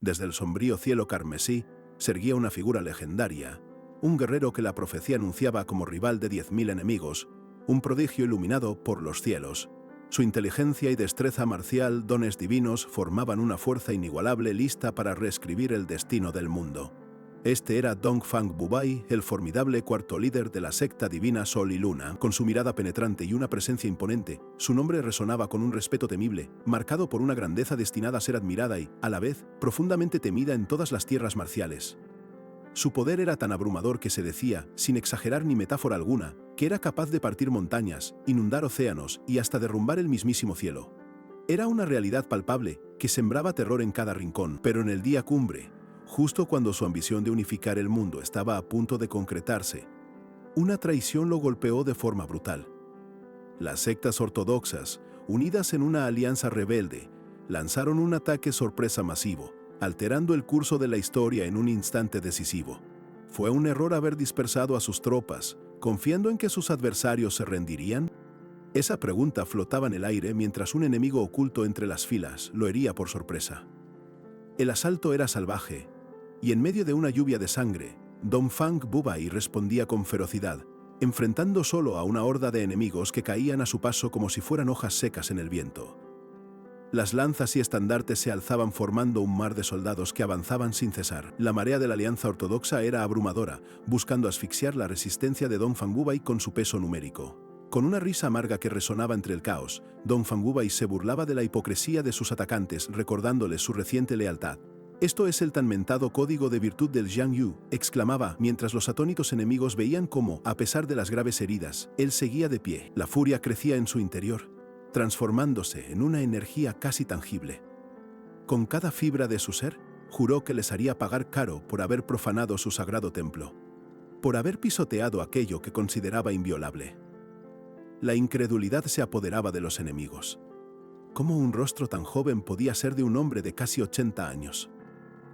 Desde el sombrío cielo carmesí se erguía una figura legendaria, un guerrero que la profecía anunciaba como rival de 10.000 enemigos, un prodigio iluminado por los cielos. Su inteligencia y destreza marcial, dones divinos, formaban una fuerza inigualable lista para reescribir el destino del mundo. Este era Dongfang Bubai, el formidable cuarto líder de la secta divina Sol y Luna. Con su mirada penetrante y una presencia imponente, su nombre resonaba con un respeto temible, marcado por una grandeza destinada a ser admirada y, a la vez, profundamente temida en todas las tierras marciales. Su poder era tan abrumador que se decía, sin exagerar ni metáfora alguna, que era capaz de partir montañas, inundar océanos y hasta derrumbar el mismísimo cielo. Era una realidad palpable que sembraba terror en cada rincón, pero en el día cumbre, justo cuando su ambición de unificar el mundo estaba a punto de concretarse, una traición lo golpeó de forma brutal. Las sectas ortodoxas, unidas en una alianza rebelde, lanzaron un ataque sorpresa masivo, alterando el curso de la historia en un instante decisivo. ¿Fue un error haber dispersado a sus tropas, confiando en que sus adversarios se rendirían? Esa pregunta flotaba en el aire mientras un enemigo oculto entre las filas lo hería por sorpresa. El asalto era salvaje, y en medio de una lluvia de sangre, Dongfang Bubai respondía con ferocidad, enfrentando solo a una horda de enemigos que caían a su paso como si fueran hojas secas en el viento. Las lanzas y estandartes se alzaban formando un mar de soldados que avanzaban sin cesar. La marea de la alianza ortodoxa era abrumadora, buscando asfixiar la resistencia de Dongfang Bubai con su peso numérico. Con una risa amarga que resonaba entre el caos, Dongfang Bubai se burlaba de la hipocresía de sus atacantes, recordándoles su reciente lealtad. «Esto es el tan mentado código de virtud del Jiang Yu», exclamaba, mientras los atónitos enemigos veían cómo, a pesar de las graves heridas, él seguía de pie. La furia crecía en su interior, transformándose en una energía casi tangible. Con cada fibra de su ser, juró que les haría pagar caro por haber profanado su sagrado templo, por haber pisoteado aquello que consideraba inviolable. La incredulidad se apoderaba de los enemigos. ¿Cómo un rostro tan joven podía ser de un hombre de casi 80 años?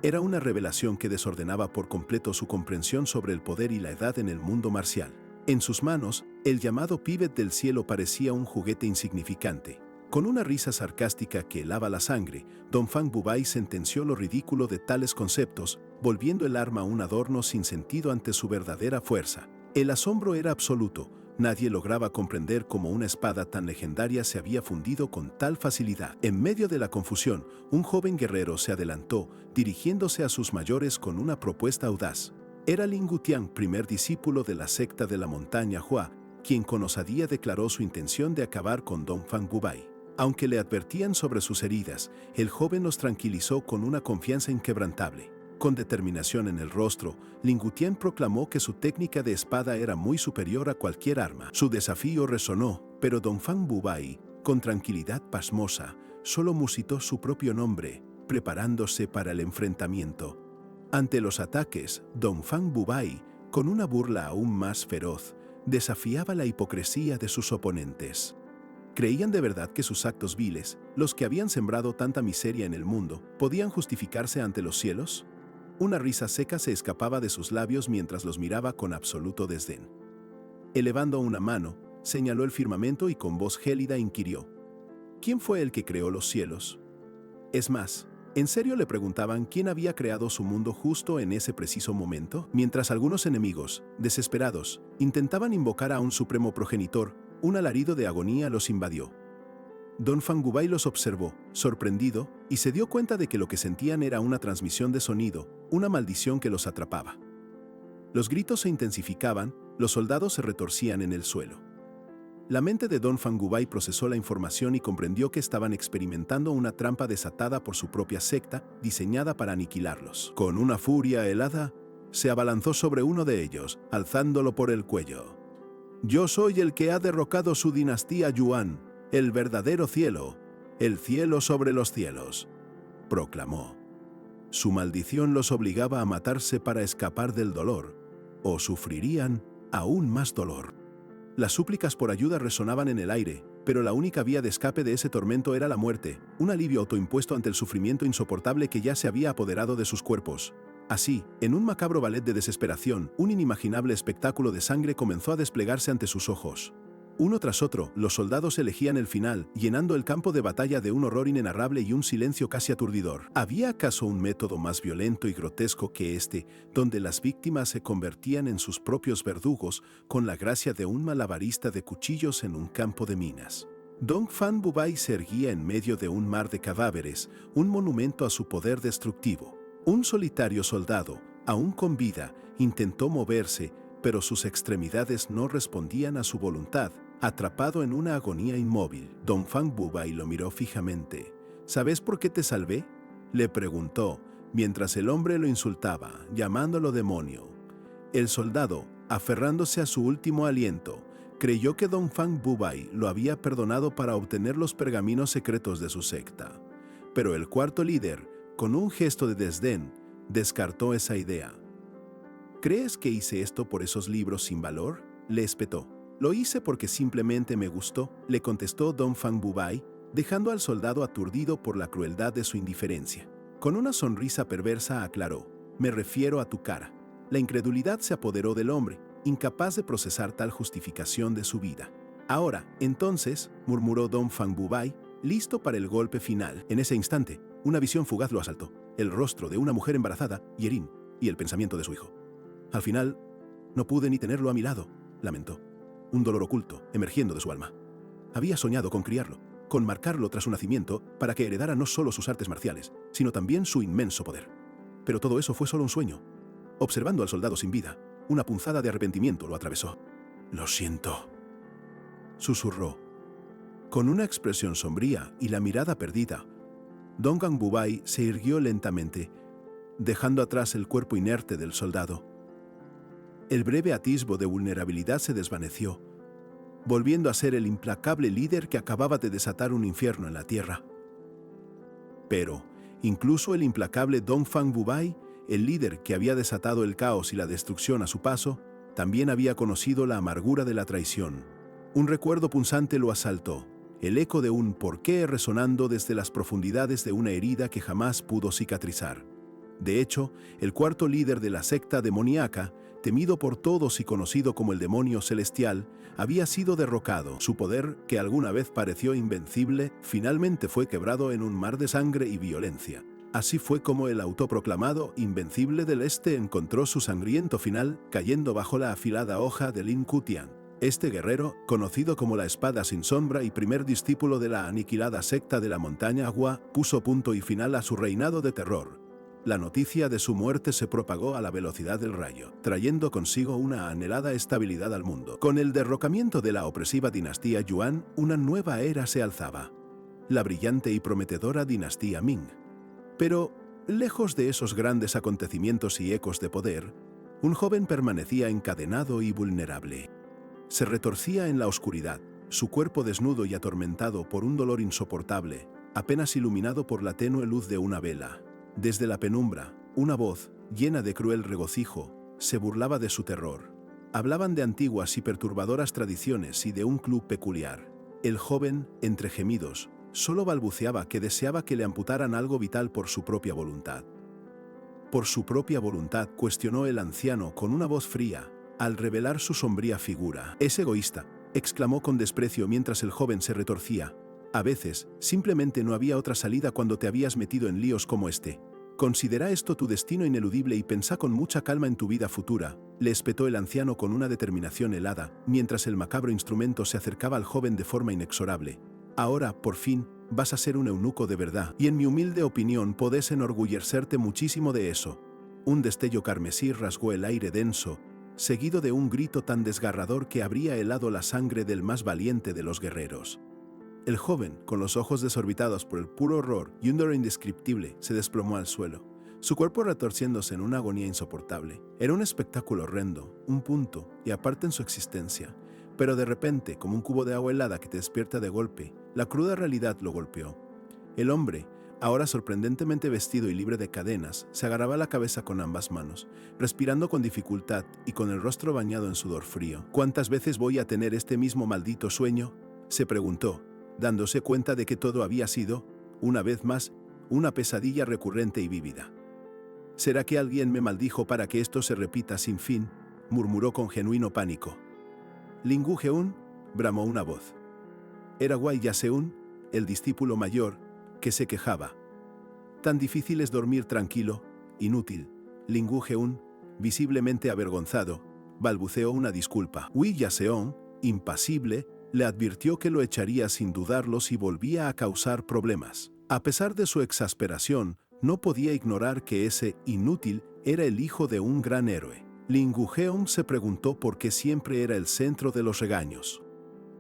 Era una revelación que desordenaba por completo su comprensión sobre el poder y la edad en el mundo marcial. En sus manos, el llamado pibet del cielo parecía un juguete insignificante. Con una risa sarcástica que helaba la sangre, Dongfang Bubai sentenció lo ridículo de tales conceptos, volviendo el arma un adorno sin sentido ante su verdadera fuerza. El asombro era absoluto. Nadie lograba comprender cómo una espada tan legendaria se había fundido con tal facilidad. En medio de la confusión, un joven guerrero se adelantó, dirigiéndose a sus mayores con una propuesta audaz. Era Lin Gutian, primer discípulo de la secta de la montaña Hua, quien con osadía declaró su intención de acabar con Dongfang Bubai. Aunque le advertían sobre sus heridas, el joven los tranquilizó con una confianza inquebrantable. Con determinación en el rostro, Lin Gutian proclamó que su técnica de espada era muy superior a cualquier arma. Su desafío resonó, pero Dongfang Bubai, con tranquilidad pasmosa, solo musitó su propio nombre, preparándose para el enfrentamiento. Ante los ataques, Dongfang Bubai, con una burla aún más feroz, desafiaba la hipocresía de sus oponentes. ¿Creían de verdad que sus actos viles, los que habían sembrado tanta miseria en el mundo, podían justificarse ante los cielos? Una risa seca se escapaba de sus labios mientras los miraba con absoluto desdén. Elevando una mano, señaló el firmamento y con voz gélida inquirió: ¿quién fue el que creó los cielos? Es más, ¿en serio le preguntaban quién había creado su mundo justo en ese preciso momento? Mientras algunos enemigos, desesperados, intentaban invocar a un supremo progenitor, un alarido de agonía los invadió. Dongfang Bubai los observó, sorprendido, y se dio cuenta de que lo que sentían era una transmisión de sonido, una maldición que los atrapaba. Los gritos se intensificaban, los soldados se retorcían en el suelo. La mente de Dongfang Bubai procesó la información y comprendió que estaban experimentando una trampa desatada por su propia secta, diseñada para aniquilarlos. Con una furia helada, se abalanzó sobre uno de ellos, alzándolo por el cuello. «Yo soy el que ha derrocado su dinastía Yuan, el verdadero cielo, el cielo sobre los cielos», proclamó. Su maldición los obligaba a matarse para escapar del dolor, o sufrirían aún más dolor. Las súplicas por ayuda resonaban en el aire, pero la única vía de escape de ese tormento era la muerte, un alivio autoimpuesto ante el sufrimiento insoportable que ya se había apoderado de sus cuerpos. Así, en un macabro ballet de desesperación, un inimaginable espectáculo de sangre comenzó a desplegarse ante sus ojos. Uno tras otro, los soldados elegían el final, llenando el campo de batalla de un horror inenarrable y un silencio casi aturdidor. ¿Había acaso un método más violento y grotesco que este, donde las víctimas se convertían en sus propios verdugos con la gracia de un malabarista de cuchillos en un campo de minas? Dong Fan Bubai se erguía en medio de un mar de cadáveres, un monumento a su poder destructivo. Un solitario soldado, aún con vida, intentó moverse, pero sus extremidades no respondían a su voluntad, atrapado en una agonía inmóvil. Dong Fan Bubai lo miró fijamente. ¿Sabes por qué te salvé?, le preguntó, mientras el hombre lo insultaba, llamándolo demonio. El soldado, aferrándose a su último aliento, creyó que Dong Fan Bubai lo había perdonado para obtener los pergaminos secretos de su secta. Pero el cuarto líder, con un gesto de desdén, descartó esa idea. ¿Crees que hice esto por esos libros sin valor?, le espetó. Lo hice porque simplemente me gustó, le contestó Dong Fan Bubai, dejando al soldado aturdido por la crueldad de su indiferencia. Con una sonrisa perversa aclaró: me refiero a tu cara. La incredulidad se apoderó del hombre, incapaz de procesar tal justificación de su vida. Ahora, entonces, murmuró Dong Fan Bubai, listo para el golpe final. En ese instante, una visión fugaz lo asaltó: el rostro de una mujer embarazada, Yerin, y el pensamiento de su hijo. Al final, no pude ni tenerlo a mi lado, lamentó. Un dolor oculto, emergiendo de su alma. Había soñado con criarlo, con marcarlo tras su nacimiento para que heredara no solo sus artes marciales, sino también su inmenso poder. Pero todo eso fue solo un sueño. Observando al soldado sin vida, una punzada de arrepentimiento lo atravesó. «Lo siento», susurró. Con una expresión sombría y la mirada perdida, Dong Fan Bubai se irguió lentamente, dejando atrás el cuerpo inerte del soldado. El breve atisbo de vulnerabilidad se desvaneció, volviendo a ser el implacable líder que acababa de desatar un infierno en la tierra. Pero, incluso el implacable Dong Fan Bubai, el líder que había desatado el caos y la destrucción a su paso, también había conocido la amargura de la traición. Un recuerdo punzante lo asaltó, el eco de un porqué resonando desde las profundidades de una herida que jamás pudo cicatrizar. De hecho, el cuarto líder de la secta demoníaca, temido por todos y conocido como el demonio celestial, había sido derrocado. Su poder, que alguna vez pareció invencible, finalmente fue quebrado en un mar de sangre y violencia. Así fue como el autoproclamado Invencible del Este encontró su sangriento final, cayendo bajo la afilada hoja de Lin Kutian. Este guerrero, conocido como la Espada sin Sombra y primer discípulo de la aniquilada secta de la Montaña Agua, puso punto y final a su reinado de terror. La noticia de su muerte se propagó a la velocidad del rayo, trayendo consigo una anhelada estabilidad al mundo. Con el derrocamiento de la opresiva dinastía Yuan, una nueva era se alzaba: la brillante y prometedora dinastía Ming. Pero, lejos de esos grandes acontecimientos y ecos de poder, un joven permanecía encadenado y vulnerable. Se retorcía en la oscuridad, su cuerpo desnudo y atormentado por un dolor insoportable, apenas iluminado por la tenue luz de una vela. Desde la penumbra, una voz, llena de cruel regocijo, se burlaba de su terror. Hablaban de antiguas y perturbadoras tradiciones y de un club peculiar. El joven, entre gemidos, solo balbuceaba que deseaba que le amputaran algo vital por su propia voluntad. «¿Por su propia voluntad?», cuestionó el anciano con una voz fría, al revelar su sombría figura. «Es egoísta», exclamó con desprecio mientras el joven se retorcía. «A veces, simplemente no había otra salida cuando te habías metido en líos como este. Considera esto tu destino ineludible y pensá con mucha calma en tu vida futura», le espetó el anciano con una determinación helada, mientras el macabro instrumento se acercaba al joven de forma inexorable. «Ahora, por fin, vas a ser un eunuco de verdad, y en mi humilde opinión podés enorgullecerte muchísimo de eso». Un destello carmesí rasgó el aire denso, seguido de un grito tan desgarrador que habría helado la sangre del más valiente de los guerreros. El joven, con los ojos desorbitados por el puro horror y un dolor indescriptible, se desplomó al suelo, su cuerpo retorciéndose en una agonía insoportable. Era un espectáculo horrendo, un punto y aparte en su existencia. Pero de repente, como un cubo de agua helada que te despierta de golpe, la cruda realidad lo golpeó. El hombre, ahora sorprendentemente vestido y libre de cadenas, se agarraba la cabeza con ambas manos, respirando con dificultad y con el rostro bañado en sudor frío. «¿Cuántas veces voy a tener este mismo maldito sueño?», se preguntó, dándose cuenta de que todo había sido, una vez más, una pesadilla recurrente y vívida. «¿Será que alguien me maldijo para que esto se repita sin fin?», murmuró con genuino pánico. Lin Gu-geun, bramó una voz. Era Wei Yaseun, el discípulo mayor, que se quejaba. Tan difícil es dormir tranquilo, inútil. Lingu Geun, visiblemente avergonzado, balbuceó una disculpa. Wei Yaseun, impasible, le advirtió que lo echaría sin dudarlo si volvía a causar problemas. A pesar de su exasperación, no podía ignorar que ese inútil era el hijo de un gran héroe. Lingu Geun se preguntó por qué siempre era el centro de los regaños.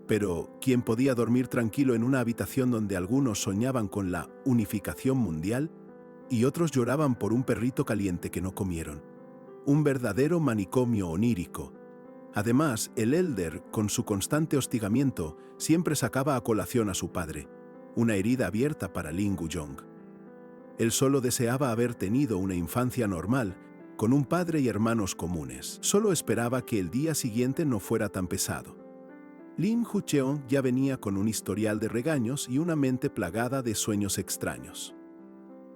Pero, ¿quién podía dormir tranquilo en una habitación donde algunos soñaban con la unificación mundial y otros lloraban por un perrito caliente que no comieron? Un verdadero manicomio onírico. Además, el Elder, con su constante hostigamiento, siempre sacaba a colación a su padre, una herida abierta para Lingu Yong. Él solo deseaba haber tenido una infancia normal, con un padre y hermanos comunes. Solo esperaba que el día siguiente no fuera tan pesado. Lin Hucheon ya venía con un historial de regaños y una mente plagada de sueños extraños.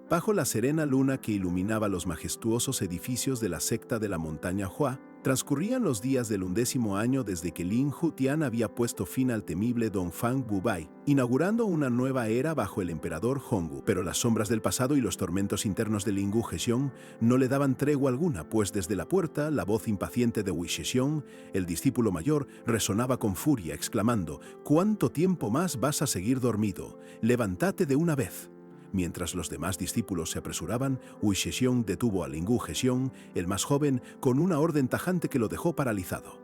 Bajo la serena luna que iluminaba los majestuosos edificios de la secta de la montaña Hua, transcurrían los días del 11º año desde que Lin Hutian había puesto fin al temible Dongfang Wubai, inaugurando una nueva era bajo el emperador Hongwu. Pero las sombras del pasado y los tormentos internos de Lingu Hexiong no le daban tregua alguna, pues desde la puerta la voz impaciente de Wei Shexiong, el discípulo mayor, resonaba con furia, exclamando: «¿Cuánto tiempo más vas a seguir dormido? ¡Levántate de una vez!». Mientras los demás discípulos se apresuraban, Wei Shexiong detuvo a Lingu Hexiong, el más joven, con una orden tajante que lo dejó paralizado.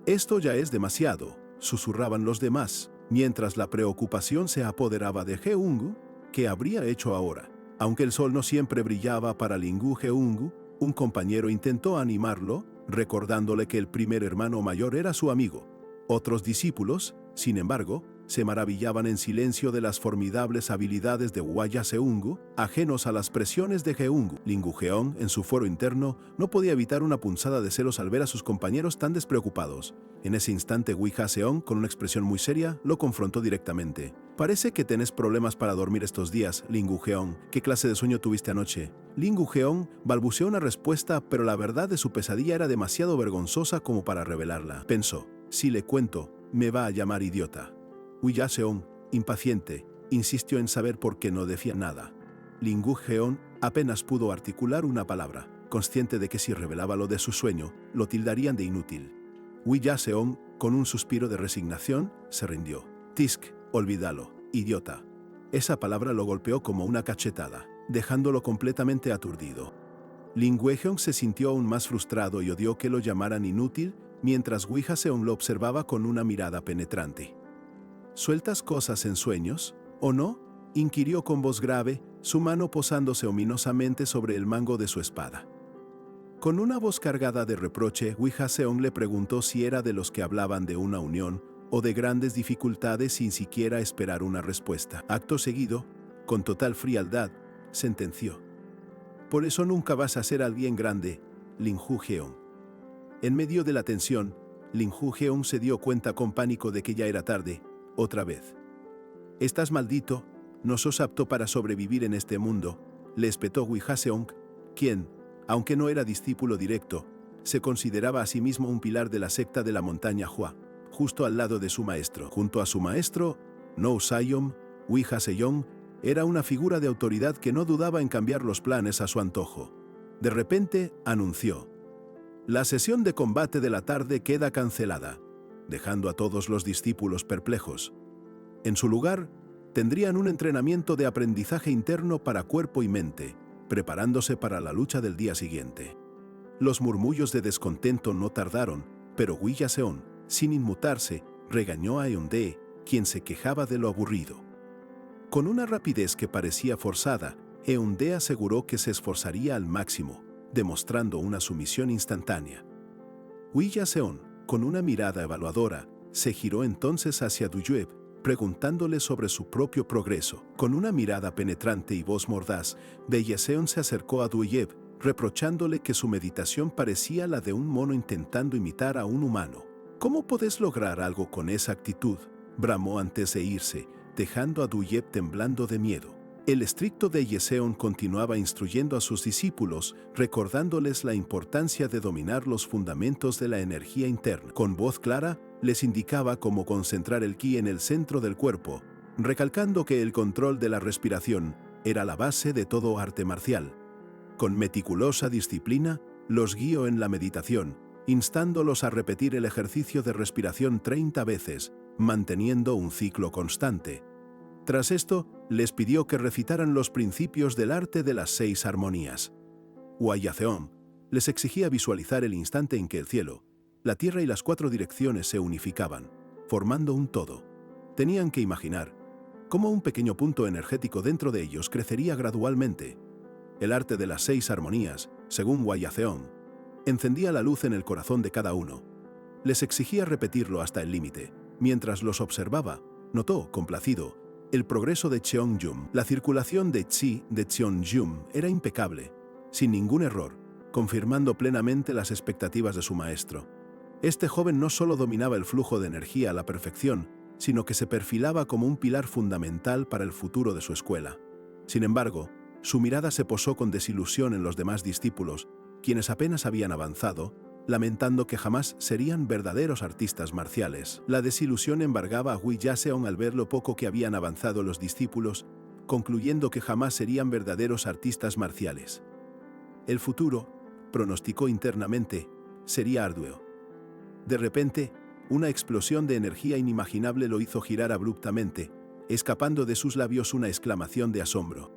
«Esto ya es demasiado», susurraban los demás, mientras la preocupación se apoderaba de Geungu. ¿Qué habría hecho ahora? Aunque el sol no siempre brillaba para Lingu Geungu, un compañero intentó animarlo, recordándole que el primer hermano mayor era su amigo. Otros discípulos, sin embargo, se maravillaban en silencio de las formidables habilidades de Wei Yaseungu, ajenos a las presiones de Geungu. Lingu Geon, en su fuero interno, no podía evitar una punzada de celos al ver a sus compañeros tan despreocupados. En ese instante, Wei Jaseong, con una expresión muy seria, lo confrontó directamente. «Parece que tenés problemas para dormir estos días, Lingu Geon. ¿Qué clase de sueño tuviste anoche?». Lingu Geon balbuceó una respuesta, pero la verdad de su pesadilla era demasiado vergonzosa como para revelarla. Pensó: «Si le cuento, me va a llamar idiota». Wei Yaseong, impaciente, insistió en saber por qué no decía nada. Lingu Geon apenas pudo articular una palabra, consciente de que si revelaba lo de su sueño, lo tildarían de inútil. Wei Yaseong, con un suspiro de resignación, se rindió. «Tisk, olvídalo, idiota». Esa palabra lo golpeó como una cachetada, dejándolo completamente aturdido. Lingu Geon se sintió aún más frustrado y odió que lo llamaran inútil, mientras Wei Jaseong lo observaba con una mirada penetrante. «¿Sueltas cosas en sueños, o no?», inquirió con voz grave, su mano posándose ominosamente sobre el mango de su espada. Con una voz cargada de reproche, Wei Jaseong le preguntó si era de los que hablaban de una unión o de grandes dificultades sin siquiera esperar una respuesta. Acto seguido, con total frialdad, sentenció: «Por eso nunca vas a ser alguien grande, Lingu Geon». En medio de la tensión, Lingu Geon se dio cuenta con pánico de que ya era tarde. Otra vez. «Estás maldito, no sos apto para sobrevivir en este mundo», le espetó Wei Jaseong, quien, aunque no era discípulo directo, se consideraba a sí mismo un pilar de la secta de la montaña Hua, justo al lado de su maestro. Junto a su maestro, Nou Sayom, Wei Jaseong era una figura de autoridad que no dudaba en cambiar los planes a su antojo. De repente, anunció: «La sesión de combate de la tarde queda cancelada», dejando a todos los discípulos perplejos. En su lugar, tendrían un entrenamiento de aprendizaje interno para cuerpo y mente, preparándose para la lucha del día siguiente. Los murmullos de descontento no tardaron, pero Wei Yaseong, sin inmutarse, regañó a Eundae, quien se quejaba de lo aburrido. Con una rapidez que parecía forzada, Eundae aseguró que se esforzaría al máximo, demostrando una sumisión instantánea. Wei Yaseong, con una mirada evaluadora, se giró entonces hacia Duyueb, preguntándole sobre su propio progreso. Con una mirada penetrante y voz mordaz, Wei Yaseong se acercó a Duyueb, reprochándole que su meditación parecía la de un mono intentando imitar a un humano. «¿Cómo podés lograr algo con esa actitud?», bramó antes de irse, dejando a Duyueb temblando de miedo. El estricto Wei Yaseong continuaba instruyendo a sus discípulos, recordándoles la importancia de dominar los fundamentos de la energía interna. Con voz clara, les indicaba cómo concentrar el ki en el centro del cuerpo, recalcando que el control de la respiración era la base de todo arte marcial. Con meticulosa disciplina, los guió en la meditación, instándolos a repetir el ejercicio de respiración 30 veces, manteniendo un ciclo constante. Tras esto, les pidió que recitaran los principios del arte de las 6 armonías. Hua-Ya-Seong les exigía visualizar el instante en que el cielo, la tierra y las 4 direcciones se unificaban, formando un todo. Tenían que imaginar cómo un pequeño punto energético dentro de ellos crecería gradualmente. El arte de las 6 armonías, según Hua-Ya-Seong, encendía la luz en el corazón de cada uno. Les exigía repetirlo hasta el límite. Mientras los observaba, notó, complacido, el progreso de Cheongjum. La circulación de Qi de Cheongjum era impecable, sin ningún error, confirmando plenamente las expectativas de su maestro. Este joven no solo dominaba el flujo de energía a la perfección, sino que se perfilaba como un pilar fundamental para el futuro de su escuela. Sin embargo, su mirada se posó con desilusión en los demás discípulos, quienes apenas habían avanzado, lamentando que jamás serían verdaderos artistas marciales. La desilusión embargaba a Hua-Ya-Seong al ver lo poco que habían avanzado los discípulos, concluyendo que jamás serían verdaderos artistas marciales. El futuro, pronosticó internamente, sería arduo. De repente, una explosión de energía inimaginable lo hizo girar abruptamente, escapando de sus labios una exclamación de asombro.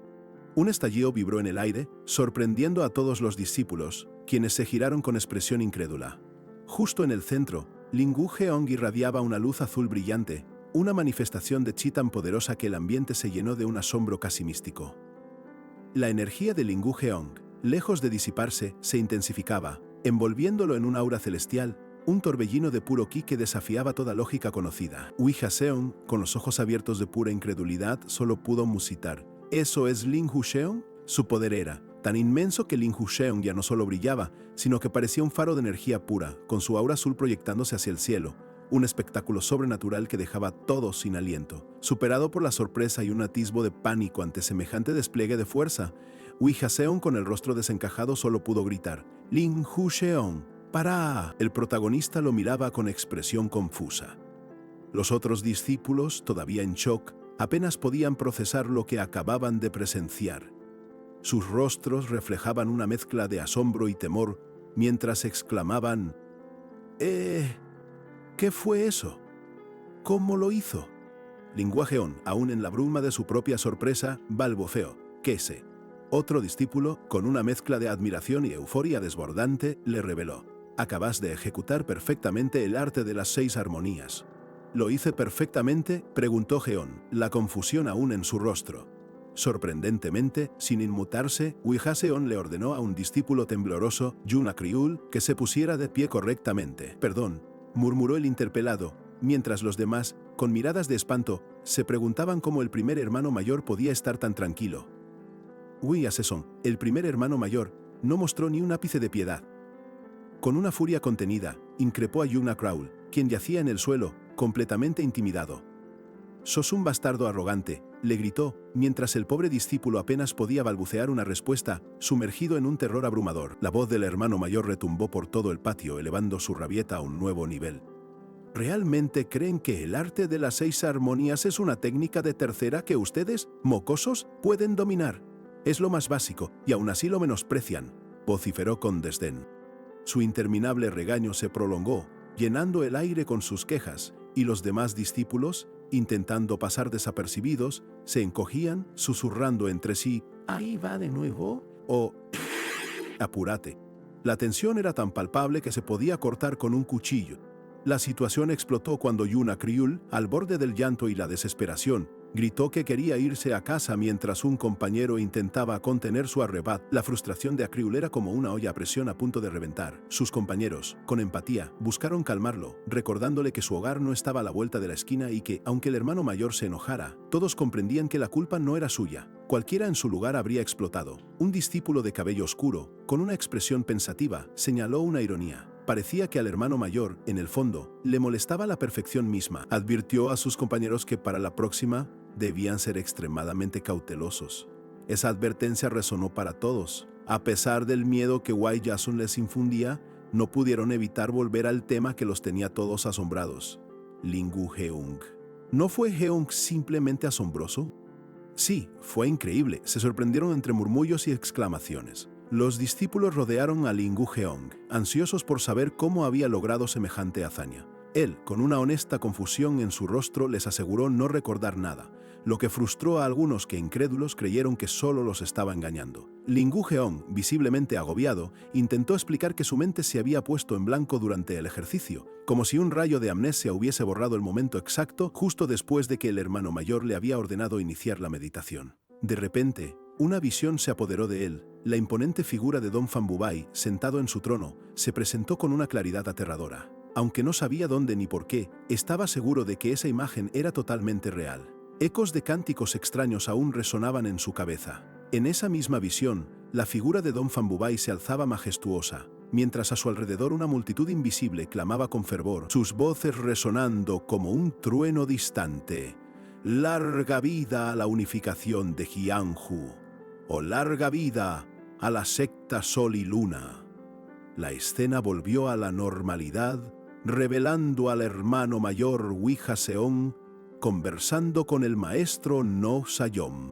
Un estallido vibró en el aire, sorprendiendo a todos los discípulos, quienes se giraron con expresión incrédula. Justo en el centro, Lin Gu-Heong irradiaba una luz azul brillante, una manifestación de chi tan poderosa que el ambiente se llenó de un asombro casi místico. La energía de Lin Gu-Heong, lejos de disiparse, se intensificaba, envolviéndolo en un aura celestial, un torbellino de puro ki que desafiaba toda lógica conocida. Hua-Ya-Seong, con los ojos abiertos de pura incredulidad, solo pudo musitar: ¿eso es Lin Gu-Heong? Su poder era tan inmenso que Lin Gu-Heong ya no solo brillaba, sino que parecía un faro de energía pura, con su aura azul proyectándose hacia el cielo, un espectáculo sobrenatural que dejaba a todos sin aliento. Superado por la sorpresa y un atisbo de pánico ante semejante despliegue de fuerza, Hua-Ya-Seong, con el rostro desencajado, solo pudo gritar: «Lin Gu-Heong, ¡para!». El protagonista lo miraba con expresión confusa. Los otros discípulos, todavía en shock, apenas podían procesar lo que acababan de presenciar. Sus rostros reflejaban una mezcla de asombro y temor, mientras exclamaban: ¿qué fue eso? ¿Cómo lo hizo? Lin Gu-Heong, aún en la bruma de su propia sorpresa, balbuceó: «¿Qué sé?». Otro discípulo, con una mezcla de admiración y euforia desbordante, le reveló: «Acabas de ejecutar perfectamente el arte de las 6 armonías». «¿Lo hice perfectamente?», preguntó Heong, la confusión aún en su rostro. Sorprendentemente, sin inmutarse, Hua-Ya-Seong le ordenó a un discípulo tembloroso, Yuna Kriul, que se pusiera de pie correctamente. «Perdón», murmuró el interpelado, mientras los demás, con miradas de espanto, se preguntaban cómo el primer hermano mayor podía estar tan tranquilo. Hua-Ya-Seong, el primer hermano mayor, no mostró ni un ápice de piedad. Con una furia contenida, increpó a Yuna Kriul, quien yacía en el suelo, completamente intimidado. «Sos un bastardo arrogante», le gritó, mientras el pobre discípulo apenas podía balbucear una respuesta, sumergido en un terror abrumador. La voz del hermano mayor retumbó por todo el patio, elevando su rabieta a un nuevo nivel. ¿Realmente creen que el arte de las 6 armonías es una técnica de tercera que ustedes, mocosos, pueden dominar? Es lo más básico, y aún así lo menosprecian», vociferó con desdén. Su interminable regaño se prolongó, llenando el aire con sus quejas, y los demás discípulos, intentando pasar desapercibidos, se encogían, susurrando entre sí: «¿Ahí va de nuevo?», o «apúrate». La tensión era tan palpable que se podía cortar con un cuchillo. La situación explotó cuando Yuna Kriul, al borde del llanto y la desesperación, gritó que quería irse a casa mientras un compañero intentaba contener su arrebato. La frustración de Kriul era como una olla a presión a punto de reventar. Sus compañeros, con empatía, buscaron calmarlo, recordándole que su hogar no estaba a la vuelta de la esquina y que, aunque el hermano mayor se enojara, todos comprendían que la culpa no era suya. Cualquiera en su lugar habría explotado. Un discípulo de cabello oscuro, con una expresión pensativa, señaló una ironía. Parecía que al hermano mayor, en el fondo, le molestaba la perfección misma. Advirtió a sus compañeros que para la próxima debían ser extremadamente cautelosos. Esa advertencia resonó para todos. A pesar del miedo que Hua-Ya-Seong les infundía, no pudieron evitar volver al tema que los tenía todos asombrados: Lingu Heung. ¿No fue Heung simplemente asombroso? Sí, fue increíble. Se sorprendieron entre murmullos y exclamaciones. Los discípulos rodearon a Lingu Heung, ansiosos por saber cómo había logrado semejante hazaña. Él, con una honesta confusión en su rostro, les aseguró no recordar nada, lo que frustró a algunos que, incrédulos, creyeron que solo los estaba engañando. Lingu Heung, visiblemente agobiado, intentó explicar que su mente se había puesto en blanco durante el ejercicio, como si un rayo de amnesia hubiese borrado el momento exacto justo después de que el hermano mayor le había ordenado iniciar la meditación. De repente, una visión se apoderó de él. La imponente figura de Don Fanbubai, sentado en su trono, se presentó con una claridad aterradora. Aunque no sabía dónde ni por qué, estaba seguro de que esa imagen era totalmente real. Ecos de cánticos extraños aún resonaban en su cabeza. En esa misma visión, la figura de Don Fanbubai se alzaba majestuosa, mientras a su alrededor una multitud invisible clamaba con fervor, sus voces resonando como un trueno distante: «¡Larga vida a la unificación de Jianhu!» o «¡Larga vida a la secta Sol y Luna!». La escena volvió a la normalidad, revelando al hermano mayor Wi Jaseong conversando con el maestro No Sayom.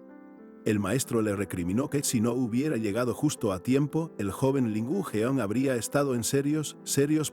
El maestro le recriminó que si no hubiera llegado justo a tiempo, el joven Lingu Heung habría estado en serios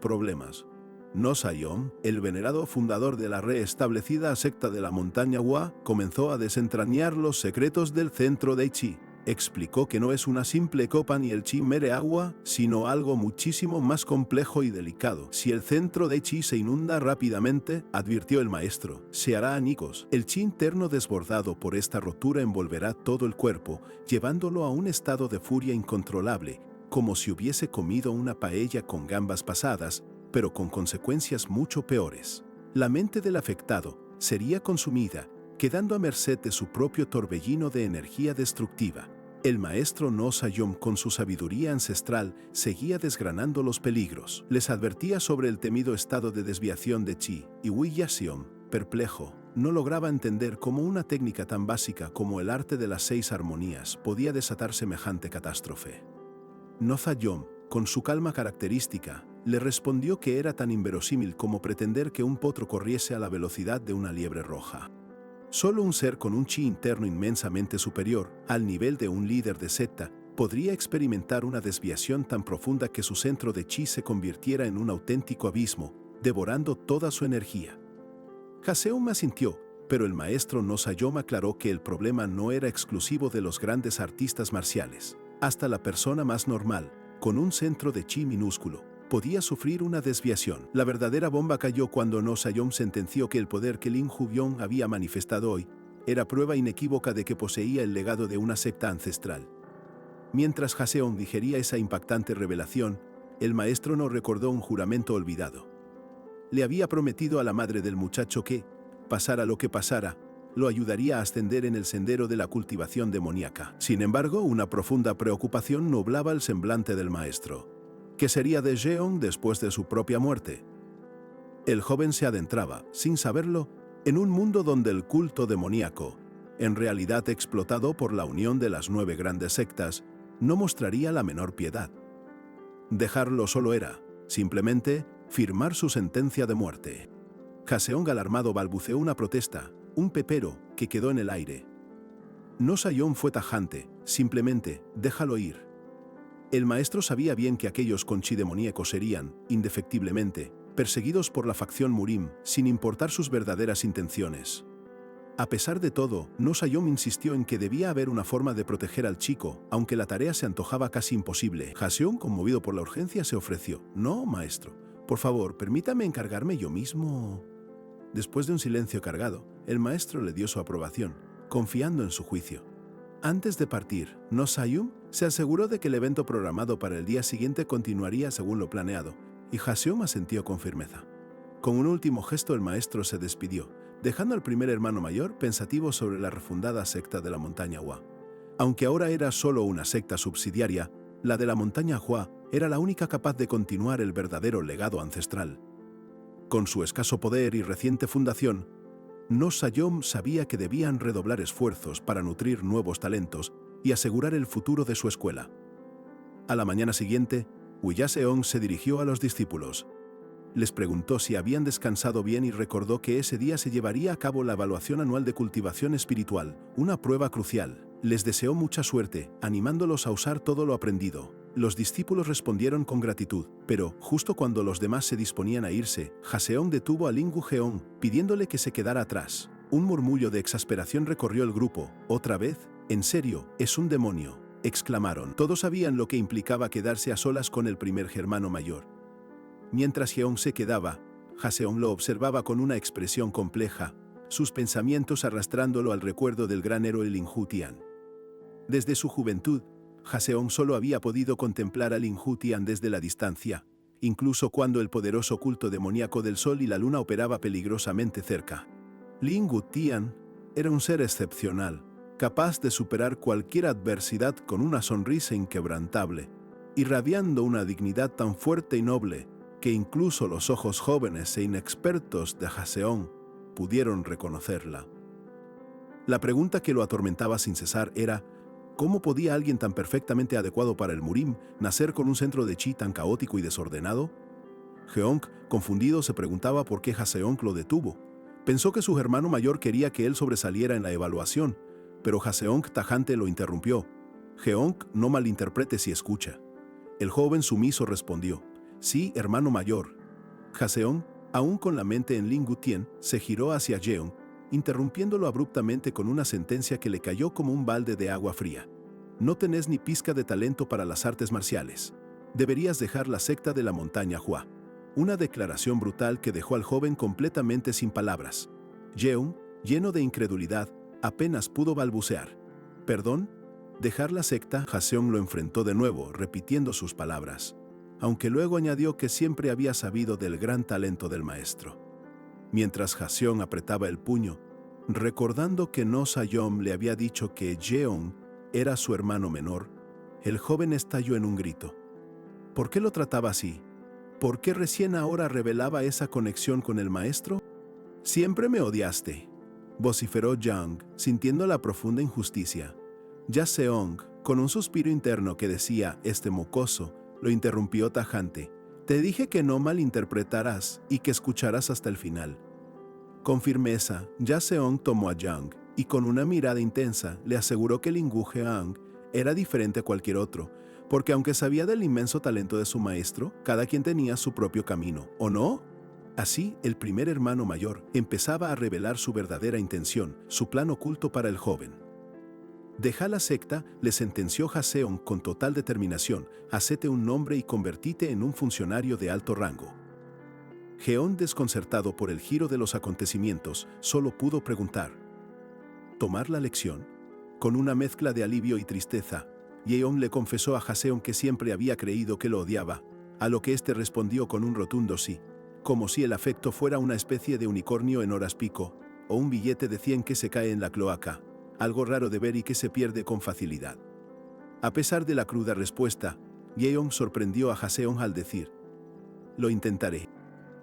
problemas. No Sayom, el venerado fundador de la reestablecida secta de la montaña Hua, comenzó a desentrañar los secretos del centro de Chi. Explicó que no es una simple copa ni el chi mere agua, sino algo muchísimo más complejo y delicado. Si el centro de chi se inunda rápidamente, advirtió el maestro, se hará añicos. El chi interno desbordado por esta rotura envolverá todo el cuerpo, llevándolo a un estado de furia incontrolable, como si hubiese comido una paella con gambas pasadas, pero con consecuencias mucho peores. La mente del afectado sería consumida, quedando a merced de su propio torbellino de energía destructiva. El maestro No Sayom, con su sabiduría ancestral, seguía desgranando los peligros. Les advertía sobre el temido estado de desviación de Chi, y Wi Jaseong, perplejo, no lograba entender cómo una técnica tan básica como el arte de las 6 armonías podía desatar semejante catástrofe. No Sayom, con su calma característica, le respondió que era tan inverosímil como pretender que un potro corriese a la velocidad de una liebre roja. Solo un ser con un chi interno inmensamente superior, al nivel de un líder de secta, podría experimentar una desviación tan profunda que su centro de chi se convirtiera en un auténtico abismo, devorando toda su energía. Jaseong asintió, pero el maestro No Sayom aclaró que el problema no era exclusivo de los grandes artistas marciales. Hasta la persona más normal, con un centro de chi minúsculo, podía sufrir una desviación. La verdadera bomba cayó cuando No Sayom sentenció que el poder que Lin Hubion había manifestado hoy era prueba inequívoca de que poseía el legado de una secta ancestral. Mientras Jaseong digería esa impactante revelación, el maestro No recordó un juramento olvidado. Le había prometido a la madre del muchacho que, pasara lo que pasara, lo ayudaría a ascender en el sendero de la cultivación demoníaca. Sin embargo, una profunda preocupación nublaba el semblante del maestro. ¿Qué sería de Jeong después de su propia muerte? El joven se adentraba, sin saberlo, en un mundo donde el culto demoníaco, en realidad explotado por la unión de las 9 grandes sectas, no mostraría la menor piedad. Dejarlo solo era, simplemente, firmar su sentencia de muerte. Jaseong alarmado balbuceó una protesta, un pepero, que quedó en el aire. No Sayom fue tajante, simplemente, déjalo ir. El maestro sabía bien que aquellos con chi demoníaco serían, indefectiblemente, perseguidos por la facción Murim, sin importar sus verdaderas intenciones. A pesar de todo, No Sayom insistió en que debía haber una forma de proteger al chico, aunque la tarea se antojaba casi imposible. Jaseong, conmovido por la urgencia, se ofreció. «No, maestro, por favor, permítame encargarme yo mismo». Después de un silencio cargado, el maestro le dio su aprobación, confiando en su juicio. Antes de partir, No Sayom se aseguró de que el evento programado para el día siguiente continuaría según lo planeado, y Jaseong asintió con firmeza. Con un último gesto el maestro se despidió, dejando al primer hermano mayor pensativo sobre la refundada secta de la montaña Hua. Aunque ahora era solo una secta subsidiaria, la de la montaña Hua era la única capaz de continuar el verdadero legado ancestral. Con su escaso poder y reciente fundación, No Sayom sabía que debían redoblar esfuerzos para nutrir nuevos talentos y asegurar el futuro de su escuela. A la mañana siguiente, Huyaseong se dirigió a los discípulos. Les preguntó si habían descansado bien y recordó que ese día se llevaría a cabo la evaluación anual de cultivación espiritual, una prueba crucial. Les deseó mucha suerte, animándolos a usar todo lo aprendido. Los discípulos respondieron con gratitud, pero justo cuando los demás se disponían a irse, Joseon detuvo a Lin Gu-jeon, pidiéndole que se quedara atrás. Un murmullo de exasperación recorrió el grupo. ¿Otra vez? ¿En serio? Es un demonio, exclamaron. Todos sabían lo que implicaba quedarse a solas con el primer hermano mayor. Mientras Jeon se quedaba, Joseon lo observaba con una expresión compleja, sus pensamientos arrastrándolo al recuerdo del gran héroe Lin Hu-tian. Desde su juventud, Joseon solo había podido contemplar a Lin Hu-tian desde la distancia, incluso cuando el poderoso culto demoníaco del sol y la luna operaba peligrosamente cerca. Lin Hu-tian era un ser excepcional, capaz de superar cualquier adversidad con una sonrisa inquebrantable, irradiando una dignidad tan fuerte y noble que incluso los ojos jóvenes e inexpertos de Joseon pudieron reconocerla. La pregunta que lo atormentaba sin cesar era: ¿cómo podía alguien tan perfectamente adecuado para el Murim nacer con un centro de chi tan caótico y desordenado? Jeong, confundido, se preguntaba por qué Joseon lo detuvo. Pensó que su hermano mayor quería que él sobresaliera en la evaluación, pero Joseon tajante lo interrumpió. Jeong, no malinterprete si escucha. El joven sumiso respondió: sí, hermano mayor. Joseon, aún con la mente en Lin Gu-tian, se giró hacia Jeong, interrumpiéndolo abruptamente con una sentencia que le cayó como un balde de agua fría. No tenés ni pizca de talento para las artes marciales. Deberías dejar la secta de la montaña Hua. Una declaración brutal que dejó al joven completamente sin palabras. Jeong, lleno de incredulidad, apenas pudo balbucear: ¿perdón? ¿Dejar la secta? Joseon lo enfrentó de nuevo, repitiendo sus palabras, aunque luego añadió que siempre había sabido del gran talento del maestro. Mientras Joseon apretaba el puño, recordando que No Sayom le había dicho que Jeong era su hermano menor, el joven estalló en un grito. ¿Por qué lo trataba así? ¿Por qué recién ahora revelaba esa conexión con el maestro? Siempre me odiaste, vociferó Jeong, sintiendo la profunda injusticia. Joseon, con un suspiro interno que decía: este mocoso, lo interrumpió tajante. Te dije que no malinterpretarás y que escucharás hasta el final. Con firmeza, Joseon tomó a Jeong y con una mirada intensa le aseguró que Lin Gu-jeon era diferente a cualquier otro, porque aunque sabía del inmenso talento de su maestro, cada quien tenía su propio camino, ¿o no? Así, el primer hermano mayor empezaba a revelar su verdadera intención, su plan oculto para el joven. Deja la secta, le sentenció Joseon con total determinación: hacete un nombre y convertite en un funcionario de alto rango. Jeon, desconcertado por el giro de los acontecimientos, solo pudo preguntar: ¿tomar la lección? Con una mezcla de alivio y tristeza, Jeon le confesó a Joseon que siempre había creído que lo odiaba, a lo que éste respondió con un rotundo sí, como si el afecto fuera una especie de unicornio en horas pico, o un billete de 100 que se cae en la cloaca, algo raro de ver y que se pierde con facilidad. A pesar de la cruda respuesta, Jeon sorprendió a Joseon al decir: lo intentaré.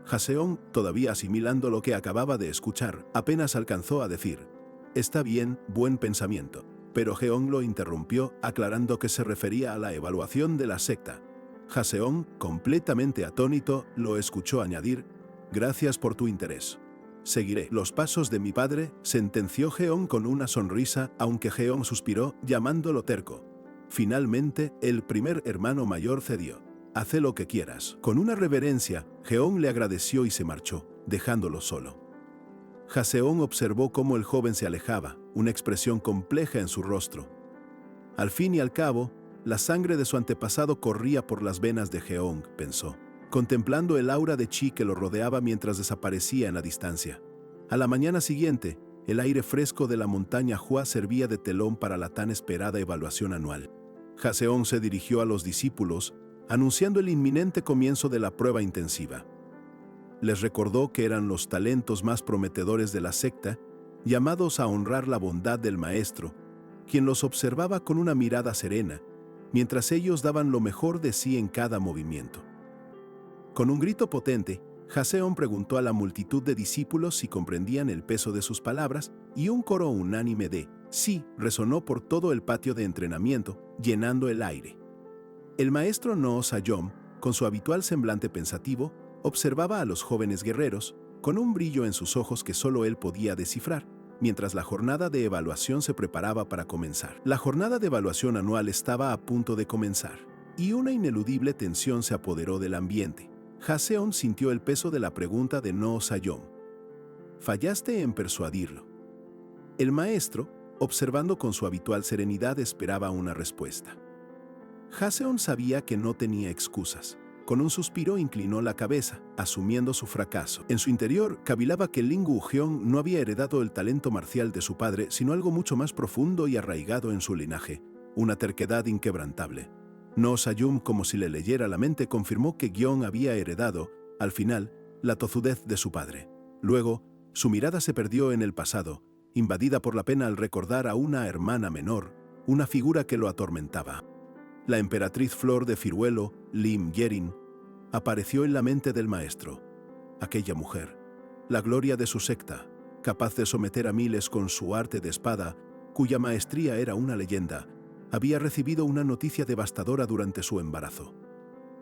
Joseon, todavía asimilando lo que acababa de escuchar, apenas alcanzó a decir: está bien, buen pensamiento. Pero Jeon lo interrumpió, aclarando que se refería a la evaluación de la secta. Joseon, completamente atónito, lo escuchó añadir: gracias por tu interés. Seguiré los pasos de mi padre, sentenció Jeon con una sonrisa, aunque Jeon suspiró, llamándolo terco. Finalmente, el primer hermano mayor cedió. Haz lo que quieras. Con una reverencia, Jeon le agradeció y se marchó, dejándolo solo. Joseon observó cómo el joven se alejaba, una expresión compleja en su rostro. Al fin y al cabo, la sangre de su antepasado corría por las venas de Jeon, pensó, contemplando el aura de chi que lo rodeaba mientras desaparecía en la distancia. A la mañana siguiente, el aire fresco de la montaña Hua servía de telón para la tan esperada evaluación anual. Joseon se dirigió a los discípulos, anunciando el inminente comienzo de la prueba intensiva. Les recordó que eran los talentos más prometedores de la secta, llamados a honrar la bondad del maestro, quien los observaba con una mirada serena, mientras ellos daban lo mejor de sí en cada movimiento. Con un grito potente, Joseon preguntó a la multitud de discípulos si comprendían el peso de sus palabras, y un coro unánime de sí resonó por todo el patio de entrenamiento, llenando el aire. El maestro No Sayom Con su habitual semblante pensativo, observaba a los jóvenes guerreros, con un brillo en sus ojos que solo él podía descifrar, mientras la jornada de evaluación se preparaba para comenzar. La jornada de evaluación anual estaba a punto de comenzar, y una ineludible tensión se apoderó del ambiente. Jaseon sintió el peso de la pregunta de No Sayom. Fallaste en persuadirlo. El maestro, observando con su habitual serenidad, esperaba una respuesta. Jaseon sabía que no tenía excusas. Con un suspiro inclinó la cabeza, asumiendo su fracaso. En su interior cavilaba que Ling Woo-hyung no había heredado el talento marcial de su padre, sino algo mucho más profundo y arraigado en su linaje, una terquedad inquebrantable. No Sayum, como si le leyera la mente, confirmó que Gyeong había heredado, al final, la tozudez de su padre. Luego, su mirada se perdió en el pasado, invadida por la pena al recordar a una hermana menor, una figura que lo atormentaba. La emperatriz Flor de Firuelo, Lim Yerin, apareció en la mente del maestro. Aquella mujer, la gloria de su secta, capaz de someter a miles con su arte de espada, cuya maestría era una leyenda, había recibido una noticia devastadora durante su embarazo.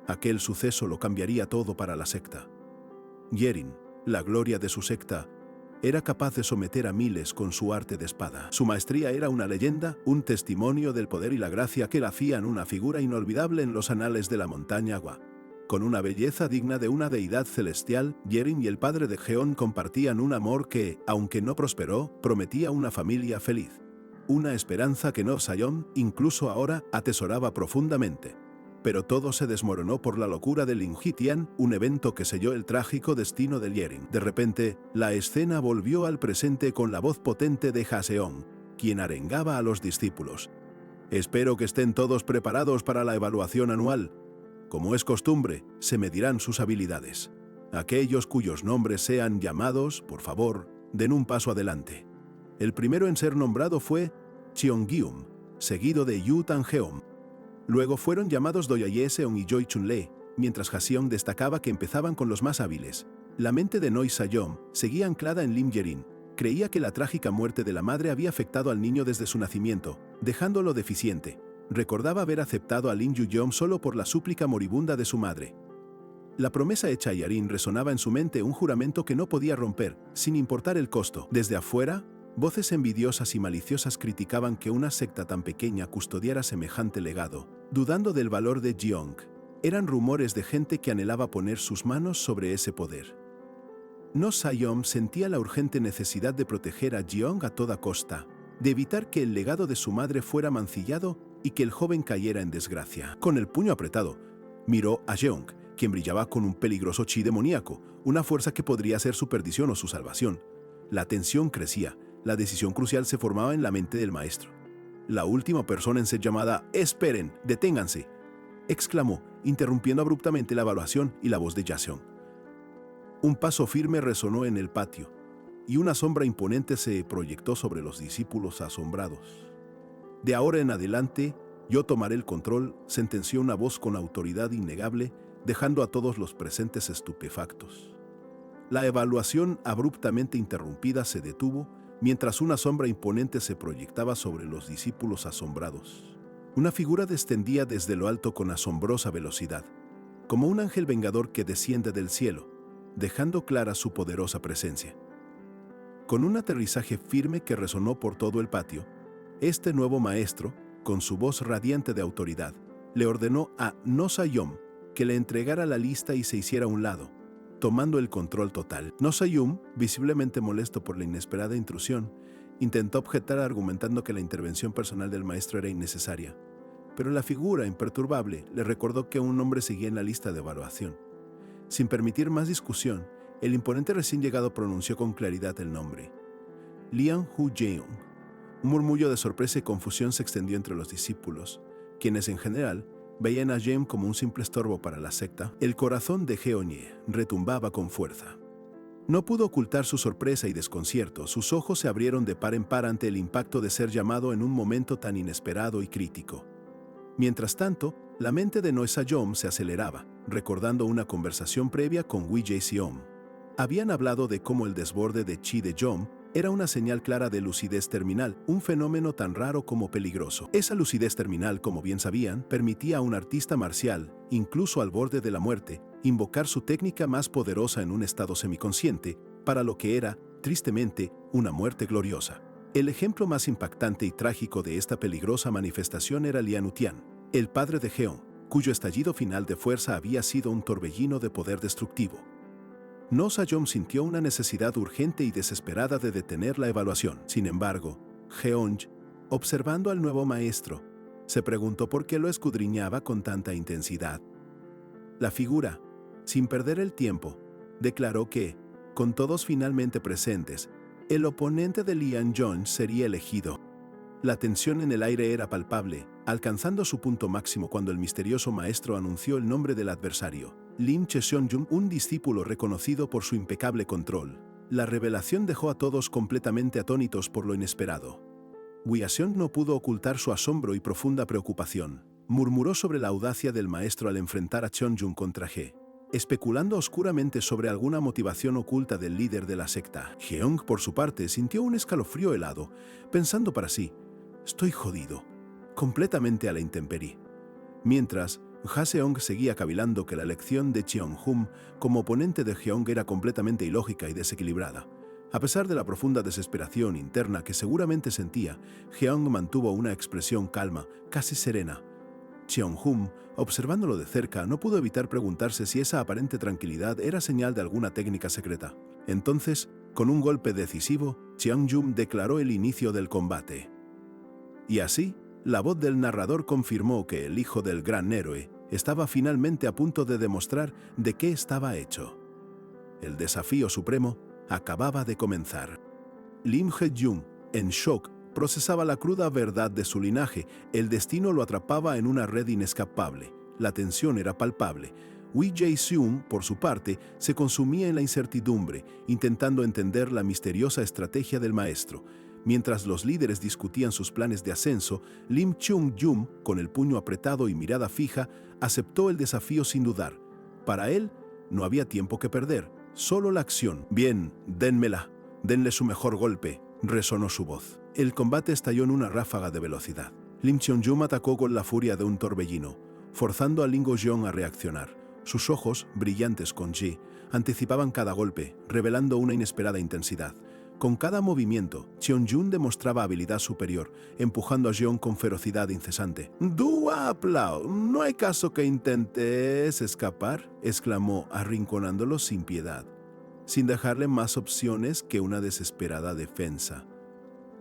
Aquel suceso lo cambiaría todo para la secta. Yerin, la gloria de su secta, era capaz de someter a miles con su arte de espada. Su maestría era una leyenda, un testimonio del poder y la gracia que la hacían una figura inolvidable en los anales de la montaña Gua. Con una belleza digna de una deidad celestial, Yerin y el padre de Jeon compartían un amor que, aunque no prosperó, prometía una familia feliz. Una esperanza que No Sayom, incluso ahora, atesoraba profundamente. Pero todo se desmoronó por la locura de Lin Hitian, un evento que selló el trágico destino de Yerin. De repente, la escena volvió al presente con la voz potente de Jaseon, quien arengaba a los discípulos. Espero que estén todos preparados para la evaluación anual. Como es costumbre, se medirán sus habilidades. Aquellos cuyos nombres sean llamados, por favor, den un paso adelante. El primero en ser nombrado fue Cheonggyum, seguido de Yu Tangeom. Luego fueron llamados Doyaye Seong y Choi Chunle, mientras Jaseon destacaba que empezaban con los más hábiles. La mente de No Sayom seguía anclada en Lim Yerin. Creía que la trágica muerte de la madre había afectado al niño desde su nacimiento, dejándolo deficiente. Recordaba haber aceptado a Lin Yu-yeom solo por la súplica moribunda de su madre. La promesa hecha a Yarin resonaba en su mente, un juramento que no podía romper, sin importar el costo. Desde afuera, voces envidiosas y maliciosas criticaban que una secta tan pequeña custodiara semejante legado, dudando del valor de Gyeong. Eran rumores de gente que anhelaba poner sus manos sobre ese poder. No Sayom sentía la urgente necesidad de proteger a Gyeong a toda costa, de evitar que el legado de su madre fuera mancillado y que el joven cayera en desgracia. Con el puño apretado, miró a Gyeong, quien brillaba con un peligroso chi demoníaco, una fuerza que podría ser su perdición o su salvación. La tensión crecía. La decisión crucial se formaba en la mente del maestro. La última persona en ser llamada, «¡Esperen! ¡Deténganse!», exclamó, interrumpiendo abruptamente la evaluación y la voz de Jaseon. Un paso firme resonó en el patio, y una sombra imponente se proyectó sobre los discípulos asombrados. «De ahora en adelante, yo tomaré el control», sentenció una voz con autoridad innegable, dejando a todos los presentes estupefactos. La evaluación abruptamente interrumpida se detuvo, mientras una sombra imponente se proyectaba sobre los discípulos asombrados. Una figura descendía desde lo alto con asombrosa velocidad, como un ángel vengador que desciende del cielo, dejando clara su poderosa presencia. Con un aterrizaje firme que resonó por todo el patio, este nuevo maestro, con su voz radiante de autoridad, le ordenó a No Sayom que le entregara la lista y se hiciera a un lado, tomando el control total. No Sayum, visiblemente molesto por la inesperada intrusión, intentó objetar argumentando que la intervención personal del maestro era innecesaria, pero la figura imperturbable le recordó que un nombre seguía en la lista de evaluación. Sin permitir más discusión, el imponente recién llegado pronunció con claridad el nombre: Lian Hu-jeong. Un murmullo de sorpresa y confusión se extendió entre los discípulos, quienes en general veían a Jem como un simple estorbo para la secta. El corazón de Jeonye retumbaba con fuerza. No pudo ocultar su sorpresa y desconcierto. Sus ojos se abrieron de par en par ante el impacto de ser llamado en un momento tan inesperado y crítico. Mientras tanto, la mente de No Sayom se aceleraba, recordando una conversación previa con Wi Jae-seom. Habían hablado de cómo el desborde de chi de Jom Era una señal clara de lucidez terminal, un fenómeno tan raro como peligroso. Esa lucidez terminal, como bien sabían, permitía a un artista marcial, incluso al borde de la muerte, invocar su técnica más poderosa en un estado semiconsciente, para lo que era, tristemente, una muerte gloriosa. El ejemplo más impactante y trágico de esta peligrosa manifestación era Lian Utian, el padre de Jeong, cuyo estallido final de fuerza había sido un torbellino de poder destructivo. No Sayom sintió una necesidad urgente y desesperada de detener la evaluación. Sin embargo, Jeong, observando al nuevo maestro, se preguntó por qué lo escudriñaba con tanta intensidad. La figura, sin perder el tiempo, declaró que, con todos finalmente presentes, el oponente de Lian Jong sería elegido. La tensión en el aire era palpable, alcanzando su punto máximo cuando el misterioso maestro anunció el nombre del adversario, Lim Cheseonjung, un discípulo reconocido por su impecable control. La revelación dejó a todos completamente atónitos por lo inesperado. Wiaseong no pudo ocultar su asombro y profunda preocupación. Murmuró sobre la audacia del maestro al enfrentar a Cheonjung contra Ge, especulando oscuramente sobre alguna motivación oculta del líder de la secta. Jeong, por su parte, sintió un escalofrío helado, pensando para sí: «Estoy jodido, completamente a la intemperie». Mientras, Haseong seguía cavilando que la elección de Cheonjum como oponente de Jeong era completamente ilógica y desequilibrada. A pesar de la profunda desesperación interna que seguramente sentía, Jeong mantuvo una expresión calma, casi serena. Cheonjum, observándolo de cerca, no pudo evitar preguntarse si esa aparente tranquilidad era señal de alguna técnica secreta. Entonces, con un golpe decisivo, Cheonjum declaró el inicio del combate. Y así, la voz del narrador confirmó que el hijo del gran héroe estaba finalmente a punto de demostrar de qué estaba hecho. El desafío supremo acababa de comenzar. Lim Hae-jung, en shock, procesaba la cruda verdad de su linaje. El destino lo atrapaba en una red inescapable. La tensión era palpable. Wi Jae-seung, por su parte, se consumía en la incertidumbre, intentando entender la misteriosa estrategia del maestro. Mientras los líderes discutían sus planes de ascenso, Lim Cheong-jum, con el puño apretado y mirada fija, aceptó el desafío sin dudar. Para él, no había tiempo que perder, solo la acción. «Bien, dénmela, denle su mejor golpe», resonó su voz. El combate estalló en una ráfaga de velocidad. Lim Cheong-jum atacó con la furia de un torbellino, forzando a Ling Go-jeong a reaccionar. Sus ojos, brillantes con Ji, anticipaban cada golpe, revelando una inesperada intensidad. Con cada movimiento, Cheonjun demostraba habilidad superior, empujando a Jeong con ferocidad incesante. «¡Dua aplau! ¿No hay caso que intentes escapar?», exclamó, arrinconándolo sin piedad, sin dejarle más opciones que una desesperada defensa.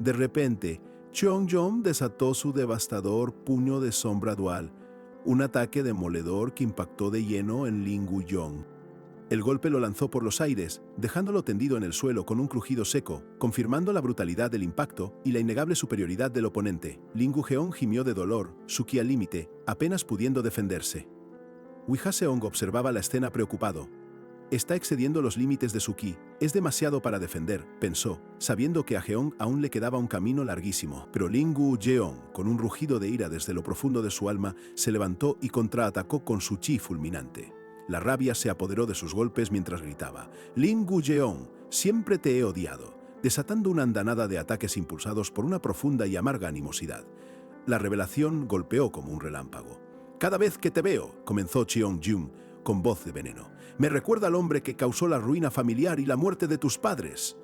De repente, Cheonjun desató su devastador puño de sombra dual, un ataque demoledor que impactó de lleno en Ling Go-jeong. El golpe lo lanzó por los aires, dejándolo tendido en el suelo con un crujido seco, confirmando la brutalidad del impacto y la innegable superioridad del oponente. Ling Go-jeong gimió de dolor, su ki al límite, apenas pudiendo defenderse. Wi Jaseong observaba la escena preocupado. «Está excediendo los límites de su ki, es demasiado para defender», pensó, sabiendo que a Jeong aún le quedaba un camino larguísimo. Pero Ling Go-jeong, con un rugido de ira desde lo profundo de su alma, se levantó y contraatacó con su chi fulminante. La rabia se apoderó de sus golpes mientras gritaba: «Ling Go-jeong, siempre te he odiado», desatando una andanada de ataques impulsados por una profunda y amarga animosidad. La revelación golpeó como un relámpago. «Cada vez que te veo», comenzó Cheonjun con voz de veneno, «me recuerda al hombre que causó la ruina familiar y la muerte de tus padres».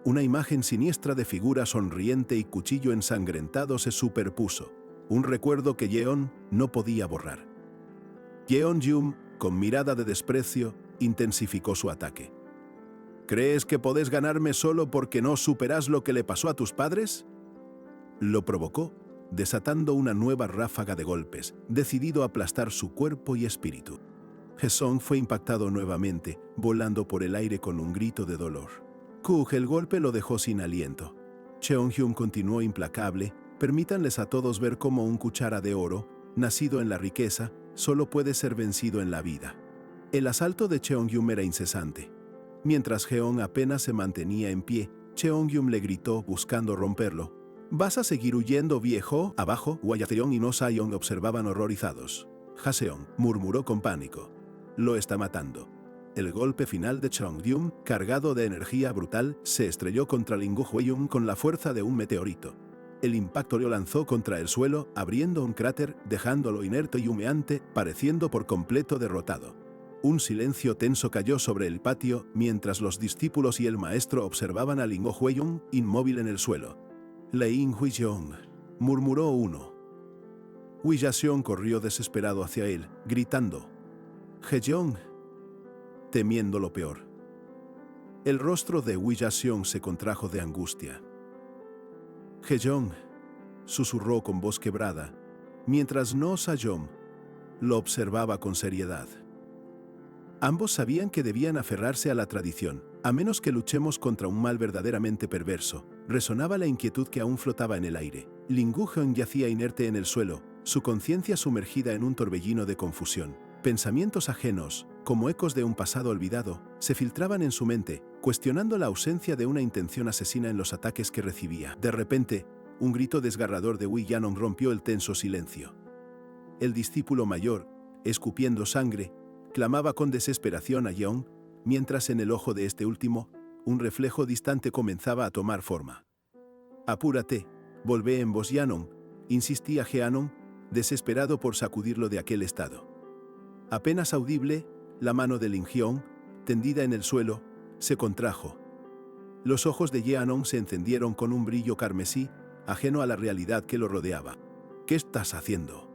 Una imagen siniestra de figura sonriente y cuchillo ensangrentado se superpuso, un recuerdo que Yeon no podía borrar. Cheonjun, con mirada de desprecio, intensificó su ataque. «¿Crees que podés ganarme solo porque no superas lo que le pasó a tus padres?», lo provocó, desatando una nueva ráfaga de golpes, decidido a aplastar su cuerpo y espíritu. Haesong fue impactado nuevamente, volando por el aire con un grito de dolor. El golpe lo dejó sin aliento. Cheonjun continuó implacable: «Permítanles a todos ver cómo un cuchara de oro, nacido en la riqueza, solo puede ser vencido en la vida». El asalto de Cheonjun era incesante. Mientras Jeong apenas se mantenía en pie, Cheonjun le gritó buscando romperlo: «¿Vas a seguir huyendo, viejo?». Abajo, Hwayaseong y No Sayon observaban horrorizados. Haseong murmuró con pánico: «Lo está matando». El golpe final de Cheongryung, cargado de energía brutal, se estrelló contra Lingu Hueyun con la fuerza de un meteorito. El impacto lo lanzó contra el suelo, abriendo un cráter, dejándolo inerte y humeante, pareciendo por completo derrotado. Un silencio tenso cayó sobre el patio, mientras los discípulos y el maestro observaban a Lingu Hueyun, inmóvil en el suelo. Lein Huiyeong, murmuró uno. Hui Yaxiong corrió desesperado hacia él, gritando: Heyeong, temiendo lo peor. El rostro de Hui Yaxiong se contrajo de angustia. Heyeong, susurró con voz quebrada, mientras No Sayom lo observaba con seriedad. Ambos sabían que debían aferrarse a la tradición, a menos que luchemos contra un mal verdaderamente perverso. Resonaba la inquietud que aún flotaba en el aire. Lingu Heong yacía inerte en el suelo, su conciencia sumergida en un torbellino de confusión. Pensamientos ajenos, como ecos de un pasado olvidado, se filtraban en su mente, cuestionando la ausencia de una intención asesina en los ataques que recibía. De repente, un grito desgarrador de Hui Yanong rompió el tenso silencio. El discípulo mayor, escupiendo sangre, clamaba con desesperación a Yeong, mientras en el ojo de este último, un reflejo distante comenzaba a tomar forma. «Apúrate, volvé en voz Yanong», insistía Jeannong, desesperado por sacudirlo de aquel estado. Apenas audible, la mano de Lin Hyeong, tendida en el suelo, se contrajo. Los ojos de Jeannong se encendieron con un brillo carmesí, ajeno a la realidad que lo rodeaba. «¿Qué estás haciendo?»,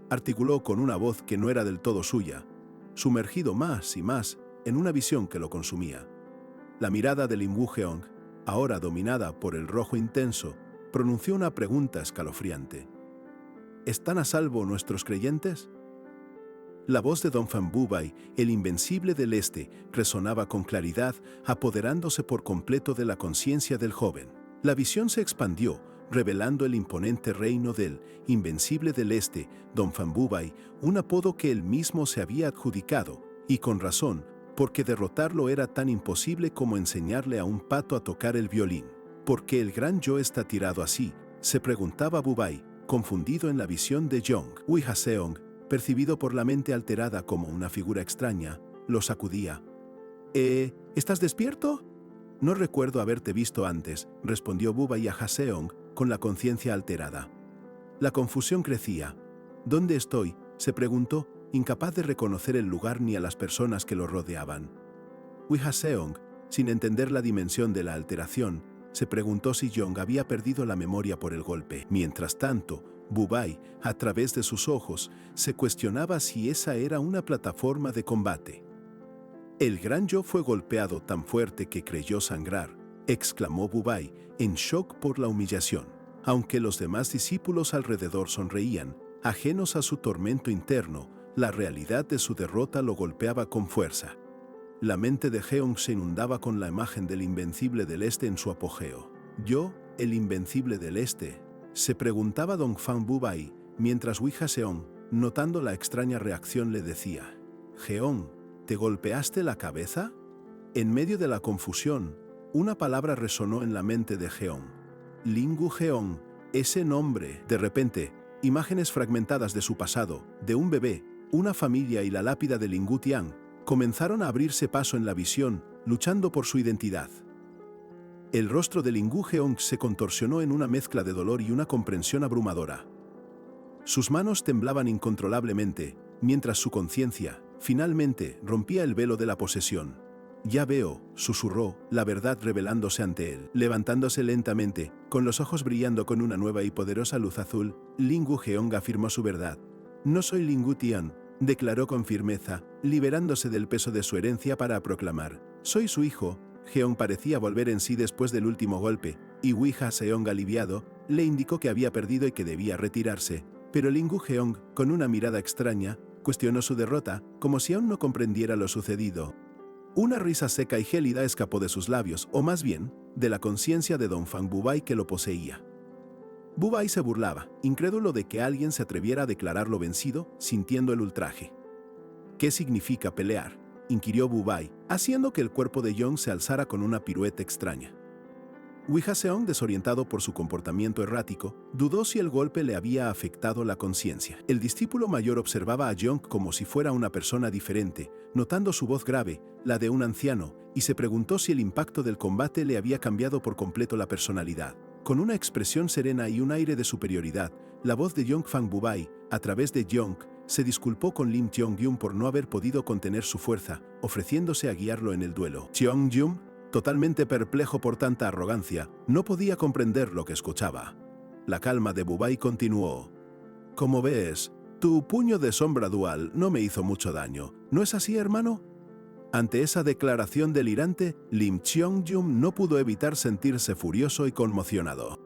articuló con una voz que no era del todo suya, sumergido más y más en una visión que lo consumía. La mirada de Lingu Heong, ahora dominada por el rojo intenso, pronunció una pregunta escalofriante. ¿Están a salvo nuestros creyentes? La voz de Donphan Bubai, el invencible del Este, resonaba con claridad, apoderándose por completo de la conciencia del joven. La visión se expandió, revelando el imponente reino del Invencible del Este, Donphan Bubai, un apodo que él mismo se había adjudicado, y con razón, porque derrotarlo era tan imposible como enseñarle a un pato a tocar el violín. ¿Por qué el gran yo está tirado así?, se preguntaba Bubai, confundido en la visión de Yong. Hui Jaseong, percibido por la mente alterada como una figura extraña, lo sacudía. ¿Estás despierto? No recuerdo haberte visto antes, respondió Bubai a Jaseong, con la conciencia alterada. La confusión crecía. ¿Dónde estoy?, se preguntó, incapaz de reconocer el lugar ni a las personas que lo rodeaban. Hui Jaseong, sin entender la dimensión de la alteración, se preguntó si Yong había perdido la memoria por el golpe. Mientras tanto, Bubai, a través de sus ojos, se cuestionaba si esa era una plataforma de combate. El gran yo fue golpeado tan fuerte que creyó sangrar, exclamó Bubai, en shock por la humillación. Aunque los demás discípulos alrededor sonreían, ajenos a su tormento interno, la realidad de su derrota lo golpeaba con fuerza. La mente de Heong se inundaba con la imagen del Invencible del Este en su apogeo. ¿Yo, el Invencible del Este?, se preguntaba Donphan Bubai, mientras Hui Jaseong, notando la extraña reacción, le decía: «Jeong, ¿te golpeaste la cabeza?». En medio de la confusión, una palabra resonó en la mente de Jeong. Lingu Heong, ese nombre. De repente, imágenes fragmentadas de su pasado, de un bebé, una familia y la lápida de Lingu Tian, comenzaron a abrirse paso en la visión, luchando por su identidad. El rostro de Lingu Heong se contorsionó en una mezcla de dolor y una comprensión abrumadora. Sus manos temblaban incontrolablemente, mientras su conciencia, finalmente, rompía el velo de la posesión. «Ya veo», susurró, la verdad revelándose ante él. Levantándose lentamente, con los ojos brillando con una nueva y poderosa luz azul, Lingu Heong afirmó su verdad. «No soy Lingu Tian», declaró con firmeza, liberándose del peso de su herencia para proclamar: «Soy su hijo». Heong parecía volver en sí después del último golpe, y Hui Jaseong, aliviado, le indicó que había perdido y que debía retirarse. Pero Lingu Heong, con una mirada extraña, cuestionó su derrota, como si aún no comprendiera lo sucedido. Una risa seca y gélida escapó de sus labios, o más bien, de la conciencia de Donphan Bubai que lo poseía. Bubai se burlaba, incrédulo de que alguien se atreviera a declararlo vencido, sintiendo el ultraje. «¿Qué significa pelear?», inquirió Bubai, haciendo que el cuerpo de Yong se alzara con una pirueta extraña. Wi Jaseong, desorientado por su comportamiento errático, dudó si el golpe le había afectado la conciencia. El discípulo mayor observaba a Jeong como si fuera una persona diferente, notando su voz grave, la de un anciano, y se preguntó si el impacto del combate le había cambiado por completo la personalidad. Con una expresión serena y un aire de superioridad, la voz de Yongfang Bubai, a través de Jeong, se disculpó con Lim Cheongyun por no haber podido contener su fuerza, ofreciéndose a guiarlo en el duelo. Cheongyun, totalmente perplejo por tanta arrogancia, no podía comprender lo que escuchaba. La calma de Bubai continuó. Como ves, tu puño de sombra dual no me hizo mucho daño, ¿no es así, hermano? Ante esa declaración delirante, Lim Cheongyun no pudo evitar sentirse furioso y conmocionado.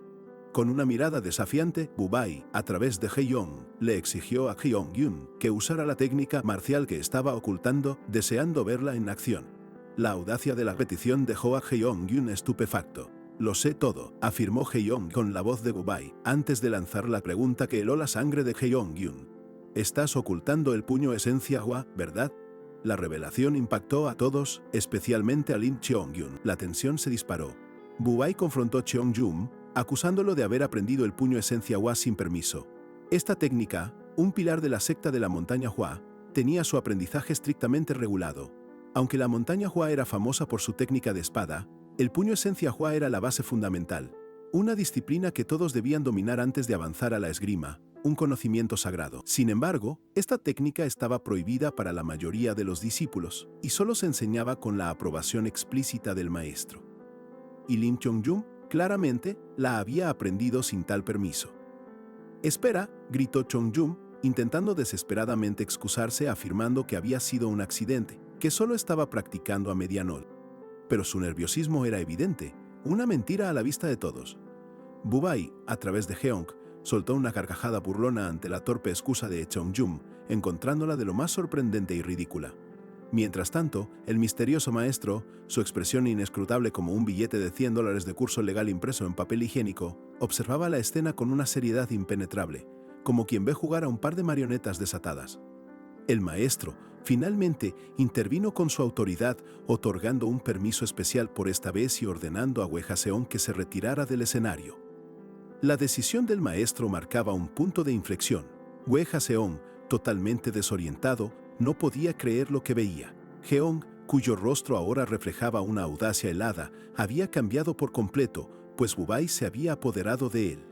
Con una mirada desafiante, Bubai, a través de Heyong, le exigió a Cheongyun que usara la técnica marcial que estaba ocultando, deseando verla en acción. La audacia de la petición dejó a Cheongyun estupefacto. Lo sé todo, afirmó Heyong con la voz de Bubai, antes de lanzar la pregunta que heló la sangre de Cheongyun. Estás ocultando el puño esencia Hua, ¿verdad? La revelación impactó a todos, especialmente a Lim Cheongyun. La tensión se disparó. Bubai confrontó a Cheongyun, acusándolo de haber aprendido el puño esencia Hua sin permiso. Esta técnica, un pilar de la secta de la montaña Hua, tenía su aprendizaje estrictamente regulado. Aunque la montaña Hua era famosa por su técnica de espada, el puño esencia Hua era la base fundamental, una disciplina que todos debían dominar antes de avanzar a la esgrima, un conocimiento sagrado. Sin embargo, esta técnica estaba prohibida para la mayoría de los discípulos y solo se enseñaba con la aprobación explícita del maestro. Y Lim Cheongyun, claramente, la había aprendido sin tal permiso. «Espera», gritó Cheongyun, intentando desesperadamente excusarse afirmando que había sido un accidente, que solo estaba practicando a medianol. Pero su nerviosismo era evidente, una mentira a la vista de todos. Bubai, a través de Heong, soltó una carcajada burlona ante la torpe excusa de Cheongyun, encontrándola de lo más sorprendente y ridícula. Mientras tanto, el misterioso maestro, su expresión inescrutable como un billete de $100 de curso legal impreso en papel higiénico, observaba la escena con una seriedad impenetrable, como quien ve jugar a un par de marionetas desatadas. El maestro, finalmente, intervino con su autoridad, otorgando un permiso especial por esta vez y ordenando a Wi Jaseong que se retirara del escenario. La decisión del maestro marcaba un punto de inflexión. Wi Jaseong, totalmente desorientado, no podía creer lo que veía. Heong, cuyo rostro ahora reflejaba una audacia helada, había cambiado por completo, pues Bubai se había apoderado de él.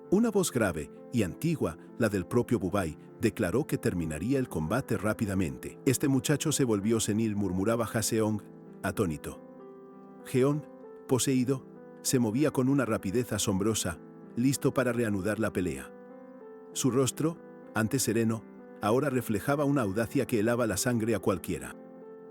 Una voz grave y antigua, la del propio Bubai, declaró que terminaría el combate rápidamente. Este muchacho se volvió senil, murmuraba Jaseong, atónito. Heong, poseído, se movía con una rapidez asombrosa, listo para reanudar la pelea. Su rostro, antes sereno, ahora reflejaba una audacia que helaba la sangre a cualquiera.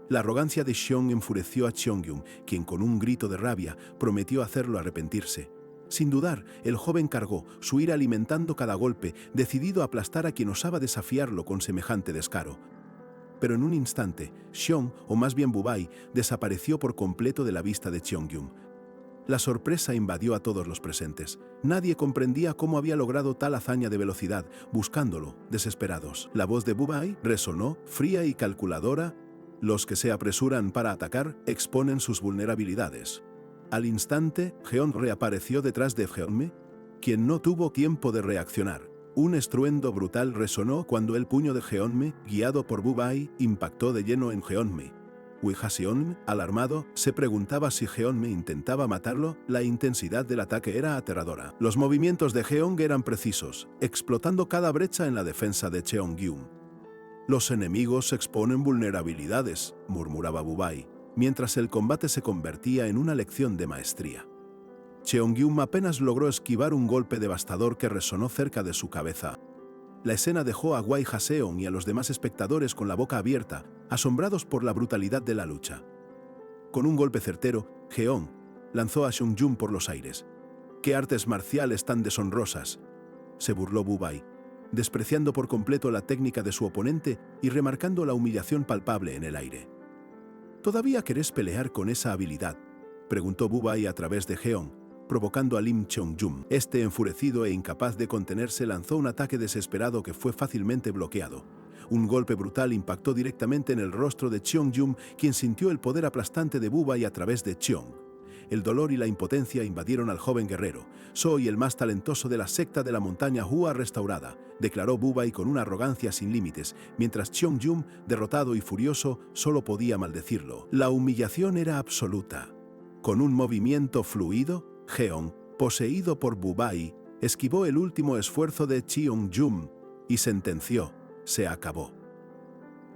La arrogancia de Xiong enfureció a Cheongyun, quien con un grito de rabia prometió hacerlo arrepentirse. Sin dudar, el joven cargó, su ira alimentando cada golpe, decidido a aplastar a quien osaba desafiarlo con semejante descaro. Pero en un instante, Xiong, o más bien Bubai, desapareció por completo de la vista de Cheongyun. La sorpresa invadió a todos los presentes. Nadie comprendía cómo había logrado tal hazaña de velocidad, buscándolo, desesperados. La voz de Bubai resonó, fría y calculadora. Los que se apresuran para atacar exponen sus vulnerabilidades. Al instante, Heong reapareció detrás de Jeonme, quien no tuvo tiempo de reaccionar. Un estruendo brutal resonó cuando el puño de Jeonme, guiado por Bubai, impactó de lleno en Jeonme. Wi Jaseong, alarmado, se preguntaba si Jeonme intentaba matarlo. La intensidad del ataque era aterradora. Los movimientos de Heong eran precisos, explotando cada brecha en la defensa de Cheongyun. «Los enemigos exponen vulnerabilidades», murmuraba Bubai, mientras el combate se convertía en una lección de maestría. Cheongyun apenas logró esquivar un golpe devastador que resonó cerca de su cabeza. La escena dejó a Wi Jaseong y a los demás espectadores con la boca abierta, asombrados por la brutalidad de la lucha. Con un golpe certero, Heong lanzó a Cheongyun por los aires. «¡Qué artes marciales tan deshonrosas!», se burló Bubai, despreciando por completo la técnica de su oponente y remarcando la humillación palpable en el aire. «¿Todavía querés pelear con esa habilidad?», preguntó Bubai a través de Heong, provocando a Lim Cheongyun. Este, enfurecido e incapaz de contenerse, lanzó un ataque desesperado que fue fácilmente bloqueado. Un golpe brutal impactó directamente en el rostro de Cheongyun, quien sintió el poder aplastante de Bubai a través de Cheong. El dolor y la impotencia invadieron al joven guerrero. «Soy el más talentoso de la secta de la montaña Hua restaurada», declaró Bubai con una arrogancia sin límites, mientras Cheongyum, derrotado y furioso, solo podía maldecirlo. La humillación era absoluta. Con un movimiento fluido, Jeong, poseído por Bubai, esquivó el último esfuerzo de Cheongyum y sentenció: «Se acabó».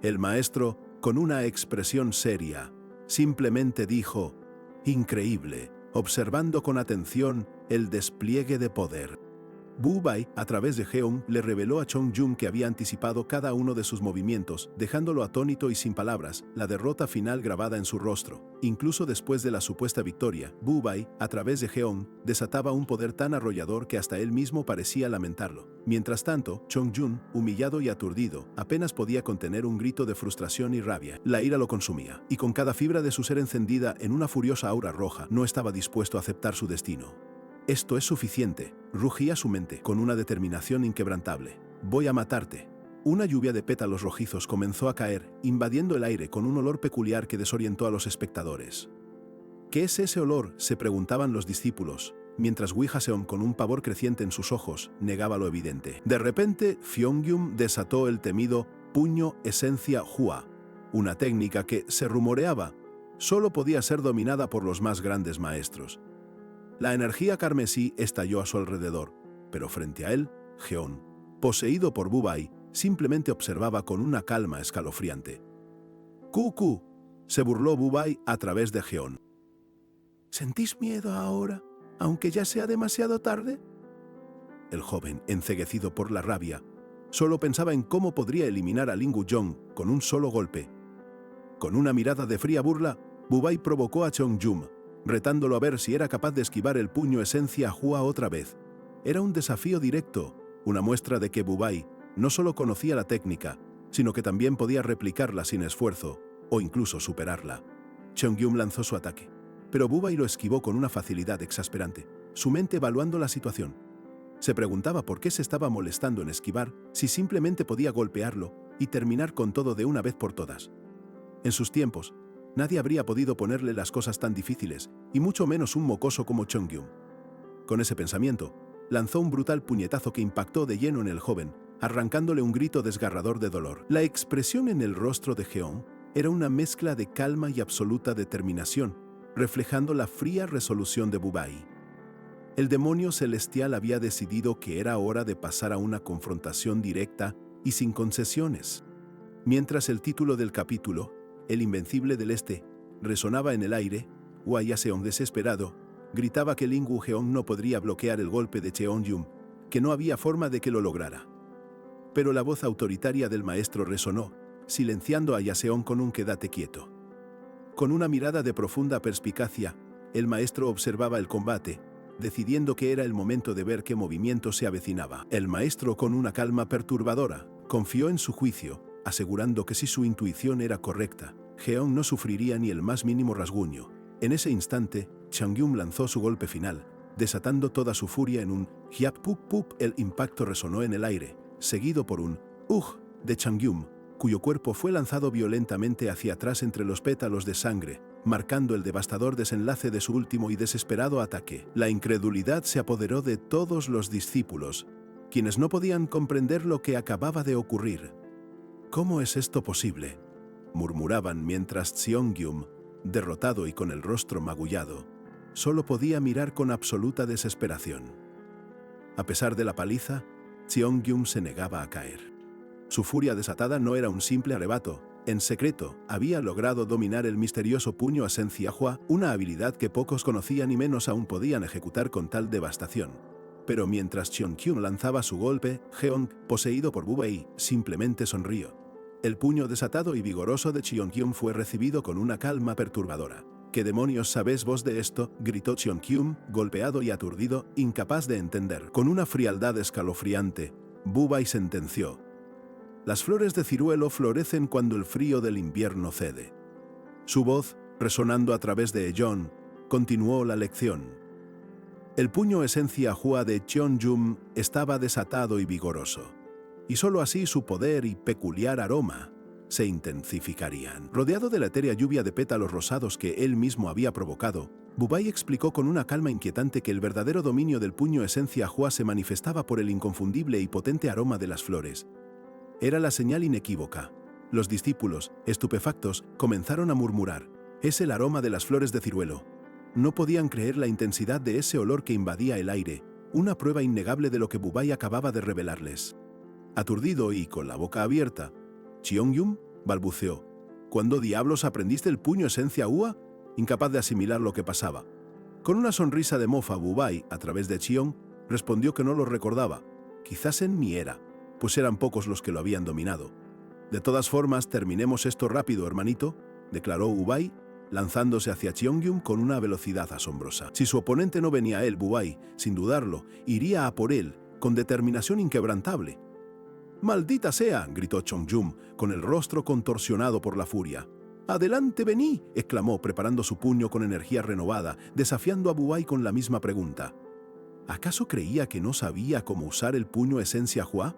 El maestro, con una expresión seria, simplemente dijo: «Increíble», observando con atención el despliegue de poder. Bubai, a través de Jeong, le reveló a Cheongyum que había anticipado cada uno de sus movimientos, dejándolo atónito y sin palabras, la derrota final grabada en su rostro. Incluso después de la supuesta victoria, Bubai, a través de Jeong, desataba un poder tan arrollador que hasta él mismo parecía lamentarlo. Mientras tanto, Cheongyum, humillado y aturdido, apenas podía contener un grito de frustración y rabia. La ira lo consumía, y con cada fibra de su ser encendida en una furiosa aura roja, no estaba dispuesto a aceptar su destino. «Esto es suficiente», rugía su mente, con una determinación inquebrantable. «Voy a matarte». Una lluvia de pétalos rojizos comenzó a caer, invadiendo el aire con un olor peculiar que desorientó a los espectadores. «¿Qué es ese olor?», se preguntaban los discípulos, mientras Wi Jaseong, con un pavor creciente en sus ojos, negaba lo evidente. De repente, Cheongyum desató el temido puño esencia Hua, una técnica que, se rumoreaba, solo podía ser dominada por los más grandes maestros. La energía carmesí estalló a su alrededor, pero frente a él, Jeong, poseído por Bubai, simplemente observaba con una calma escalofriante. «¡Cucú!», se burló Bubai a través de Jeong. «¿Sentís miedo ahora, aunque ya sea demasiado tarde?». El joven, enceguecido por la rabia, solo pensaba en cómo podría eliminar a Lin Wuyong con un solo golpe. Con una mirada de fría burla, Bubai provocó a Cheongyum, retándolo a ver si era capaz de esquivar el puño esencia Hua otra vez. Era un desafío directo, una muestra de que Bubai no solo conocía la técnica, sino que también podía replicarla sin esfuerzo, o incluso superarla. Cheongyum lanzó su ataque, pero Bubai lo esquivó con una facilidad exasperante, su mente evaluando la situación. Se preguntaba por qué se estaba molestando en esquivar si simplemente podía golpearlo y terminar con todo de una vez por todas. En sus tiempos, nadie habría podido ponerle las cosas tan difíciles, y mucho menos un mocoso como Cheongyum. Con ese pensamiento, lanzó un brutal puñetazo que impactó de lleno en el joven, arrancándole un grito desgarrador de dolor. La expresión en el rostro de Jeong era una mezcla de calma y absoluta determinación, reflejando la fría resolución de Bubai. El demonio celestial había decidido que era hora de pasar a una confrontación directa y sin concesiones. Mientras el título del capítulo, «El Invencible del Este», resonaba en el aire, Hua Jaseong, desesperado, gritaba que Lin Wuyong no podría bloquear el golpe de Cheongyum, que no había forma de que lo lograra. Pero la voz autoritaria del maestro resonó, silenciando a Jaseong con un «quédate quieto». Con una mirada de profunda perspicacia, el maestro observaba el combate, decidiendo que era el momento de ver qué movimiento se avecinaba. El maestro, con una calma perturbadora, confió en su juicio, asegurando que si su intuición era correcta, Jeong no sufriría ni el más mínimo rasguño. En ese instante, Cheongyum lanzó su golpe final, desatando toda su furia en un «hiap pup pup». El impacto resonó en el aire, seguido por un «ugh» de Cheongyum, cuyo cuerpo fue lanzado violentamente hacia atrás entre los pétalos de sangre, marcando el devastador desenlace de su último y desesperado ataque. La incredulidad se apoderó de todos los discípulos, quienes no podían comprender lo que acababa de ocurrir. «¿Cómo es esto posible?», murmuraban mientras Cheongyum, derrotado y con el rostro magullado, solo podía mirar con absoluta desesperación. A pesar de la paliza, Cheongyum se negaba a caer. Su furia desatada no era un simple arrebato. En secreto, había logrado dominar el misterioso puño esencia Hua, una habilidad que pocos conocían y menos aún podían ejecutar con tal devastación. Pero mientras Cheongyum lanzaba su golpe, Jeong, poseído por Bubai, simplemente sonrió. El puño desatado y vigoroso de Cheongyum fue recibido con una calma perturbadora. «¿Qué demonios sabés vos de esto?», gritó Cheongyum, golpeado y aturdido, incapaz de entender. Con una frialdad escalofriante, Bubai sentenció: «Las flores de ciruelo florecen cuando el frío del invierno cede». Su voz, resonando a través de Ejon, continuó la lección. El puño esencia Hua de Cheongyum estaba desatado y vigoroso, y solo así su poder y peculiar aroma se intensificarían. Rodeado de la etérea lluvia de pétalos rosados que él mismo había provocado, Bubai explicó con una calma inquietante que el verdadero dominio del puño esencia Hua se manifestaba por el inconfundible y potente aroma de las flores. Era la señal inequívoca. Los discípulos, estupefactos, comenzaron a murmurar: «Es el aroma de las flores de ciruelo». No podían creer la intensidad de ese olor que invadía el aire, una prueba innegable de lo que Bubai acababa de revelarles. Aturdido y con la boca abierta, Cheongyum balbuceó: «¿Cuándo diablos aprendiste el puño esencia Hua?», incapaz de asimilar lo que pasaba. Con una sonrisa de mofa, Bubai, a través de Cheong, respondió que no lo recordaba. Quizás en mi era, pues eran pocos los que lo habían dominado. «De todas formas, terminemos esto rápido, hermanito», declaró Bubai, lanzándose hacia Cheongyum con una velocidad asombrosa. Si su oponente no venía a él, Bubai, sin dudarlo, iría a por él, con determinación inquebrantable. «¡Maldita sea!», gritó Cheongyum, con el rostro contorsionado por la furia. «¡Adelante, vení!», exclamó, preparando su puño con energía renovada, desafiando a Bubai con la misma pregunta. ¿Acaso creía que no sabía cómo usar el puño esencia Hua?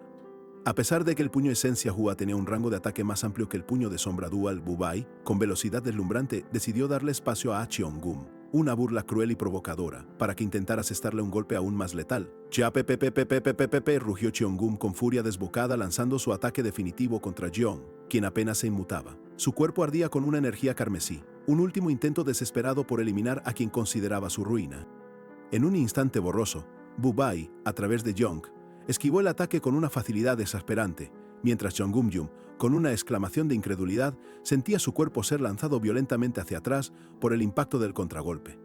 A pesar de que el puño esencia Hua tenía un rango de ataque más amplio que el puño de sombra dual, Bubai, con velocidad deslumbrante, decidió darle espacio a Cheongyum, una burla cruel y provocadora, para que intentara asestarle un golpe aún más letal. «¡Ya pepepepepepepepe!», rugió Cheongyum con furia desbocada, lanzando su ataque definitivo contra Jeong, quien apenas se inmutaba. Su cuerpo ardía con una energía carmesí, un último intento desesperado por eliminar a quien consideraba su ruina. En un instante borroso, Bubai, a través de Jeong, esquivó el ataque con una facilidad exasperante, mientras Cheongyum, con una exclamación de incredulidad, sentía su cuerpo ser lanzado violentamente hacia atrás por el impacto del contragolpe.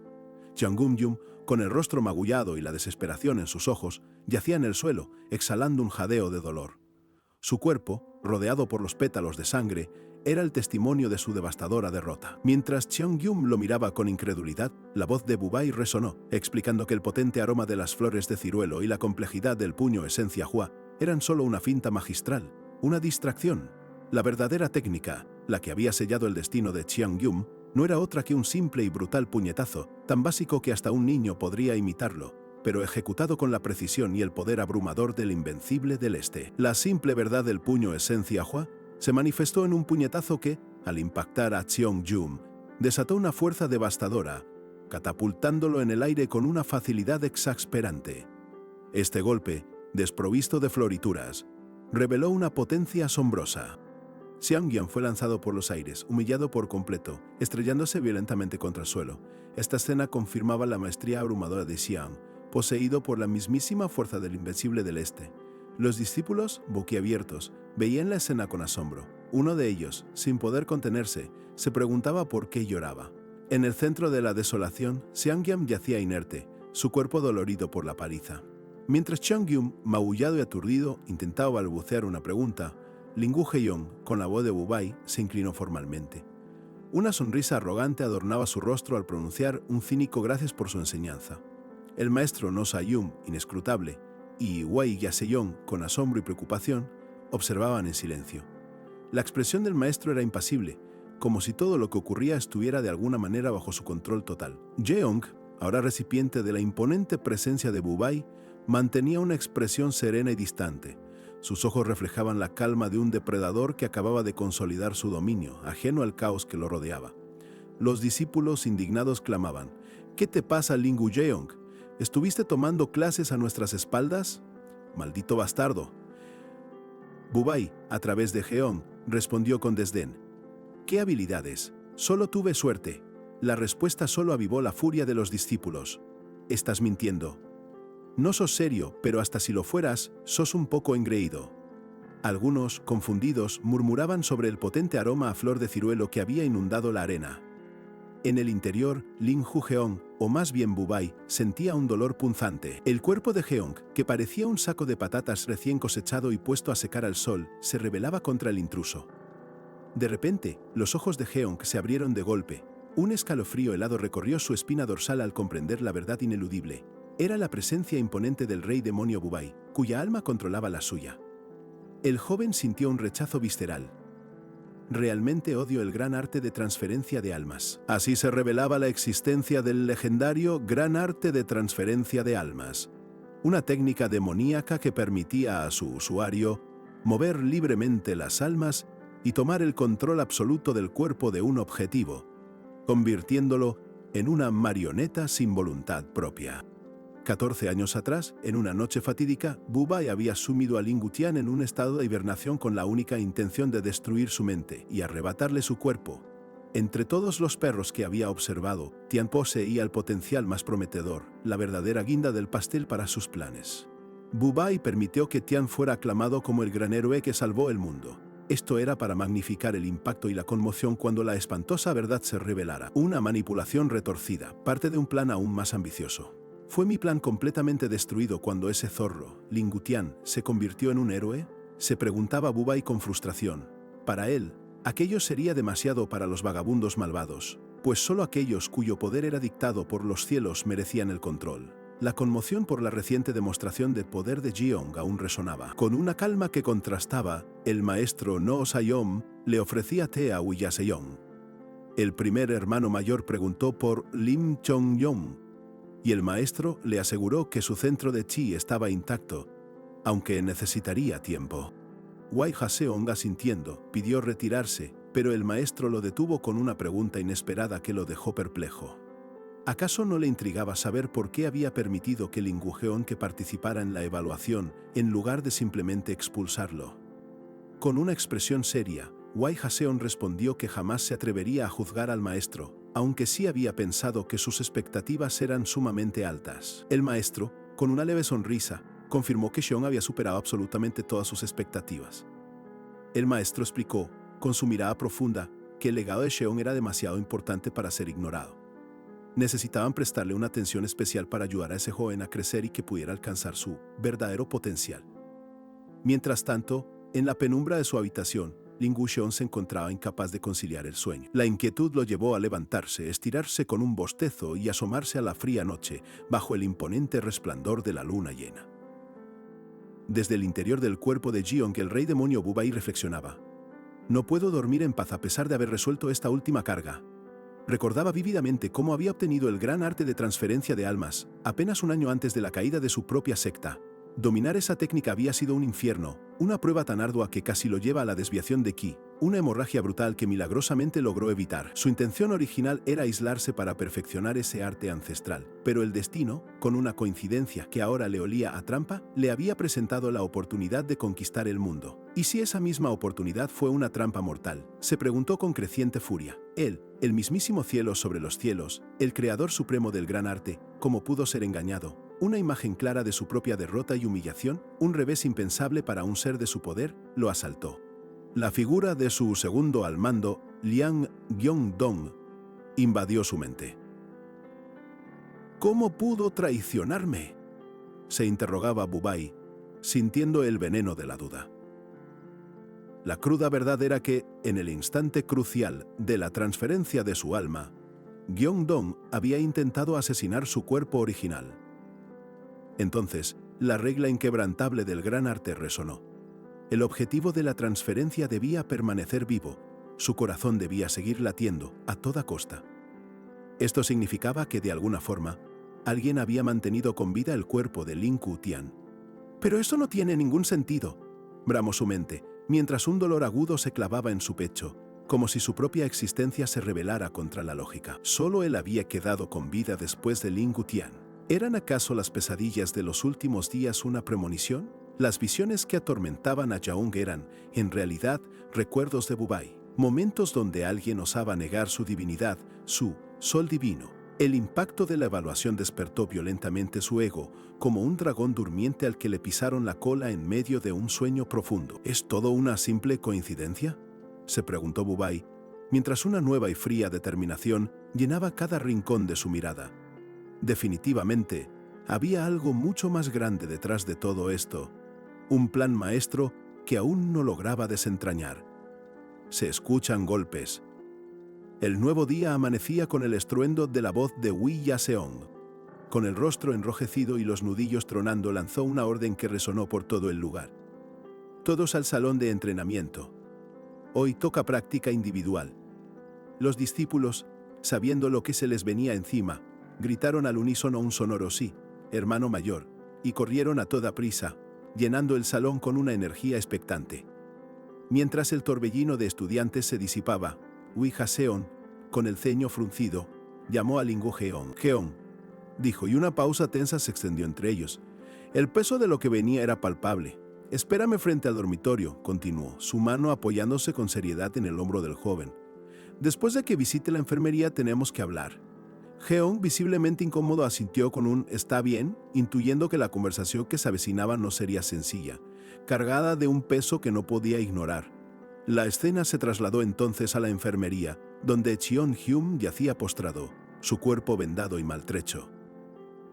Cheongyum, con el rostro magullado y la desesperación en sus ojos, yacía en el suelo, exhalando un jadeo de dolor. Su cuerpo, rodeado por los pétalos de sangre, era el testimonio de su devastadora derrota. Mientras Cheongyum lo miraba con incredulidad, la voz de Bubai resonó, explicando que el potente aroma de las flores de ciruelo y la complejidad del puño esencia Hua eran solo una finta magistral, una distracción. La verdadera técnica, la que había sellado el destino de Cheongyum, no era otra que un simple y brutal puñetazo, tan básico que hasta un niño podría imitarlo, pero ejecutado con la precisión y el poder abrumador del invencible del Este. La simple verdad del puño esencia Hua se manifestó en un puñetazo que, al impactar a Cheongyum, desató una fuerza devastadora, catapultándolo en el aire con una facilidad exasperante. Este golpe, desprovisto de florituras, reveló una potencia asombrosa. Cheongyum fue lanzado por los aires, humillado por completo, estrellándose violentamente contra el suelo. Esta escena confirmaba la maestría abrumadora de Xiang, poseído por la mismísima fuerza del invencible del Este. Los discípulos, boquiabiertos, veían la escena con asombro. Uno de ellos, sin poder contenerse, se preguntaba por qué lloraba. En el centro de la desolación, Cheongyum yacía inerte, su cuerpo dolorido por la paliza. Mientras Cheongyum, maullado y aturdido, intentaba balbucear una pregunta, Lingu Heiyong, con la voz de Bubai, se inclinó formalmente. Una sonrisa arrogante adornaba su rostro al pronunciar un cínico gracias por su enseñanza. El maestro No Sayum, inescrutable, y Wei Yaseyong, con asombro y preocupación, observaban en silencio. La expresión del maestro era impasible, como si todo lo que ocurría estuviera de alguna manera bajo su control total. Jeong, ahora recipiente de la imponente presencia de Bubai, mantenía una expresión serena y distante. Sus ojos reflejaban la calma de un depredador que acababa de consolidar su dominio, ajeno al caos que lo rodeaba. Los discípulos indignados clamaban: «¿Qué te pasa, Lingu Jeong? ¿Estuviste tomando clases a nuestras espaldas? ¡Maldito bastardo!». Bubai, a través de Jeong, respondió con desdén: «¿Qué habilidades? Solo tuve suerte». La respuesta solo avivó la furia de los discípulos. «Estás mintiendo. No sos serio, pero hasta si lo fueras, sos un poco engreído». Algunos, confundidos, murmuraban sobre el potente aroma a flor de ciruelo que había inundado la arena. En el interior, Lingu Jeong, o más bien Bubai, sentía un dolor punzante. El cuerpo de Jeong, que parecía un saco de patatas recién cosechado y puesto a secar al sol, se rebelaba contra el intruso. De repente, los ojos de Jeong se abrieron de golpe. Un escalofrío helado recorrió su espina dorsal al comprender la verdad ineludible. Era la presencia imponente del rey demonio Bubai, cuya alma controlaba la suya. El joven sintió un rechazo visceral. «Realmente odio el gran arte de transferencia de almas». Así se revelaba la existencia del legendario gran arte de transferencia de almas, una técnica demoníaca que permitía a su usuario mover libremente las almas y tomar el control absoluto del cuerpo de un objetivo, convirtiéndolo en una marioneta sin voluntad propia. 14 años atrás, en una noche fatídica, Wu Bai había sumido a Lin Gutian en un estado de hibernación con la única intención de destruir su mente y arrebatarle su cuerpo. Entre todos los perros que había observado, Tian poseía el potencial más prometedor, la verdadera guinda del pastel para sus planes. Wu Bai permitió que Tian fuera aclamado como el gran héroe que salvó el mundo. Esto era para magnificar el impacto y la conmoción cuando la espantosa verdad se revelara. Una manipulación retorcida, parte de un plan aún más ambicioso. ¿Fue mi plan completamente destruido cuando ese zorro, Lin Gutian, se convirtió en un héroe? Se preguntaba Wu Bai con frustración. Para él, aquello sería demasiado para los vagabundos malvados, pues solo aquellos cuyo poder era dictado por los cielos merecían el control. La conmoción por la reciente demostración de poder de Jeong aún resonaba. Con una calma que contrastaba, el maestro No Sayom le ofrecía té a Wiyaseong. El primer hermano mayor preguntó por Lim Chong-yong, y el maestro le aseguró que su centro de chi estaba intacto, aunque necesitaría tiempo. Wai Jaseong, asintiendo, pidió retirarse, pero el maestro lo detuvo con una pregunta inesperada que lo dejó perplejo. ¿Acaso no le intrigaba saber por qué había permitido que Lin Gujeon que participara en la evaluación, en lugar de simplemente expulsarlo? Con una expresión seria, Wai Jaseong respondió que jamás se atrevería a juzgar al maestro, aunque sí había pensado que sus expectativas eran sumamente altas. El maestro, con una leve sonrisa, confirmó que Xiong había superado absolutamente todas sus expectativas. El maestro explicó, con su mirada profunda, que el legado de Xiong era demasiado importante para ser ignorado. Necesitaban prestarle una atención especial para ayudar a ese joven a crecer y que pudiera alcanzar su verdadero potencial. Mientras tanto, en la penumbra de su habitación, Lin Guxion se encontraba incapaz de conciliar el sueño. La inquietud lo llevó a levantarse, estirarse con un bostezo y asomarse a la fría noche bajo el imponente resplandor de la luna llena. Desde el interior del cuerpo de Jeong, el rey demonio Wu Bai reflexionaba. No puedo dormir en paz a pesar de haber resuelto esta última carga. Recordaba vívidamente cómo había obtenido el gran arte de transferencia de almas, apenas un año antes de la caída de su propia secta. Dominar esa técnica había sido un infierno, una prueba tan ardua que casi lo lleva a la desviación de Qi, una hemorragia brutal que milagrosamente logró evitar. Su intención original era aislarse para perfeccionar ese arte ancestral, pero el destino, con una coincidencia que ahora le olía a trampa, le había presentado la oportunidad de conquistar el mundo. ¿Y si esa misma oportunidad fue una trampa mortal? Se preguntó con creciente furia. Él, el mismísimo cielo sobre los cielos, el creador supremo del gran arte, ¿cómo pudo ser engañado? Una imagen clara de su propia derrota y humillación, un revés impensable para un ser de su poder, lo asaltó. La figura de su segundo al mando, Liang Gyeong-dong, invadió su mente. ¿Cómo pudo traicionarme?, se interrogaba Wu Bai, sintiendo el veneno de la duda. La cruda verdad era que, en el instante crucial de la transferencia de su alma, Gyeong-dong había intentado asesinar su cuerpo original. Entonces, la regla inquebrantable del gran arte resonó. El objetivo de la transferencia debía permanecer vivo, su corazón debía seguir latiendo a toda costa. Esto significaba que, de alguna forma, alguien había mantenido con vida el cuerpo de Lin Gutian. «Pero eso no tiene ningún sentido», bramó su mente, mientras un dolor agudo se clavaba en su pecho, como si su propia existencia se rebelara contra la lógica. Solo él había quedado con vida después de Lin Gutian. ¿Eran acaso las pesadillas de los últimos días una premonición? Las visiones que atormentaban a Jaung eran, en realidad, recuerdos de Wu Bai, momentos donde alguien osaba negar su divinidad, su sol divino. El impacto de la evaluación despertó violentamente su ego, como un dragón durmiente al que le pisaron la cola en medio de un sueño profundo. ¿Es todo una simple coincidencia?, se preguntó Wu Bai, mientras una nueva y fría determinación llenaba cada rincón de su mirada. Definitivamente, había algo mucho más grande detrás de todo esto, un plan maestro que aún no lograba desentrañar. Se escuchan golpes. El nuevo día amanecía con el estruendo de la voz de Wiyaseong. Con el rostro enrojecido y los nudillos tronando, lanzó una orden que resonó por todo el lugar. Todos al salón de entrenamiento. Hoy toca práctica individual. Los discípulos, sabiendo lo que se les venía encima, gritaron al unísono un sonoro sí, hermano mayor, y corrieron a toda prisa, llenando el salón con una energía expectante. Mientras el torbellino de estudiantes se disipaba, Wiyaseong, con el ceño fruncido, llamó a Lingu Jeong. Jeong, dijo, y una pausa tensa se extendió entre ellos. El peso de lo que venía era palpable. Espérame frente al dormitorio, continuó, su mano apoyándose con seriedad en el hombro del joven. Después de que visite la enfermería tenemos que hablar. Jeong, visiblemente incómodo, asintió con un «¿está bien?», intuyendo que la conversación que se avecinaba no sería sencilla, cargada de un peso que no podía ignorar. La escena se trasladó entonces a la enfermería, donde Cheon-hyun yacía postrado, su cuerpo vendado y maltrecho.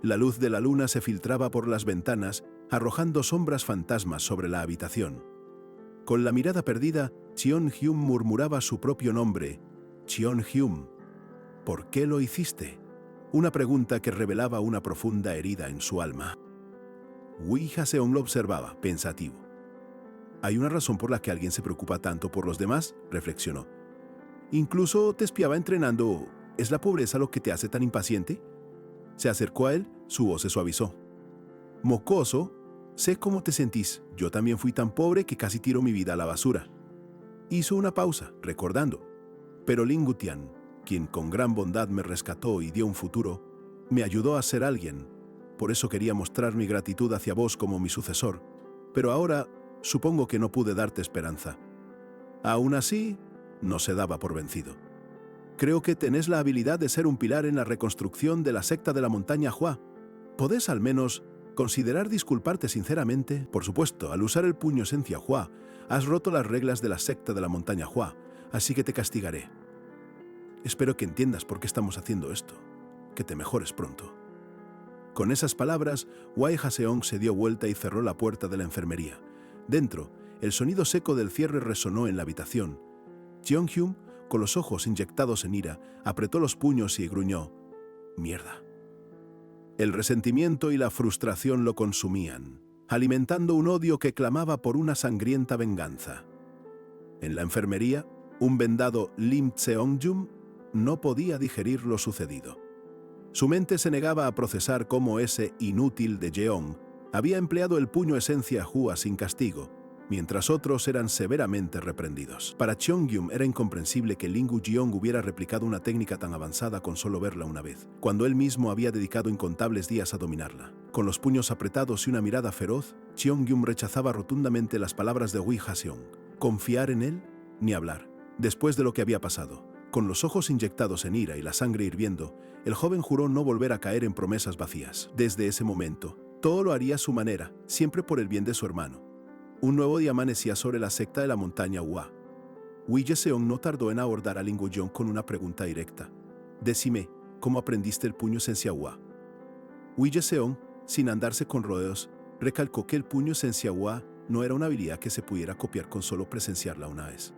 La luz de la luna se filtraba por las ventanas, arrojando sombras fantasmas sobre la habitación. Con la mirada perdida, Cheon-hyun murmuraba su propio nombre, Cheon-hyun. ¿Por qué lo hiciste? Una pregunta que revelaba una profunda herida en su alma. Wi Jaseong lo observaba, pensativo. ¿Hay una razón por la que alguien se preocupa tanto por los demás?, reflexionó. Incluso te espiaba entrenando. ¿Es la pobreza lo que te hace tan impaciente? Se acercó a él, su voz se suavizó. Mocoso, sé cómo te sentís. Yo también fui tan pobre que casi tiro mi vida a la basura. Hizo una pausa, recordando. Pero Lingu Tian, quien con gran bondad me rescató y dio un futuro, me ayudó a ser alguien. Por eso quería mostrar mi gratitud hacia vos como mi sucesor. Pero ahora, supongo que no pude darte esperanza. Aún así, no se daba por vencido. Creo que tenés la habilidad de ser un pilar en la reconstrucción de la secta de la montaña Hua. ¿Podés al menos considerar disculparte sinceramente? Por supuesto, al usar el puño esencia Hua, has roto las reglas de la secta de la montaña Hua, así que te castigaré. Espero que entiendas por qué estamos haciendo esto. Que te mejores pronto. Con esas palabras, Wai Jaseong se dio vuelta y cerró la puerta de la enfermería. Dentro, el sonido seco del cierre resonó en la habitación. Cheon-hyun, con los ojos inyectados en ira, apretó los puños y gruñó: «¡Mierda!». El resentimiento y la frustración lo consumían, alimentando un odio que clamaba por una sangrienta venganza. En la enfermería, un vendado Lim Seong-jum no podía digerir lo sucedido. Su mente se negaba a procesar cómo ese inútil de Jeong había empleado el puño esencia Hua sin castigo, mientras otros eran severamente reprendidos. Para Cheong-gyum era incomprensible que Lingu Jeong hubiera replicado una técnica tan avanzada con solo verla una vez, cuando él mismo había dedicado incontables días a dominarla. Con los puños apretados y una mirada feroz, Cheong-gyum rechazaba rotundamente las palabras de Wi Jaseong. ¿Confiar en él? Ni hablar. Después de lo que había pasado, con los ojos inyectados en ira y la sangre hirviendo, el joven juró no volver a caer en promesas vacías. Desde ese momento, todo lo haría a su manera, siempre por el bien de su hermano. Un nuevo día amanecía sobre la secta de la montaña Hua. Wi Jaseong no tardó en abordar a Lingu Jeong con una pregunta directa. «Decime, ¿cómo aprendiste el puño esencia Hua?». Wi Jaseong, sin andarse con rodeos, recalcó que el puño esencia Hua no era una habilidad que se pudiera copiar con solo presenciarla una vez.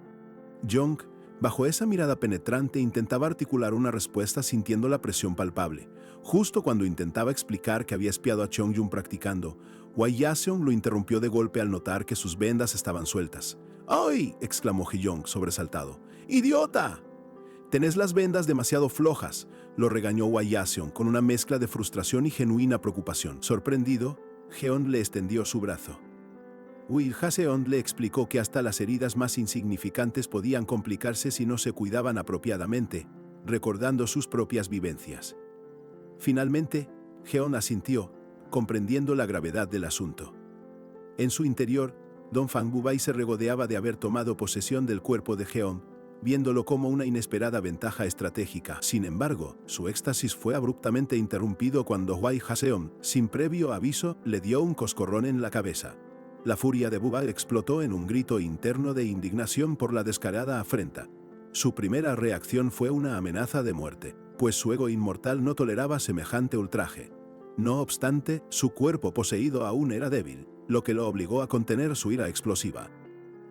Jeong, bajo esa mirada penetrante, intentaba articular una respuesta sintiendo la presión palpable. Justo cuando intentaba explicar que había espiado a Cheong-gyum practicando, Wai Jaseong lo interrumpió de golpe al notar que sus vendas estaban sueltas. «¡Ay!», exclamó Jeong, sobresaltado. «¡Idiota! Tenés las vendas demasiado flojas», lo regañó Wai Jaseong con una mezcla de frustración y genuina preocupación. Sorprendido, Jeong le extendió su brazo. Wi Jaseong le explicó que hasta las heridas más insignificantes podían complicarse si no se cuidaban apropiadamente, recordando sus propias vivencias. Finalmente, Jeong asintió, comprendiendo la gravedad del asunto. En su interior, Don Fang Bubai se regodeaba de haber tomado posesión del cuerpo de Jeong, viéndolo como una inesperada ventaja estratégica. Sin embargo, su éxtasis fue abruptamente interrumpido cuando Wai Jaseong, sin previo aviso, le dio un coscorrón en la cabeza. La furia de Bubai explotó en un grito interno de indignación por la descarada afrenta. Su primera reacción fue una amenaza de muerte, pues su ego inmortal no toleraba semejante ultraje. No obstante, su cuerpo poseído aún era débil, lo que lo obligó a contener su ira explosiva.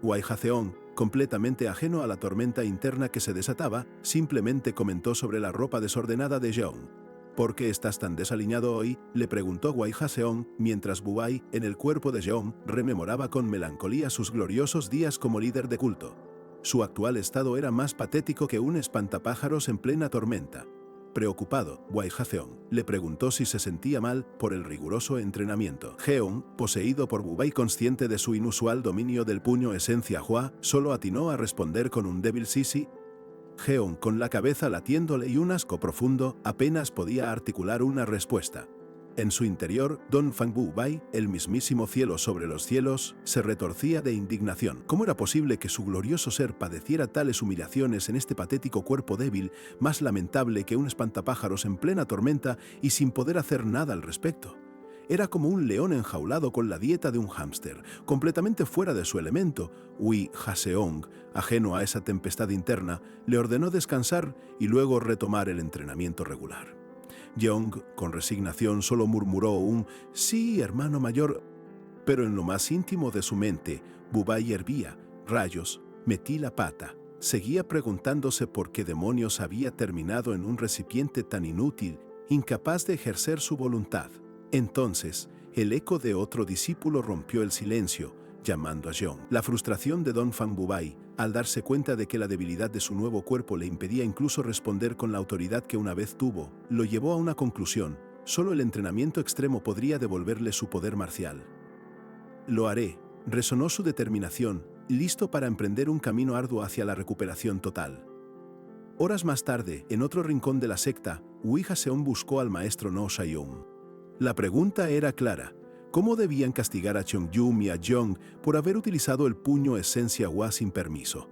Wai Jaseong, completamente ajeno a la tormenta interna que se desataba, simplemente comentó sobre la ropa desordenada de Jeong. «¿Por qué estás tan desaliñado hoy?», le preguntó Wai Jaseong, mientras Bubai, en el cuerpo de Jeong, rememoraba con melancolía sus gloriosos días como líder de culto. Su actual estado era más patético que un espantapájaros en plena tormenta. Preocupado, Wai Jaseong le preguntó si se sentía mal por el riguroso entrenamiento. Jeong, poseído por Bubai, consciente de su inusual dominio del puño esencia Hua, solo atinó a responder con un débil sí. Jeong, con la cabeza latiéndole y un asco profundo, apenas podía articular una respuesta. En su interior, Don Fang Bu-bai, el mismísimo cielo sobre los cielos, se retorcía de indignación. ¿Cómo era posible que su glorioso ser padeciera tales humillaciones en este patético cuerpo débil, más lamentable que un espantapájaros en plena tormenta y sin poder hacer nada al respecto? Era como un león enjaulado con la dieta de un hámster, completamente fuera de su elemento. Ui Jaseong, ajeno a esa tempestad interna, le ordenó descansar y luego retomar el entrenamiento regular. Jeong, con resignación, solo murmuró un «sí, hermano mayor», pero en lo más íntimo de su mente, Bu-bai hervía. Rayos, metí la pata. Seguía preguntándose por qué demonios había terminado en un recipiente tan inútil, incapaz de ejercer su voluntad. Entonces, el eco de otro discípulo rompió el silencio, llamando a Jeong. La frustración de Don Fang Bu-bai, al darse cuenta de que la debilidad de su nuevo cuerpo le impedía incluso responder con la autoridad que una vez tuvo, lo llevó a una conclusión: solo el entrenamiento extremo podría devolverle su poder marcial. «Lo haré», resonó su determinación, listo para emprender un camino arduo hacia la recuperación total. Horas más tarde, en otro rincón de la secta, Ui Jaseong buscó al maestro No Sayong. La pregunta era clara: ¿cómo debían castigar a Cheongyum y a Jeong por haber utilizado el puño esencia Hua sin permiso?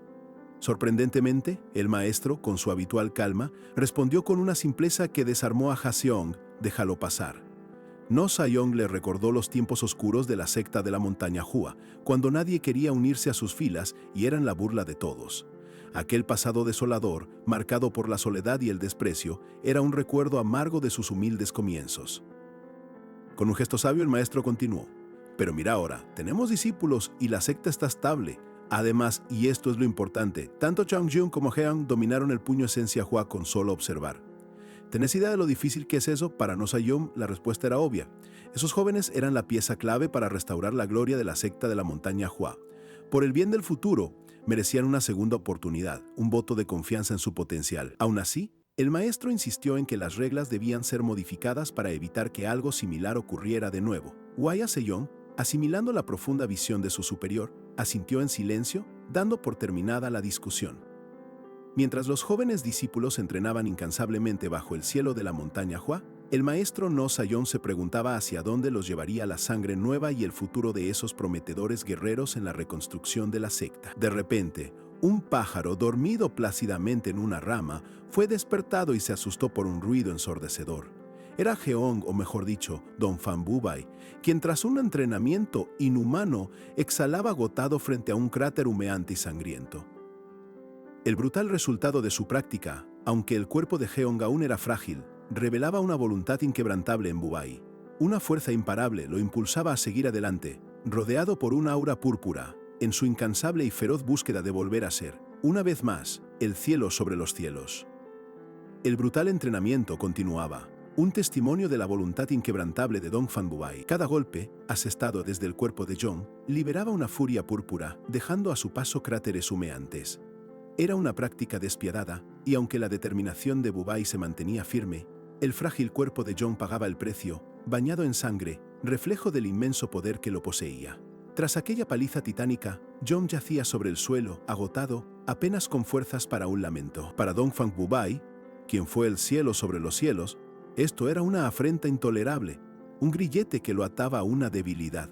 Sorprendentemente, el maestro, con su habitual calma, respondió con una simpleza que desarmó a Jaseong: «Déjalo pasar». No Sayong le recordó los tiempos oscuros de la secta de la montaña Hua, cuando nadie quería unirse a sus filas y eran la burla de todos. Aquel pasado desolador, marcado por la soledad y el desprecio, era un recuerdo amargo de sus humildes comienzos. Con un gesto sabio, el maestro continuó: «Pero mira ahora, tenemos discípulos y la secta está estable. Además, y esto es lo importante, tanto Cheongyum como Jeong dominaron el puño esencia Hua con solo observar». ¿Tenés idea de lo difícil que es eso? Para No Sayong, la respuesta era obvia. Esos jóvenes eran la pieza clave para restaurar la gloria de la secta de la montaña Hua. Por el bien del futuro, merecían una segunda oportunidad, un voto de confianza en su potencial. Aún así, el maestro insistió en que las reglas debían ser modificadas para evitar que algo similar ocurriera de nuevo. Ui Jaseong, asimilando la profunda visión de su superior, asintió en silencio, dando por terminada la discusión. Mientras los jóvenes discípulos entrenaban incansablemente bajo el cielo de la montaña Hua, el maestro No Sayong se preguntaba hacia dónde los llevaría la sangre nueva y el futuro de esos prometedores guerreros en la reconstrucción de la secta. De repente, un pájaro dormido plácidamente en una rama fue despertado y se asustó por un ruido ensordecedor. Era Jeong, o mejor dicho, Don Fang Bu-bai, quien tras un entrenamiento inhumano exhalaba agotado frente a un cráter humeante y sangriento. El brutal resultado de su práctica, aunque el cuerpo de Jeong aún era frágil, revelaba una voluntad inquebrantable en Bu-bai. Una fuerza imparable lo impulsaba a seguir adelante, rodeado por un aura púrpura, en su incansable y feroz búsqueda de volver a ser, una vez más, el cielo sobre los cielos. El brutal entrenamiento continuaba, un testimonio de la voluntad inquebrantable de Don Fang Bu-bai. Cada golpe, asestado desde el cuerpo de Jeong, liberaba una furia púrpura, dejando a su paso cráteres humeantes. Era una práctica despiadada, y aunque la determinación de Bu-bai se mantenía firme, el frágil cuerpo de Jeong pagaba el precio, bañado en sangre, reflejo del inmenso poder que lo poseía. Tras aquella paliza titánica, Jeong yacía sobre el suelo, agotado, apenas con fuerzas para un lamento. Para Don Fang Bu-bai, quien fue el cielo sobre los cielos, esto era una afrenta intolerable, un grillete que lo ataba a una debilidad.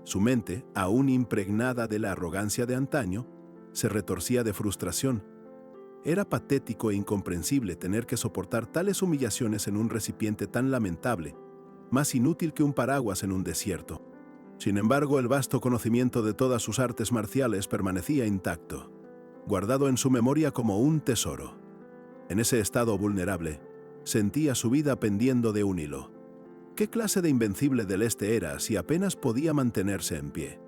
Su mente, aún impregnada de la arrogancia de antaño, se retorcía de frustración. Era patético e incomprensible tener que soportar tales humillaciones en un recipiente tan lamentable, más inútil que un paraguas en un desierto. Sin embargo, el vasto conocimiento de todas sus artes marciales permanecía intacto, guardado en su memoria como un tesoro. En ese estado vulnerable, sentía su vida pendiendo de un hilo. ¿Qué clase de invencible del este era si apenas podía mantenerse en pie?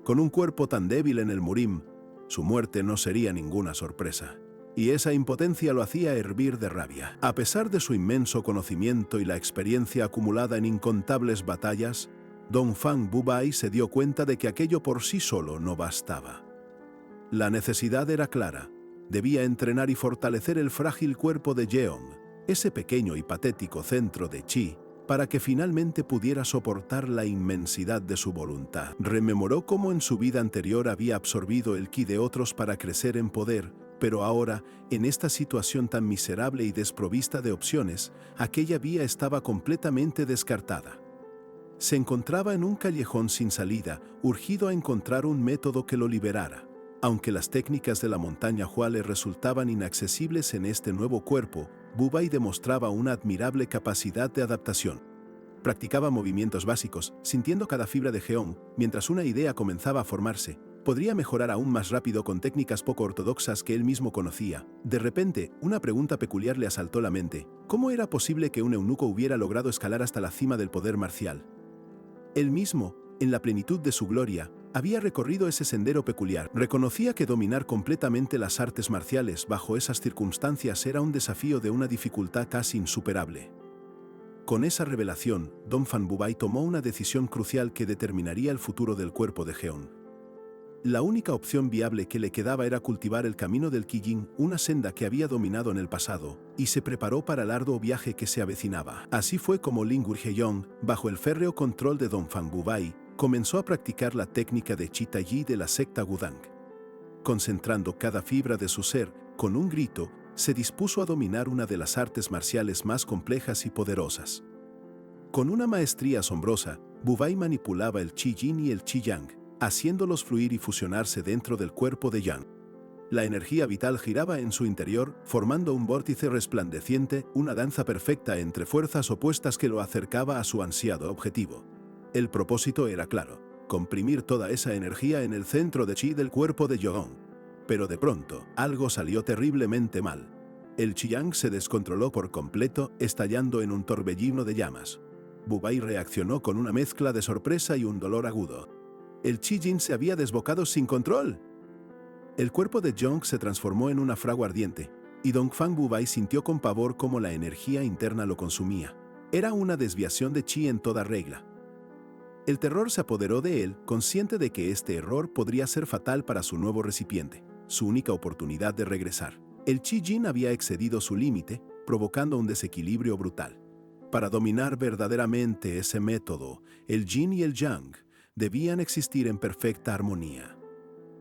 Con un cuerpo tan débil en el Murim, su muerte no sería ninguna sorpresa. Y esa impotencia lo hacía hervir de rabia. A pesar de su inmenso conocimiento y la experiencia acumulada en incontables batallas, Don Fang Bu-bai se dio cuenta de que aquello por sí solo no bastaba. La necesidad era clara. Debía entrenar y fortalecer el frágil cuerpo de Jeong, ese pequeño y patético centro de chi, para que finalmente pudiera soportar la inmensidad de su voluntad. Rememoró cómo en su vida anterior había absorbido el ki de otros para crecer en poder, Pero ahora, en esta situación tan miserable y desprovista de opciones, aquella vía estaba completamente descartada. Se encontraba en un callejón sin salida, urgido a encontrar un método que lo liberara. Aunque las técnicas de la montaña Hua le resultaban inaccesibles en este nuevo cuerpo, Wu Bai demostraba una admirable capacidad de adaptación. Practicaba movimientos básicos, sintiendo cada fibra de Geon, mientras una idea comenzaba a formarse. Podría mejorar aún más rápido con técnicas poco ortodoxas que él mismo conocía. De repente, una pregunta peculiar le asaltó la mente. ¿Cómo era posible que un eunuco hubiera logrado escalar hasta la cima del poder marcial? Él mismo, en la plenitud de su gloria, había recorrido ese sendero peculiar. Reconocía que dominar completamente las artes marciales bajo esas circunstancias era un desafío de una dificultad casi insuperable. Con esa revelación, Don Fan Bubai tomó una decisión crucial que determinaría el futuro del cuerpo de Geon. La única opción viable que le quedaba era cultivar el camino del Qijin, una senda que había dominado en el pasado, y se preparó para el arduo viaje que se avecinaba. Así fue como Lin Gurjeyong, bajo el férreo control de Don Fan Bubai, comenzó a practicar la técnica de Chi Tai de la secta Wudang. Concentrando cada fibra de su ser, con un grito, se dispuso a dominar una de las artes marciales más complejas y poderosas. Con una maestría asombrosa, Bubai manipulaba el Qi Yin y el Qi Yang, haciéndolos fluir y fusionarse dentro del cuerpo de Yang. La energía vital giraba en su interior, formando un vórtice resplandeciente, una danza perfecta entre fuerzas opuestas que lo acercaba a su ansiado objetivo. El propósito era claro: comprimir toda esa energía en el centro de Qi del cuerpo de Yang. Pero de pronto, algo salió terriblemente mal. El Qi Yang se descontroló por completo, estallando en un torbellino de llamas. Bubai reaccionó con una mezcla de sorpresa y un dolor agudo. El Qi Yin se había desbocado sin control. El cuerpo de Jong se transformó en una fragua ardiente, y Dongfang Bubai sintió con pavor cómo la energía interna lo consumía. Era una desviación de Qi en toda regla. El terror se apoderó de él, consciente de que este error podría ser fatal para su nuevo recipiente, su única oportunidad de regresar. El Qi Yin había excedido su límite, provocando un desequilibrio brutal. Para dominar verdaderamente ese método, el Yin y el Yang debían existir en perfecta armonía.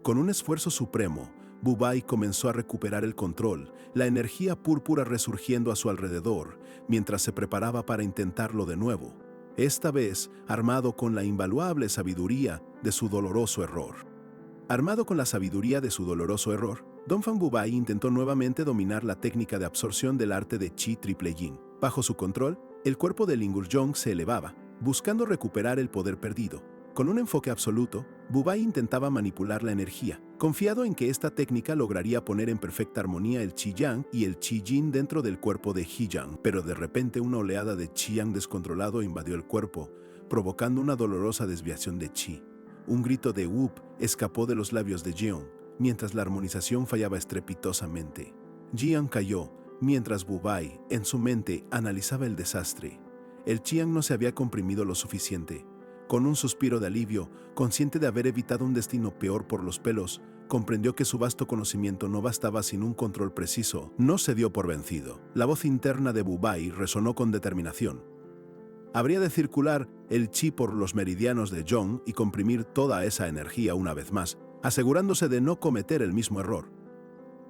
Con un esfuerzo supremo, Bubai comenzó a recuperar el control, la energía púrpura resurgiendo a su alrededor, mientras se preparaba para intentarlo de nuevo, esta vez armado con la invaluable sabiduría de su doloroso error. Armado con la sabiduría de su doloroso error, Dongfang Bubai intentó nuevamente dominar la técnica de absorción del arte de Qi Triple Yin. Bajo su control, el cuerpo de Lin Gurjong se elevaba, buscando recuperar el poder perdido. Con un enfoque absoluto, Bubai intentaba manipular la energía, confiado en que esta técnica lograría poner en perfecta armonía el Qi Yang y el Qi Yin dentro del cuerpo de He Yang. Pero de repente una oleada de Qi Yang descontrolado invadió el cuerpo, provocando una dolorosa desviación de Qi. Un grito de whoop escapó de los labios de Jeon, mientras la armonización fallaba estrepitosamente. Jian cayó, mientras Bubai, en su mente, analizaba el desastre. El Qi Yang no se había comprimido lo suficiente. Con un suspiro de alivio, consciente de haber evitado un destino peor por los pelos, comprendió que su vasto conocimiento no bastaba sin un control preciso. No se dio por vencido. La voz interna de Bubai resonó con determinación. Habría de circular el Qi por los meridianos de Jong y comprimir toda esa energía una vez más, asegurándose de no cometer el mismo error.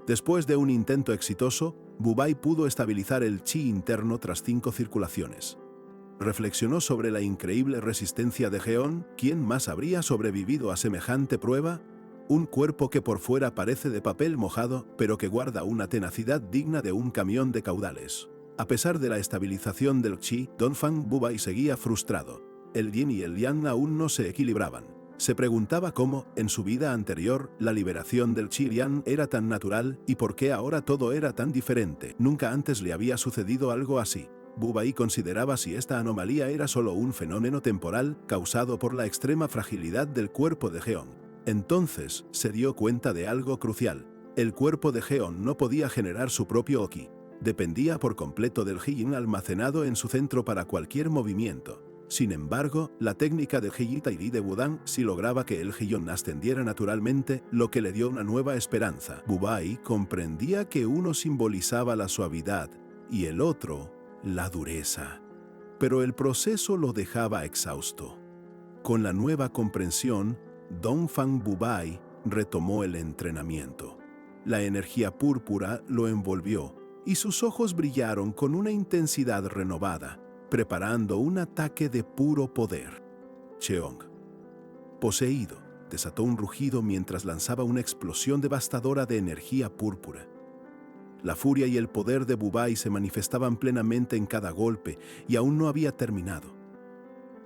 Después de un intento exitoso, Bubai pudo estabilizar el Qi interno tras 5 circulaciones. Reflexionó sobre la increíble resistencia de Geon. ¿Quién más habría sobrevivido a semejante prueba? Un cuerpo que por fuera parece de papel mojado, pero que guarda una tenacidad digna de un camión de caudales. A pesar de la estabilización del Qi, Dongfang Bubai seguía frustrado. El Yin y el Yang aún no se equilibraban. Se preguntaba cómo, en su vida anterior, la liberación del Qi Yang era tan natural y por qué ahora todo era tan diferente. Nunca antes le había sucedido algo así. Bubai consideraba si esta anomalía era solo un fenómeno temporal causado por la extrema fragilidad del cuerpo de Geon. Entonces se dio cuenta de algo crucial. El cuerpo de Geon no podía generar su propio Oki. Dependía por completo del Yin almacenado en su centro para cualquier movimiento. Sin embargo, la técnica de He Tai de Wudang sí lograba que el Yin ascendiera naturalmente, lo que le dio una nueva esperanza. Bubai comprendía que uno simbolizaba la suavidad y el otro la dureza. Pero el proceso lo dejaba exhausto. Con la nueva comprensión, Dongfang Bubai retomó el entrenamiento. La energía púrpura lo envolvió y sus ojos brillaron con una intensidad renovada, preparando un ataque de puro poder. Cheong, poseído, desató un rugido mientras lanzaba una explosión devastadora de energía púrpura. La furia y el poder de Bubai se manifestaban plenamente en cada golpe y aún no había terminado.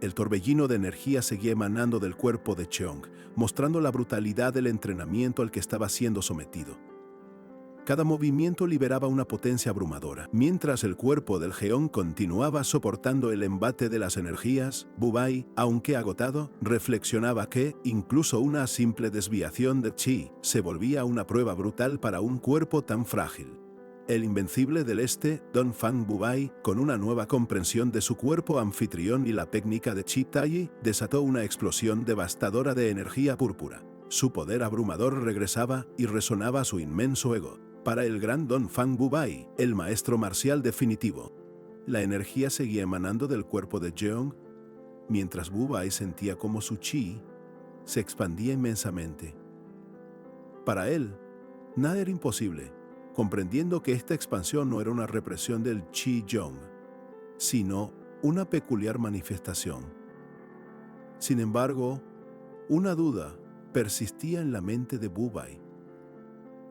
El torbellino de energía seguía emanando del cuerpo de Cheong, mostrando la brutalidad del entrenamiento al que estaba siendo sometido. Cada movimiento liberaba una potencia abrumadora. Mientras el cuerpo del Geon continuaba soportando el embate de las energías, Bubai, aunque agotado, reflexionaba que, incluso una simple desviación de Chi, se volvía una prueba brutal para un cuerpo tan frágil. El invencible del este, Don Fang Bubai, con una nueva comprensión de su cuerpo anfitrión y la técnica de Chi Tai, desató una explosión devastadora de energía púrpura. Su poder abrumador regresaba y resonaba su inmenso ego. Para el gran Don Fang Bubai, el maestro marcial definitivo. La energía seguía emanando del cuerpo de Jeong, mientras Bubai sentía como su chi se expandía inmensamente. Para él, nada era imposible, comprendiendo que esta expansión no era una represión del Chi Jeong, sino una peculiar manifestación. Sin embargo, una duda persistía en la mente de Bubai.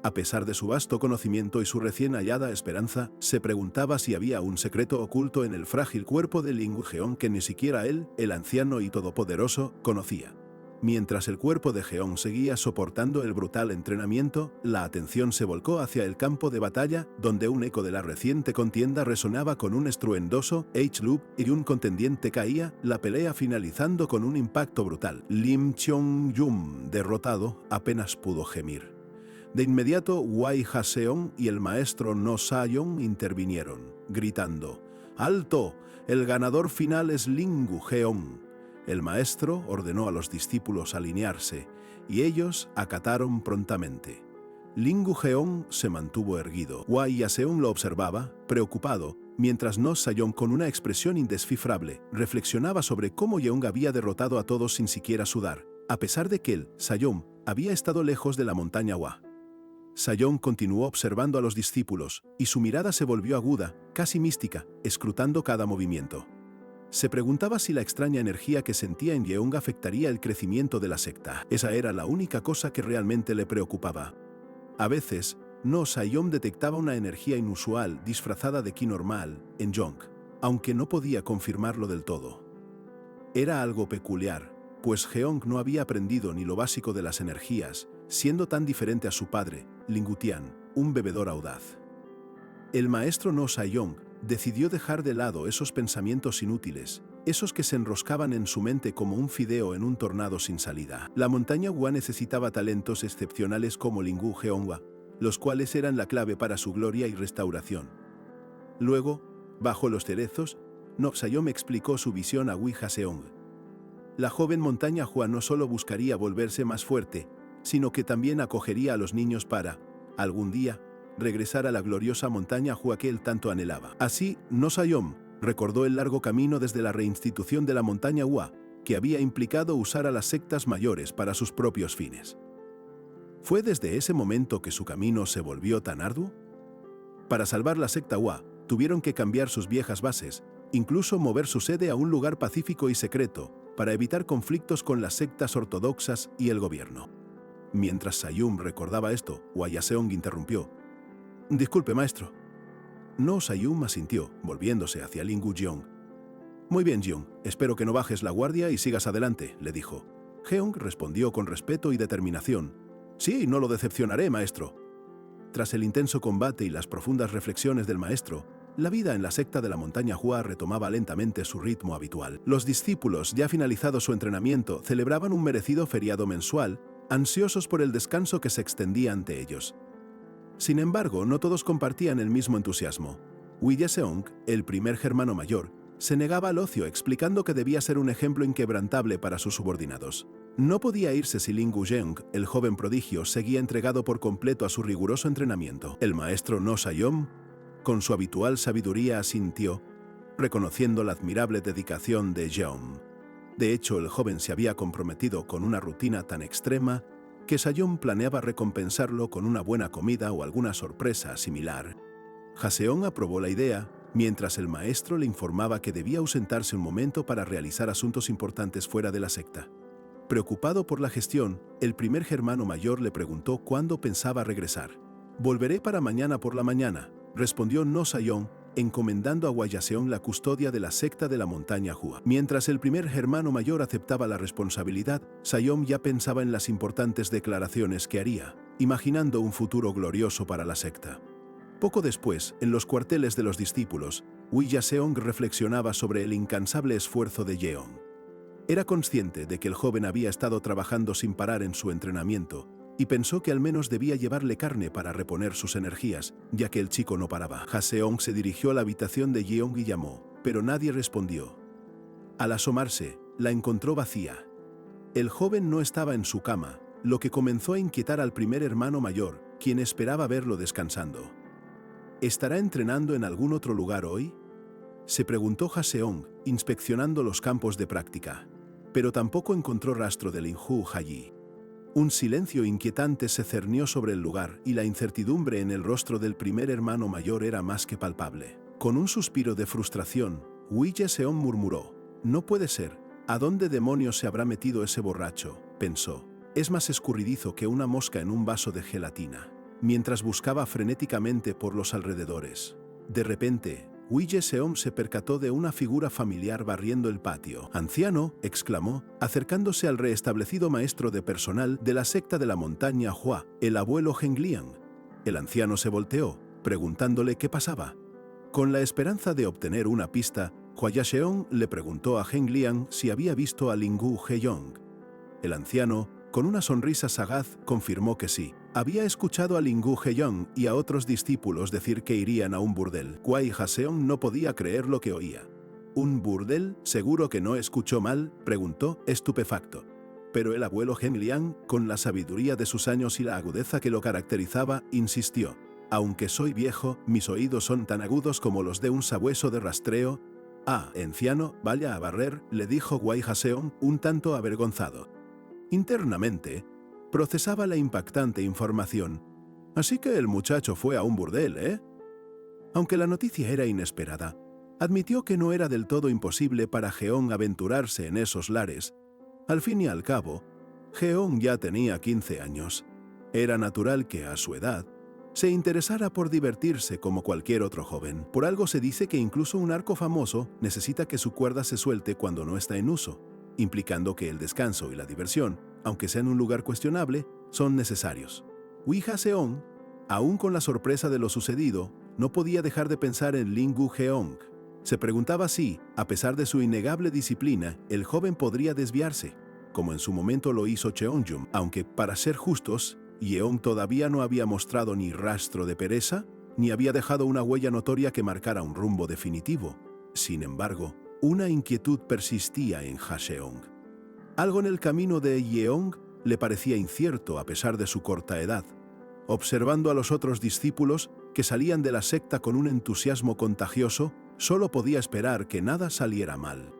A pesar de su vasto conocimiento y su recién hallada esperanza, se preguntaba si había un secreto oculto en el frágil cuerpo de Ling Geon que ni siquiera él, el anciano y todopoderoso, conocía. Mientras el cuerpo de Geon seguía soportando el brutal entrenamiento, la atención se volcó hacia el campo de batalla, donde un eco de la reciente contienda resonaba con un estruendoso H-loop y un contendiente caía, la pelea finalizando con un impacto brutal. Lim Cheong-yum, derrotado, apenas pudo gemir. De inmediato, Wai Haseong y el maestro No Sa-yong intervinieron, gritando: ¡Alto! El ganador final es Ling Geon. El maestro ordenó a los discípulos alinearse, y ellos acataron prontamente. Ling Geon se mantuvo erguido. Wai Haseong lo observaba, preocupado, mientras No Sa-yong, con una expresión indescifrable, reflexionaba sobre cómo Yeong había derrotado a todos sin siquiera sudar, a pesar de que él, Sa-yong, había estado lejos de la montaña Hua. Sa-yong continuó observando a los discípulos, y su mirada se volvió aguda, casi mística, escrutando cada movimiento. Se preguntaba si la extraña energía que sentía en Yeong afectaría el crecimiento de la secta. Esa era la única cosa que realmente le preocupaba. A veces, No Sa-yong detectaba una energía inusual disfrazada de ki normal en Yeong, aunque no podía confirmarlo del todo. Era algo peculiar, pues Geong no había aprendido ni lo básico de las energías, siendo tan diferente a su padre, Lingutian, un bebedor audaz. El maestro No Sa-yong decidió dejar de lado esos pensamientos inútiles, esos que se enroscaban en su mente como un fideo en un tornado sin salida. La montaña Hua necesitaba talentos excepcionales como Lingu Geonghua, los cuales eran la clave para su gloria y restauración. Luego, bajo los cerezos, No Sa-yong explicó su visión a Wai Haseong. La joven montaña Hua no solo buscaría volverse más fuerte, sino que también acogería a los niños para, algún día, regresar a la gloriosa montaña Hua que él tanto anhelaba. Así, No Sa-yong recordó el largo camino desde la reinstitución de la montaña Hua, que había implicado usar a las sectas mayores para sus propios fines. ¿Fue desde ese momento que su camino se volvió tan arduo? Para salvar la secta Hua, tuvieron que cambiar sus viejas bases, incluso mover su sede a un lugar pacífico y secreto, para evitar conflictos con las sectas ortodoxas y el gobierno. Mientras Sa-yong recordaba esto, Wai Haseong interrumpió: «Disculpe, maestro». No Sa-yong asintió, volviéndose hacia Ling Geon. «Muy bien, Jeong, espero que no bajes la guardia y sigas adelante», le dijo. Geong respondió con respeto y determinación: «Sí, no lo decepcionaré, maestro». Tras el intenso combate y las profundas reflexiones del maestro, la vida en la secta de la montaña Hua retomaba lentamente su ritmo habitual. Los discípulos, ya finalizado su entrenamiento, celebraban un merecido feriado mensual, ansiosos por el descanso que se extendía ante ellos. Sin embargo, no todos compartían el mismo entusiasmo. Wai Haseong, el primer hermano mayor, se negaba al ocio, explicando que debía ser un ejemplo inquebrantable para sus subordinados. No podía irse si Ling Geon, el joven prodigio, seguía entregado por completo a su riguroso entrenamiento. El maestro No Sa-yong, con su habitual sabiduría, asintió, reconociendo la admirable dedicación de Jeong. De hecho, el joven se había comprometido con una rutina tan extrema que Sayong planeaba recompensarlo con una buena comida o alguna sorpresa similar. Haseong aprobó la idea, mientras el maestro le informaba que debía ausentarse un momento para realizar asuntos importantes fuera de la secta. Preocupado por la gestión, el primer germano mayor le preguntó cuándo pensaba regresar. «Volveré para mañana por la mañana», respondió No Sayong, encomendando a Hwayaseong la custodia de la secta de la montaña Hua. Mientras el primer germano mayor aceptaba la responsabilidad, Sayong ya pensaba en las importantes declaraciones que haría, imaginando un futuro glorioso para la secta. Poco después, en los cuarteles de los discípulos, Hwayaseong reflexionaba sobre el incansable esfuerzo de Yeong. Era consciente de que el joven había estado trabajando sin parar en su entrenamiento, y pensó que al menos debía llevarle carne para reponer sus energías, ya que el chico no paraba. Haseong se dirigió a la habitación de Yeong y llamó, pero nadie respondió. Al asomarse, la encontró vacía. El joven no estaba en su cama, lo que comenzó a inquietar al primer hermano mayor, quien esperaba verlo descansando. ¿Estará entrenando en algún otro lugar hoy?, se preguntó Haseong, inspeccionando los campos de práctica. Pero tampoco encontró rastro de Lin-Hu allí. Un silencio inquietante se cernió sobre el lugar y la incertidumbre en el rostro del primer hermano mayor era más que palpable. Con un suspiro de frustración, Hwayaseong murmuró, «No puede ser, ¿a dónde demonios se habrá metido ese borracho?», pensó. «Es más escurridizo que una mosca en un vaso de gelatina». Mientras buscaba frenéticamente por los alrededores. De repente, Hwayaseong se percató de una figura familiar barriendo el patio. «¡Anciano!», exclamó, acercándose al reestablecido maestro de personal de la secta de la montaña Hua, el abuelo Hengliang. El anciano se volteó, preguntándole qué pasaba. Con la esperanza de obtener una pista, Hwayaseong le preguntó a Hengliang si había visto a Lin-Gu Heyong. El anciano, con una sonrisa sagaz, confirmó que sí. Había escuchado a Lin-Gu Heyong y a otros discípulos decir que irían a un burdel. Hwayaseong no podía creer lo que oía. ¿Un burdel? ¿Seguro que no escuchó mal?, preguntó, estupefacto. Pero el abuelo Hengliang, con la sabiduría de sus años y la agudeza que lo caracterizaba, insistió. «Aunque soy viejo, mis oídos son tan agudos como los de un sabueso de rastreo». «Ah, anciano, vaya a barrer», le dijo Hwayaseong, un tanto avergonzado. Internamente, procesaba la impactante información. «Así que el muchacho fue a un burdel, ¿eh?». Aunque la noticia era inesperada, admitió que no era del todo imposible para Jeong aventurarse en esos lares. Al fin y al cabo, Jeong ya tenía 15 años. Era natural que, a su edad, se interesara por divertirse como cualquier otro joven. Por algo se dice que incluso un arco famoso necesita que su cuerda se suelte cuando no está en uso, implicando que el descanso y la diversión, aunque sea en un lugar cuestionable, son necesarios. Hwayaseong, aún con la sorpresa de lo sucedido, no podía dejar de pensar en Lin-Gu Heyong. Se preguntaba si, a pesar de su innegable disciplina, el joven podría desviarse, como en su momento lo hizo Cheonjum, aunque, para ser justos, Yeong todavía no había mostrado ni rastro de pereza, ni había dejado una huella notoria que marcara un rumbo definitivo. Sin embargo, una inquietud persistía en Haseong. Algo en el camino de Yeong le parecía incierto a pesar de su corta edad. Observando a los otros discípulos que salían de la secta con un entusiasmo contagioso, solo podía esperar que nada saliera mal.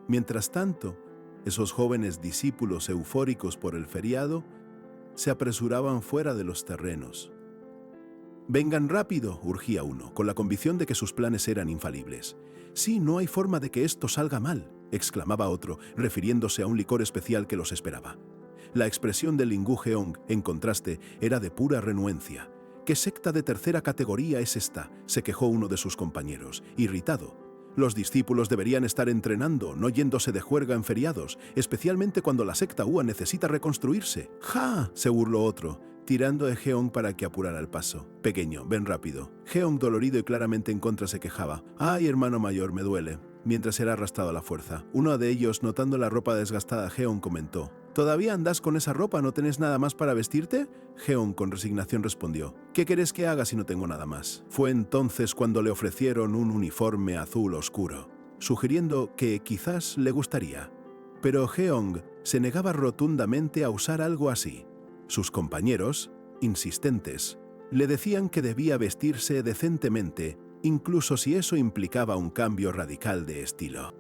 Mientras tanto, esos jóvenes discípulos eufóricos por el feriado se apresuraban fuera de los terrenos. «Vengan rápido», urgía uno, con la convicción de que sus planes eran infalibles. «Sí, no hay forma de que esto salga mal», exclamaba otro, refiriéndose a un licor especial que los esperaba. La expresión de Lin-Gu Heyong, en contraste, era de pura renuencia. «¿Qué secta de tercera categoría es esta?», se quejó uno de sus compañeros, irritado. «Los discípulos deberían estar entrenando, no yéndose de juerga en feriados, especialmente cuando la secta Hua necesita reconstruirse». «¡Ja!», se burló otro, tirando a Jeong para que apurara el paso. «Pequeño, ven rápido». Jeong, dolorido y claramente en contra, se quejaba. «Ay, hermano mayor, me duele», mientras era arrastrado a la fuerza. Uno de ellos, notando la ropa desgastada, Jeong comentó. «¿Todavía andas con esa ropa? ¿No tenés nada más para vestirte?». Jeong con resignación respondió. «¿Qué querés que haga si no tengo nada más?». Fue entonces cuando le ofrecieron un uniforme azul oscuro, sugiriendo que quizás le gustaría. Pero Jeong se negaba rotundamente a usar algo así. Sus compañeros, insistentes, le decían que debía vestirse decentemente, incluso si eso implicaba un cambio radical de estilo.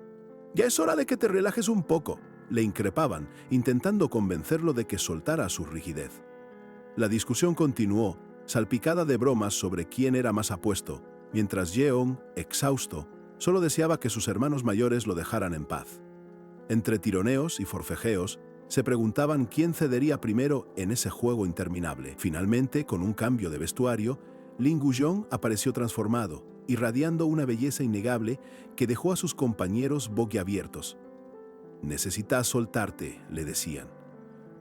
«Ya es hora de que te relajes un poco», le increpaban, intentando convencerlo de que soltara su rigidez. La discusión continuó, salpicada de bromas sobre quién era más apuesto, mientras Jeong, exhausto, solo deseaba que sus hermanos mayores lo dejaran en paz. Entre tironeos y forcejeos, se preguntaban quién cedería primero en ese juego interminable. Finalmente, con un cambio de vestuario, Ling Woo-jong apareció transformado, irradiando una belleza innegable que dejó a sus compañeros boquiabiertos. «Necesitas soltarte», le decían.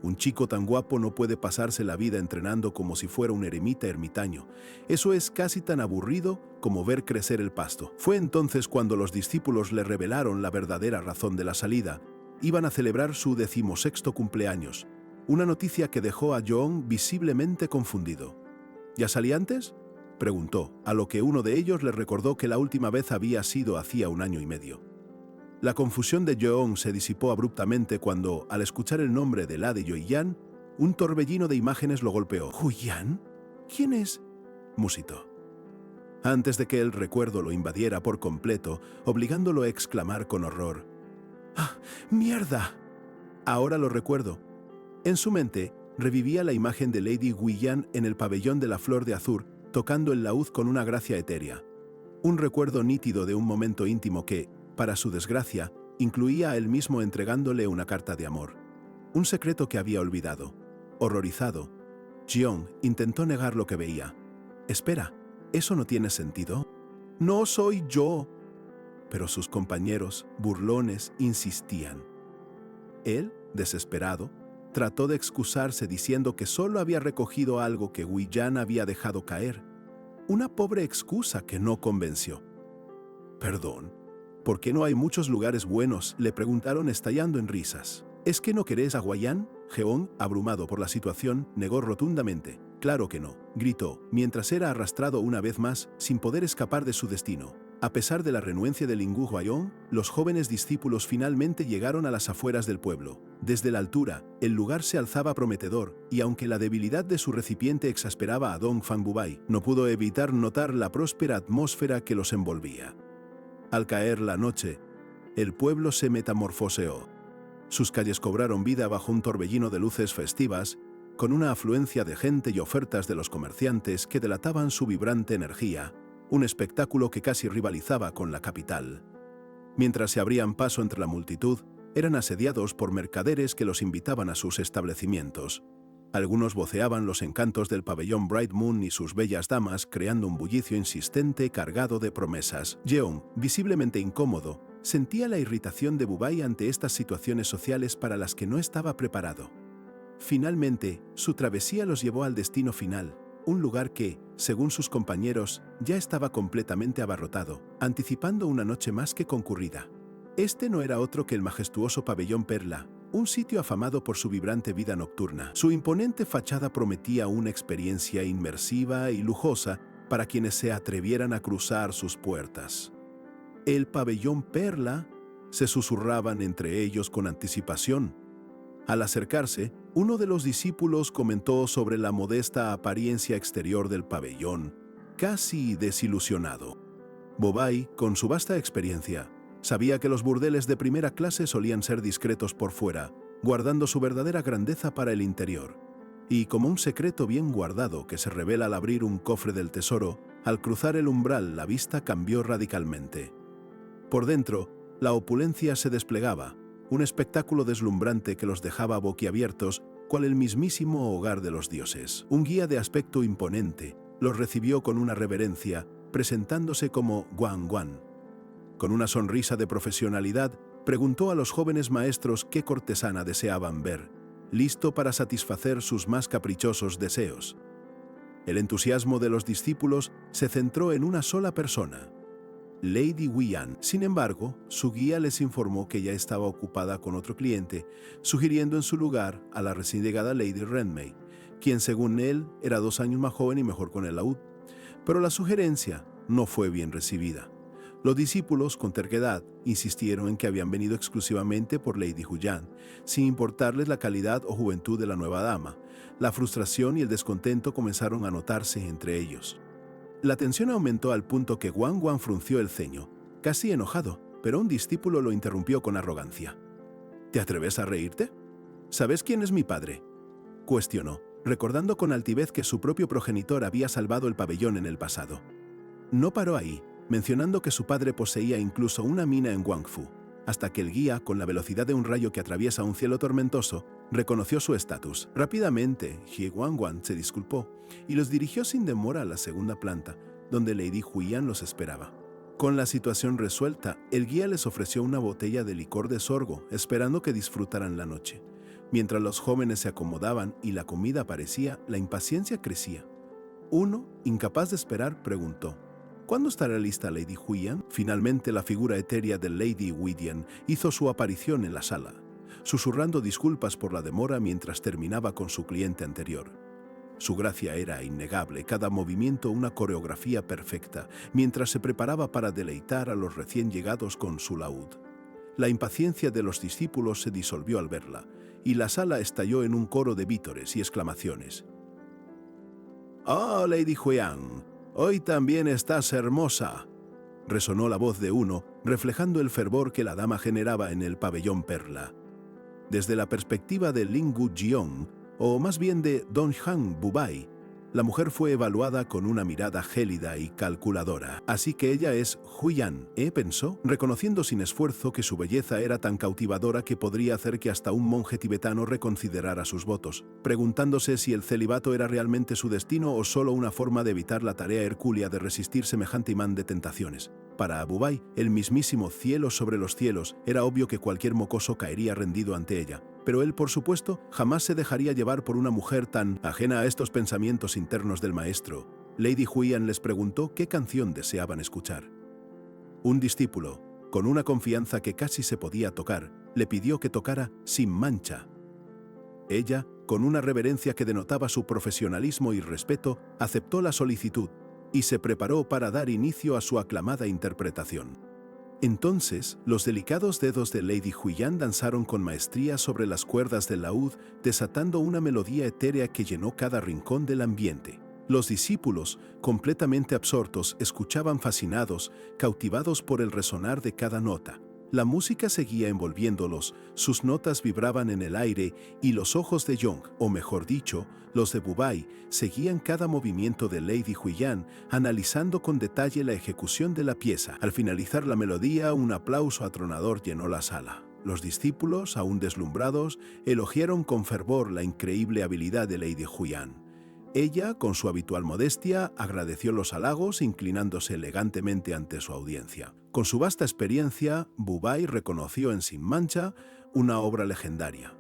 «Un chico tan guapo no puede pasarse la vida entrenando como si fuera un eremita ermitaño. Eso es casi tan aburrido como ver crecer el pasto». Fue entonces cuando los discípulos le revelaron la verdadera razón de la salida. Iban a celebrar su 16º cumpleaños, una noticia que dejó a Jeong visiblemente confundido. «¿Ya salí antes?», preguntó, a lo que uno de ellos le recordó que la última vez había sido hacía 1 año y medio. La confusión de Jeong se disipó abruptamente cuando, al escuchar el nombre de la de Yoiyan, un torbellino de imágenes lo golpeó. «¿Huyan? ¿Quién es?», musitó. Antes de que el recuerdo lo invadiera por completo, obligándolo a exclamar con horror: «¡Ah, mierda!». Ahora lo recuerdo. En su mente revivía la imagen de Lady Huyan en el pabellón de la Flor de Azur, tocando el laúd con una gracia etérea. Un recuerdo nítido de un momento íntimo que, para su desgracia, incluía a él mismo entregándole una carta de amor. Un secreto que había olvidado. Horrorizado, Jeong intentó negar lo que veía. «Espera, ¿eso no tiene sentido?». «No soy yo». Pero sus compañeros, burlones, insistían. Él, desesperado, trató de excusarse diciendo que solo había recogido algo que Huyan había dejado caer. Una pobre excusa que no convenció. «Perdón, ¿por qué no hay muchos lugares buenos?», le preguntaron estallando en risas. «¿Es que no querés a Huyan?». Jeong, abrumado por la situación, negó rotundamente. «Claro que no», gritó, mientras era arrastrado una vez más, sin poder escapar de su destino. A pesar de la renuencia de Ling Woo-jong, los jóvenes discípulos finalmente llegaron a las afueras del pueblo. Desde la altura, el lugar se alzaba prometedor, y aunque la debilidad de su recipiente exasperaba a Dong Fangbubai, no pudo evitar notar la próspera atmósfera que los envolvía. Al caer la noche, el pueblo se metamorfoseó. Sus calles cobraron vida bajo un torbellino de luces festivas, con una afluencia de gente y ofertas de los comerciantes que delataban su vibrante energía, un espectáculo que casi rivalizaba con la capital. Mientras se abrían paso entre la multitud, eran asediados por mercaderes que los invitaban a sus establecimientos. Algunos voceaban los encantos del pabellón Bright Moon y sus bellas damas, creando un bullicio insistente cargado de promesas. Jeong, visiblemente incómodo, sentía la irritación de Bubai ante estas situaciones sociales para las que no estaba preparado. Finalmente, su travesía los llevó al destino final, un lugar que, según sus compañeros, ya estaba completamente abarrotado, anticipando una noche más que concurrida. Este no era otro que el majestuoso pabellón Perla, un sitio afamado por su vibrante vida nocturna. Su imponente fachada prometía una experiencia inmersiva y lujosa para quienes se atrevieran a cruzar sus puertas. «El pabellón Perla», se susurraban entre ellos con anticipación. Al acercarse, uno de los discípulos comentó sobre la modesta apariencia exterior del pabellón, casi desilusionado. Bobai, con su vasta experiencia, sabía que los burdeles de primera clase solían ser discretos por fuera, guardando su verdadera grandeza para el interior. Y como un secreto bien guardado que se revela al abrir un cofre del tesoro, al cruzar el umbral la vista cambió radicalmente. Por dentro, la opulencia se desplegaba, un espectáculo deslumbrante que los dejaba boquiabiertos, cual el mismísimo hogar de los dioses. Un guía de aspecto imponente los recibió con una reverencia, presentándose como Guan Guan. Con una sonrisa de profesionalidad, preguntó a los jóvenes maestros qué cortesana deseaban ver, listo para satisfacer sus más caprichosos deseos. El entusiasmo de los discípulos se centró en una sola persona, Lady Huyan. Sin embargo, su guía les informó que ya estaba ocupada con otro cliente, sugiriendo en su lugar a la recién llegada Lady Renmei, quien según él era 2 años más joven y mejor con el laúd. Pero la sugerencia no fue bien recibida. Los discípulos, con terquedad, insistieron en que habían venido exclusivamente por Lady Huyan, sin importarles la calidad o juventud de la nueva dama. La frustración y el descontento comenzaron a notarse entre ellos. La tensión aumentó al punto que Guan Guan frunció el ceño, casi enojado, pero un discípulo lo interrumpió con arrogancia. ¿Te atreves a reírte? ¿Sabes quién es mi padre?, cuestionó, recordando con altivez que su propio progenitor había salvado el pabellón en el pasado. No paró ahí, mencionando que su padre poseía incluso una mina en Guangfu, hasta que el guía, con la velocidad de un rayo que atraviesa un cielo tormentoso, reconoció su estatus. Rápidamente, He Guangguan se disculpó y los dirigió sin demora a la segunda planta, donde Lady Huiyan los esperaba. Con la situación resuelta, el guía les ofreció una botella de licor de sorgo, esperando que disfrutaran la noche. Mientras los jóvenes se acomodaban y la comida aparecía, la impaciencia crecía. Uno, incapaz de esperar, preguntó: ¿cuándo estará lista Lady Huiyan? Finalmente, la figura etérea de Lady Huiyan hizo su aparición en la sala, susurrando disculpas por la demora mientras terminaba con su cliente anterior. Su gracia era innegable, cada movimiento una coreografía perfecta, mientras se preparaba para deleitar a los recién llegados con su laúd. La impaciencia de los discípulos se disolvió al verla, y la sala estalló en un coro de vítores y exclamaciones. «¡Oh, Lady Huiyan! ¡Hoy también estás hermosa!», resonó la voz de uno, reflejando el fervor que la dama generaba en el pabellón Perla. Desde la perspectiva de Lingu Jiong, o más bien de Donghang Bubai, la mujer fue evaluada con una mirada gélida y calculadora. «Así que ella es Huiyan», pensó, reconociendo sin esfuerzo que su belleza era tan cautivadora que podría hacer que hasta un monje tibetano reconsiderara sus votos, preguntándose si el celibato era realmente su destino o solo una forma de evitar la tarea hercúlea de resistir semejante imán de tentaciones. Para Bubai, el mismísimo cielo sobre los cielos, era obvio que cualquier mocoso caería rendido ante ella, pero él, por supuesto, jamás se dejaría llevar por una mujer tan ajena a estos pensamientos internos del maestro. Lady Huiyan les preguntó qué canción deseaban escuchar. Un discípulo, con una confianza que casi se podía tocar, le pidió que tocara Sin Mancha. Ella, con una reverencia que denotaba su profesionalismo y respeto, aceptó la solicitud y se preparó para dar inicio a su aclamada interpretación. Entonces, los delicados dedos de Lady Huiyan danzaron con maestría sobre las cuerdas del laúd, desatando una melodía etérea que llenó cada rincón del ambiente. Los discípulos, completamente absortos, escuchaban fascinados, cautivados por el resonar de cada nota. La música seguía envolviéndolos, sus notas vibraban en el aire y los ojos de Yong, o mejor dicho, los de Bubai, seguían cada movimiento de Lady Huiyan, analizando con detalle la ejecución de la pieza. Al finalizar la melodía, un aplauso atronador llenó la sala. Los discípulos, aún deslumbrados, elogiaron con fervor la increíble habilidad de Lady Huiyan. Ella, con su habitual modestia, agradeció los halagos, inclinándose elegantemente ante su audiencia. Con su vasta experiencia, Bubai reconoció en Sin Mancha una obra legendaria.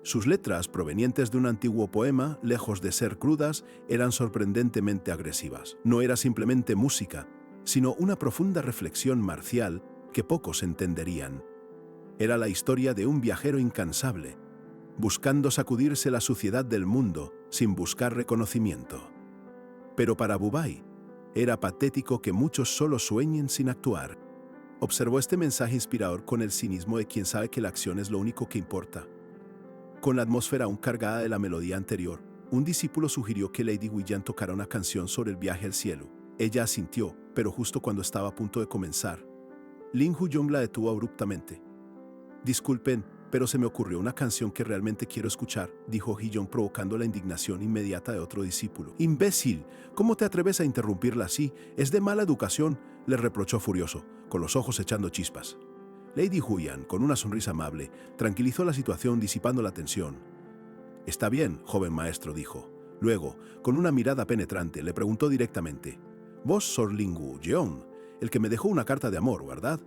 Sus letras, provenientes de un antiguo poema, lejos de ser crudas, eran sorprendentemente agresivas. No era simplemente música, sino una profunda reflexión marcial que pocos entenderían. Era la historia de un viajero incansable, buscando sacudirse la suciedad del mundo sin buscar reconocimiento. Pero para Bubai, era patético que muchos solo sueñen sin actuar. Observó este mensaje inspirador con el cinismo de quien sabe que la acción es lo único que importa. Con la atmósfera aún cargada de la melodía anterior, un discípulo sugirió que Lady Huiyan tocara una canción sobre el viaje al cielo. Ella asintió, pero justo cuando estaba a punto de comenzar, Lin Huyong la detuvo abruptamente. «Disculpen, pero se me ocurrió una canción que realmente quiero escuchar», dijo He-yong, provocando la indignación inmediata de otro discípulo. «¡Imbécil! ¿Cómo te atreves a interrumpirla así? Es de mala educación», le reprochó furioso, con los ojos echando chispas. Lady Huiyan, con una sonrisa amable, tranquilizó la situación disipando la tensión. «Está bien, joven maestro», dijo. Luego, con una mirada penetrante, le preguntó directamente: «Vos sos Lingu Jeong, el que me dejó una carta de amor, ¿verdad?».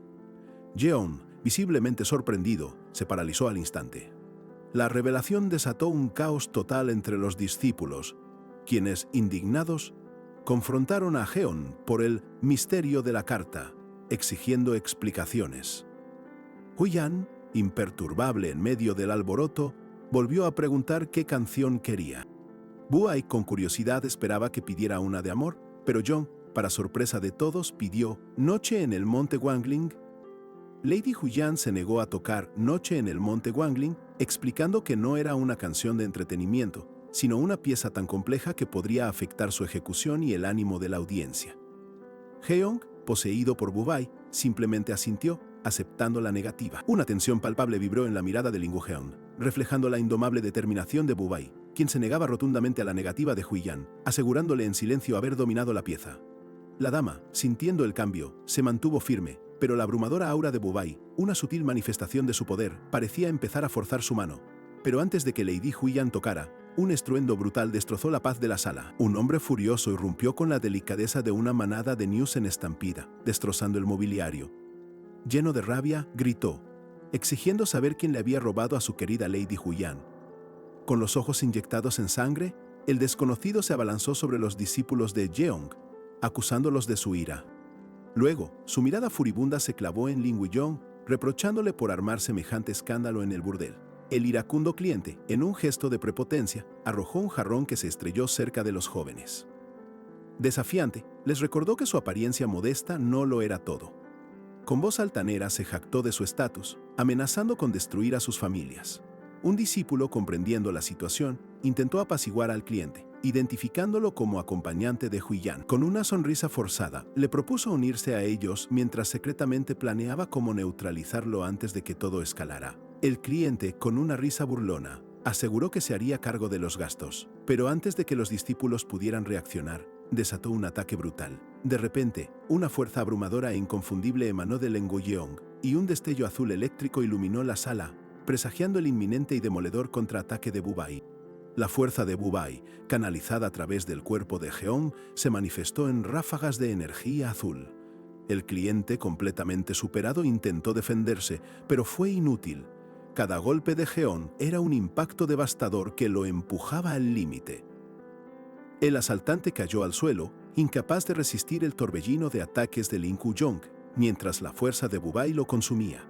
Jeong, visiblemente sorprendido, se paralizó al instante. La revelación desató un caos total entre los discípulos, quienes, indignados, confrontaron a Jeong por el misterio de la carta, exigiendo explicaciones. Huiyan, imperturbable en medio del alboroto, volvió a preguntar qué canción quería. Buai, con curiosidad, esperaba que pidiera una de amor, pero Jeong, para sorpresa de todos, pidió Noche en el Monte Wangling. Lady Huiyan se negó a tocar Noche en el Monte Wangling, explicando que no era una canción de entretenimiento, sino una pieza tan compleja que podría afectar su ejecución y el ánimo de la audiencia. Jeong, poseído por Bubai, simplemente asintió, aceptando la negativa. Una tensión palpable vibró en la mirada de Ling Wujeong, reflejando la indomable determinación de Bu Bai, quien se negaba rotundamente a la negativa de Huiyan, asegurándole en silencio haber dominado la pieza. La dama, sintiendo el cambio, se mantuvo firme, pero la abrumadora aura de Bu Bai, una sutil manifestación de su poder, parecía empezar a forzar su mano. Pero antes de que Lady Huiyan tocara, un estruendo brutal destrozó la paz de la sala. Un hombre furioso irrumpió con la delicadeza de una manada de ñus en estampida, destrozando el mobiliario. Lleno de rabia, gritó, exigiendo saber quién le había robado a su querida Lady Huiyan. Con los ojos inyectados en sangre, el desconocido se abalanzó sobre los discípulos de Jeong, acusándolos de su ira. Luego, su mirada furibunda se clavó en Ling Wujeong, reprochándole por armar semejante escándalo en el burdel. El iracundo cliente, en un gesto de prepotencia, arrojó un jarrón que se estrelló cerca de los jóvenes. Desafiante, les recordó que su apariencia modesta no lo era todo. Con voz altanera se jactó de su estatus, amenazando con destruir a sus familias. Un discípulo, comprendiendo la situación, intentó apaciguar al cliente, identificándolo como acompañante de Huiyan. Con una sonrisa forzada, le propuso unirse a ellos mientras secretamente planeaba cómo neutralizarlo antes de que todo escalara. El cliente, con una risa burlona, aseguró que se haría cargo de los gastos, pero antes de que los discípulos pudieran reaccionar, desató un ataque brutal. De repente, una fuerza abrumadora e inconfundible emanó de Ling Wujeong, y un destello azul eléctrico iluminó la sala, presagiando el inminente y demoledor contraataque de Bu Bai. La fuerza de Bu Bai, canalizada a través del cuerpo de Jeong, se manifestó en ráfagas de energía azul. El cliente, completamente superado, intentó defenderse, pero fue inútil. Cada golpe de Jeong era un impacto devastador que lo empujaba al límite. El asaltante cayó al suelo, incapaz de resistir el torbellino de ataques de Ling Wujeong, mientras la fuerza de Bu Bai lo consumía.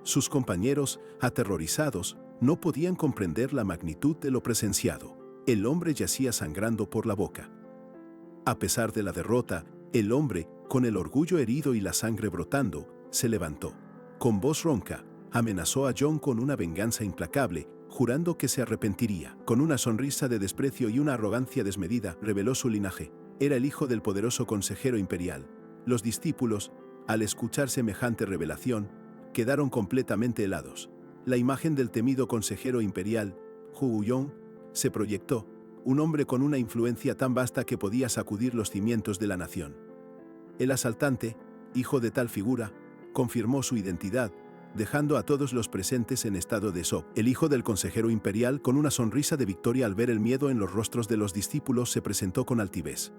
Sus compañeros, aterrorizados, no podían comprender la magnitud de lo presenciado. El hombre yacía sangrando por la boca. A pesar de la derrota, el hombre, con el orgullo herido y la sangre brotando, se levantó. Con voz ronca, amenazó a John con una venganza implacable, jurando que se arrepentiría. Con una sonrisa de desprecio y una arrogancia desmedida, reveló su linaje. Era el hijo del poderoso consejero imperial. Los discípulos, al escuchar semejante revelación, quedaron completamente helados. La imagen del temido consejero imperial, Hu Wuyong, se proyectó, un hombre con una influencia tan vasta que podía sacudir los cimientos de la nación. El asaltante, hijo de tal figura, confirmó su identidad, dejando a todos los presentes en estado de shock. El hijo del consejero imperial, con una sonrisa de victoria al ver el miedo en los rostros de los discípulos, se presentó con altivez.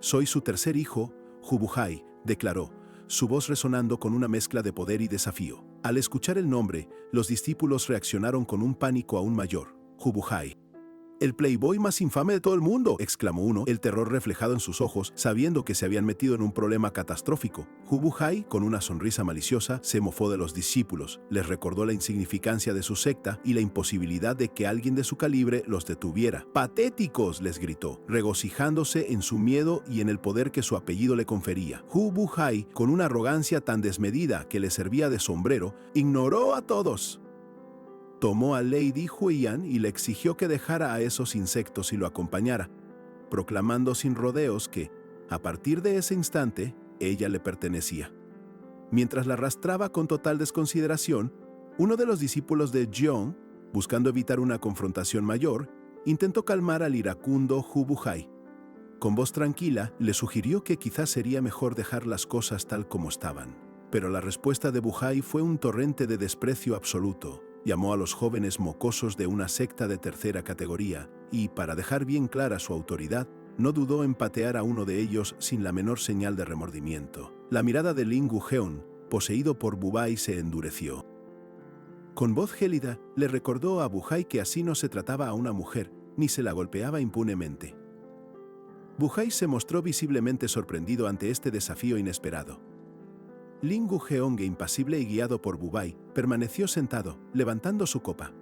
«Soy su tercer hijo, Hu Buhai», declaró, su voz resonando con una mezcla de poder y desafío. Al escuchar el nombre, los discípulos reaccionaron con un pánico aún mayor. «Hu Buhai. «El playboy más infame de todo el mundo», exclamó uno, el terror reflejado en sus ojos, sabiendo que se habían metido en un problema catastrófico. Hu Buhai, con una sonrisa maliciosa, se mofó de los discípulos, les recordó la insignificancia de su secta y la imposibilidad de que alguien de su calibre los detuviera. «¡Patéticos!», les gritó, regocijándose en su miedo y en el poder que su apellido le confería. Hu Buhai, con una arrogancia tan desmedida que le servía de sombrero, ignoró a todos. Tomó a Lady Huiyan y le exigió que dejara a esos insectos y lo acompañara, proclamando sin rodeos que, a partir de ese instante, ella le pertenecía. Mientras la arrastraba con total desconsideración, uno de los discípulos de Jeong, buscando evitar una confrontación mayor, intentó calmar al iracundo Hu Buhai. Con voz tranquila, le sugirió que quizás sería mejor dejar las cosas tal como estaban. Pero la respuesta de Buhai fue un torrente de desprecio absoluto. Llamó a los jóvenes mocosos de una secta de tercera categoría y, para dejar bien clara su autoridad, no dudó en patear a uno de ellos sin la menor señal de remordimiento. La mirada de Ling Wujeong, poseído por Bu Bai, se endureció. Con voz gélida, le recordó a Buhai que así no se trataba a una mujer, ni se la golpeaba impunemente. Buhai se mostró visiblemente sorprendido ante este desafío inesperado. Ling Wujeong, impasible y guiado por Bu Bai, permaneció sentado, levantando su copa.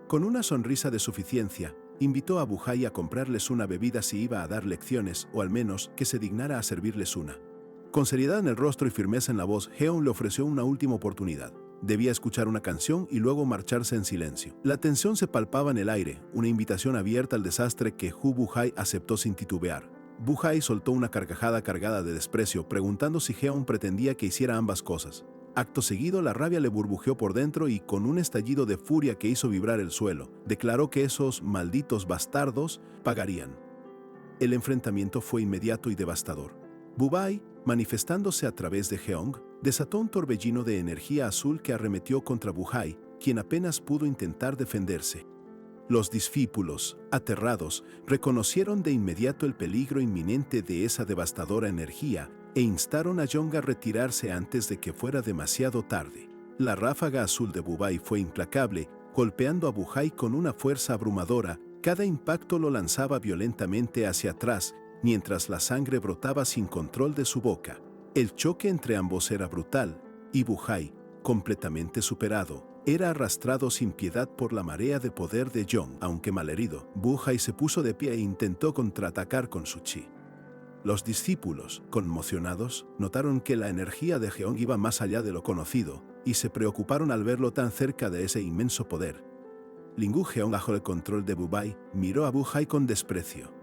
Con una sonrisa de suficiencia, invitó a Buhai a comprarles una bebida si iba a dar lecciones, o al menos que se dignara a servirles una. Con seriedad en el rostro y firmeza en la voz, Jeong le ofreció una última oportunidad. Debía escuchar una canción y luego marcharse en silencio. La tensión se palpaba en el aire, una invitación abierta al desastre que Hu Buhai aceptó sin titubear. Buhai soltó una carcajada cargada de desprecio, preguntando si Jeong pretendía que hiciera ambas cosas. Acto seguido, la rabia le burbujeó por dentro y, con un estallido de furia que hizo vibrar el suelo, declaró que esos malditos bastardos pagarían. El enfrentamiento fue inmediato y devastador. Bubai, manifestándose a través de Jeong, desató un torbellino de energía azul que arremetió contra Buhai, quien apenas pudo intentar defenderse. Los discípulos, aterrados, reconocieron de inmediato el peligro inminente de esa devastadora energía e instaron a Jeong a retirarse antes de que fuera demasiado tarde. La ráfaga azul de Bubai fue implacable, golpeando a Buhai con una fuerza abrumadora. Cada impacto lo lanzaba violentamente hacia atrás, mientras la sangre brotaba sin control de su boca. El choque entre ambos era brutal, y Buhai, completamente superado, era arrastrado sin piedad por la marea de poder de Jeong. Aunque malherido, Buhai se puso de pie e intentó contraatacar con su chi. Los discípulos, conmocionados, notaron que la energía de Jeong iba más allá de lo conocido, y se preocuparon al verlo tan cerca de ese inmenso poder. Lingu Jeong, bajo el control de Bubai, miró a Buhai con desprecio.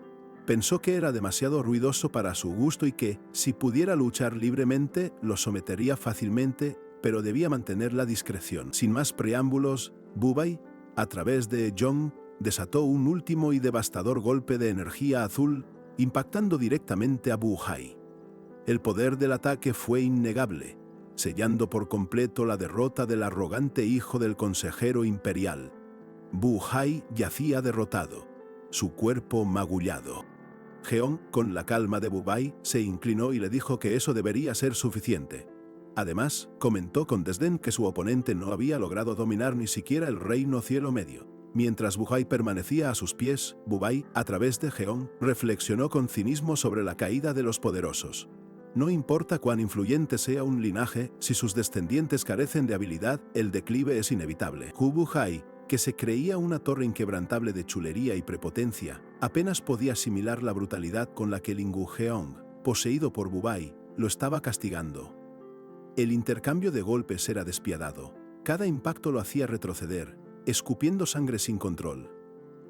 Pensó que era demasiado ruidoso para su gusto y que, si pudiera luchar libremente, lo sometería fácilmente, pero debía mantener la discreción. Sin más preámbulos, Bubai, a través de Jeong, desató un último y devastador golpe de energía azul, impactando directamente a Buhai. El poder del ataque fue innegable, sellando por completo la derrota del arrogante hijo del consejero imperial. Buhai yacía derrotado, su cuerpo magullado. Jeong, con la calma de Bubai, se inclinó y le dijo que eso debería ser suficiente. Además, comentó con desdén que su oponente no había logrado dominar ni siquiera el reino cielo medio. Mientras Buhai permanecía a sus pies, Bubai, a través de Jeong, reflexionó con cinismo sobre la caída de los poderosos. No importa cuán influyente sea un linaje, si sus descendientes carecen de habilidad, el declive es inevitable. Buhai, que se creía una torre inquebrantable de chulería y prepotencia, apenas podía asimilar la brutalidad con la que Lingu Jeong, poseído por Bubai, lo estaba castigando. El intercambio de golpes era despiadado. Cada impacto lo hacía retroceder, escupiendo sangre sin control.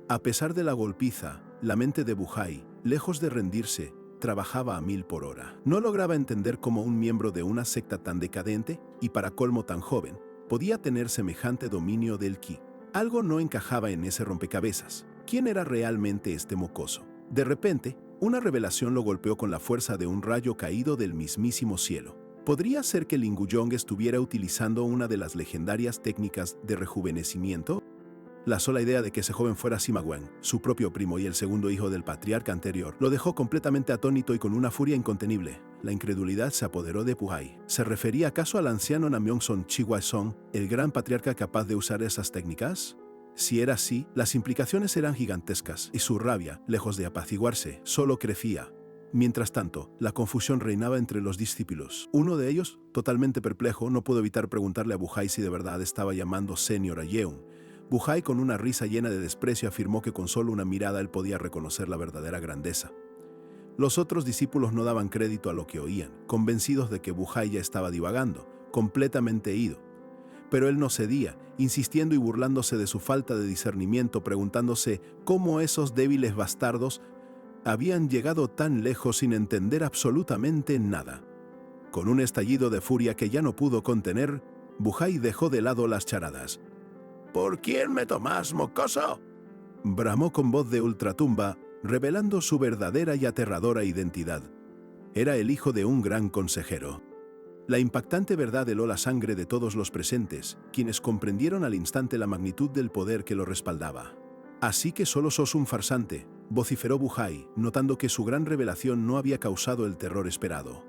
A pesar de la golpiza, la mente de Buhai, lejos de rendirse, trabajaba a 1000 por hora. No lograba entender cómo un miembro de una secta tan decadente, y para colmo tan joven, podía tener semejante dominio del ki. Algo no encajaba en ese rompecabezas. ¿Quién era realmente este mocoso? De repente, una revelación lo golpeó con la fuerza de un rayo caído del mismísimo cielo. ¿Podría ser que Lingu Jeong estuviera utilizando una de las legendarias técnicas de rejuvenecimiento? La sola idea de que ese joven fuera Sima Wen, su propio primo y el segundo hijo del patriarca anterior, lo dejó completamente atónito y con una furia incontenible. La incredulidad se apoderó de Buhai. ¿Se refería acaso al anciano Namyongson Chiwaesong, el gran patriarca capaz de usar esas técnicas? Si era así, las implicaciones eran gigantescas, y su rabia, lejos de apaciguarse, solo crecía. Mientras tanto, la confusión reinaba entre los discípulos. Uno de ellos, totalmente perplejo, no pudo evitar preguntarle a Buhai si de verdad estaba llamando Señor a Yeung. Buhai, con una risa llena de desprecio, afirmó que con solo una mirada él podía reconocer la verdadera grandeza. Los otros discípulos no daban crédito a lo que oían, convencidos de que Buhai ya estaba divagando, completamente ido. Pero él no cedía, insistiendo y burlándose de su falta de discernimiento, preguntándose cómo esos débiles bastardos habían llegado tan lejos sin entender absolutamente nada. Con un estallido de furia que ya no pudo contener, Buhai dejó de lado las charadas. ¿Por quién me tomás, mocoso?, bramó con voz de ultratumba, revelando su verdadera y aterradora identidad. Era el hijo de un gran consejero. La impactante verdad heló la sangre de todos los presentes, quienes comprendieron al instante la magnitud del poder que lo respaldaba. «Así que solo sos un farsante», vociferó Buhai, notando que su gran revelación no había causado el terror esperado.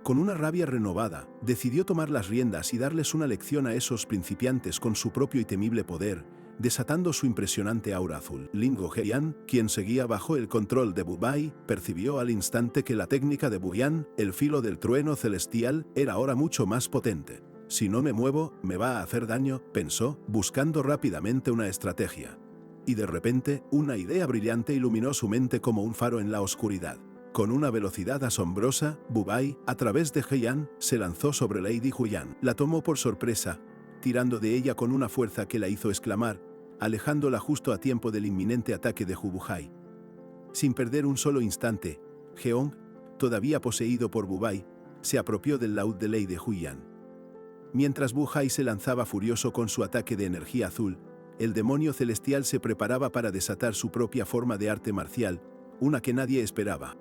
Con una rabia renovada, decidió tomar las riendas y darles una lección a esos principiantes con su propio y temible poder, desatando su impresionante aura azul. Lingu Heian, quien seguía bajo el control de Bubai, percibió al instante que la técnica de Buyan, el filo del trueno celestial, era ahora mucho más potente. «Si no me muevo, me va a hacer daño», pensó, buscando rápidamente una estrategia. Y de repente, una idea brillante iluminó su mente como un faro en la oscuridad. Con una velocidad asombrosa, Bubai, a través de Heian, se lanzó sobre Lady Huyan. La tomó por sorpresa, tirando de ella con una fuerza que la hizo exclamar, alejándola justo a tiempo del inminente ataque de Buhai. Sin perder un solo instante, Jeong, todavía poseído por Bubai, se apropió del laúd de Lady Huyan. Mientras Buhai se lanzaba furioso con su ataque de energía azul, el demonio celestial se preparaba para desatar su propia forma de arte marcial, una que nadie esperaba.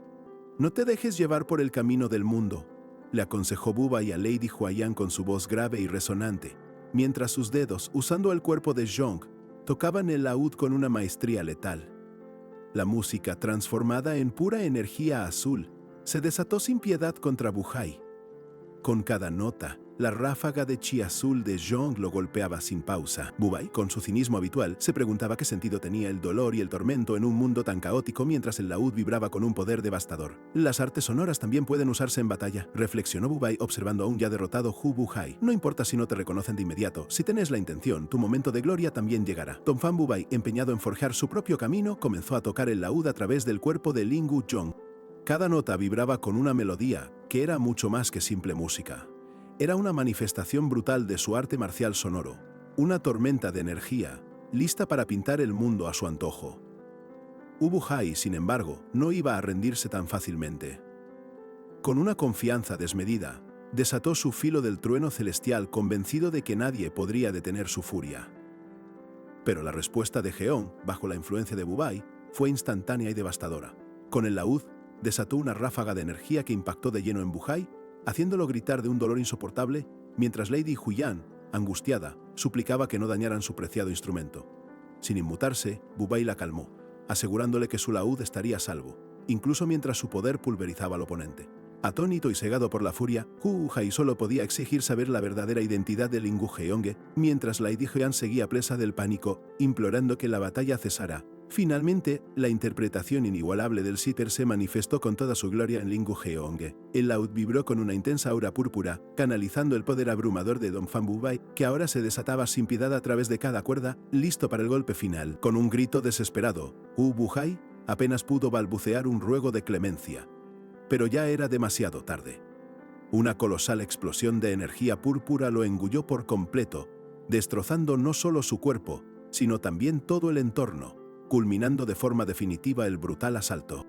«No te dejes llevar por el camino del mundo», le aconsejó Bubai a Lady Huaiyan con su voz grave y resonante, mientras sus dedos, usando el cuerpo de Zhong, tocaban el laúd con una maestría letal. La música, transformada en pura energía azul, se desató sin piedad contra Buhai. Con cada nota, la ráfaga de chi azul de Zhong lo golpeaba sin pausa. Bubai, con su cinismo habitual, se preguntaba qué sentido tenía el dolor y el tormento en un mundo tan caótico mientras el laúd vibraba con un poder devastador. «Las artes sonoras también pueden usarse en batalla», reflexionó Bubai observando a un ya derrotado Hu Buhai. «No importa si no te reconocen de inmediato, si tenés la intención, tu momento de gloria también llegará». Donphan Bubai, empeñado en forjar su propio camino, comenzó a tocar el laúd a través del cuerpo de Lingu Zhong. Cada nota vibraba con una melodía que era mucho más que simple música. Era una manifestación brutal de su arte marcial sonoro, una tormenta de energía, lista para pintar el mundo a su antojo. Buhai, sin embargo, no iba a rendirse tan fácilmente. Con una confianza desmedida, desató su filo del trueno celestial convencido de que nadie podría detener su furia. Pero la respuesta de Geon, bajo la influencia de Bubai, fue instantánea y devastadora. Con el laúd, desató una ráfaga de energía que impactó de lleno en Buhai, haciéndolo gritar de un dolor insoportable, mientras Lady Huaiyan, angustiada, suplicaba que no dañaran su preciado instrumento. Sin inmutarse, Bubai la calmó, asegurándole que su laúd estaría a salvo, incluso mientras su poder pulverizaba al oponente. Atónito y cegado por la furia, Buhai solo podía exigir saber la verdadera identidad de Lingu Jeonge, mientras Lady Huaiyan seguía presa del pánico, implorando que la batalla cesara. Finalmente, la interpretación inigualable del cítara se manifestó con toda su gloria en Lingu Jeonge. El laúd vibró con una intensa aura púrpura, canalizando el poder abrumador de Donphan Bubai, que ahora se desataba sin piedad a través de cada cuerda, listo para el golpe final. Con un grito desesperado, Buhai apenas pudo balbucear un ruego de clemencia. Pero ya era demasiado tarde. Una colosal explosión de energía púrpura lo engulló por completo, destrozando no solo su cuerpo, sino también todo el entorno, culminando de forma definitiva el brutal asalto.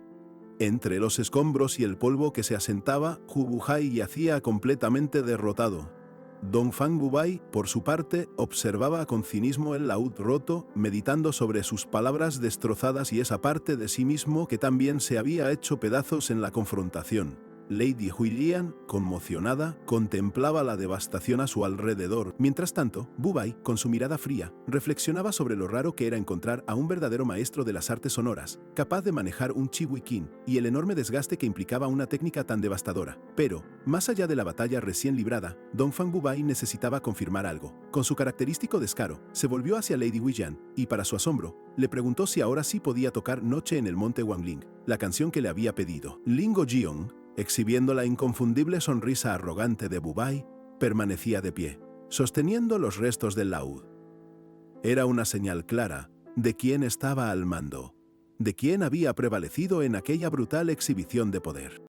Entre los escombros y el polvo que se asentaba, Buhai yacía completamente derrotado. Donphan Bubai, por su parte, observaba con cinismo el laúd roto, meditando sobre sus palabras destrozadas y esa parte de sí mismo que también se había hecho pedazos en la confrontación. Lady Huaiyan, conmocionada, contemplaba la devastación a su alrededor. Mientras tanto, Bubai, con su mirada fría, reflexionaba sobre lo raro que era encontrar a un verdadero maestro de las artes sonoras, capaz de manejar un chi wei qin, y el enorme desgaste que implicaba una técnica tan devastadora. Pero, más allá de la batalla recién librada, Donphan Bubai necesitaba confirmar algo. Con su característico descaro, se volvió hacia Lady Huaiyan, y para su asombro, le preguntó si ahora sí podía tocar Noche en el Monte Wangling, la canción que le había pedido. Lingu Jiong, exhibiendo la inconfundible sonrisa arrogante de Bubai, permanecía de pie, sosteniendo los restos del laúd. Era una señal clara de quién estaba al mando, de quién había prevalecido en aquella brutal exhibición de poder.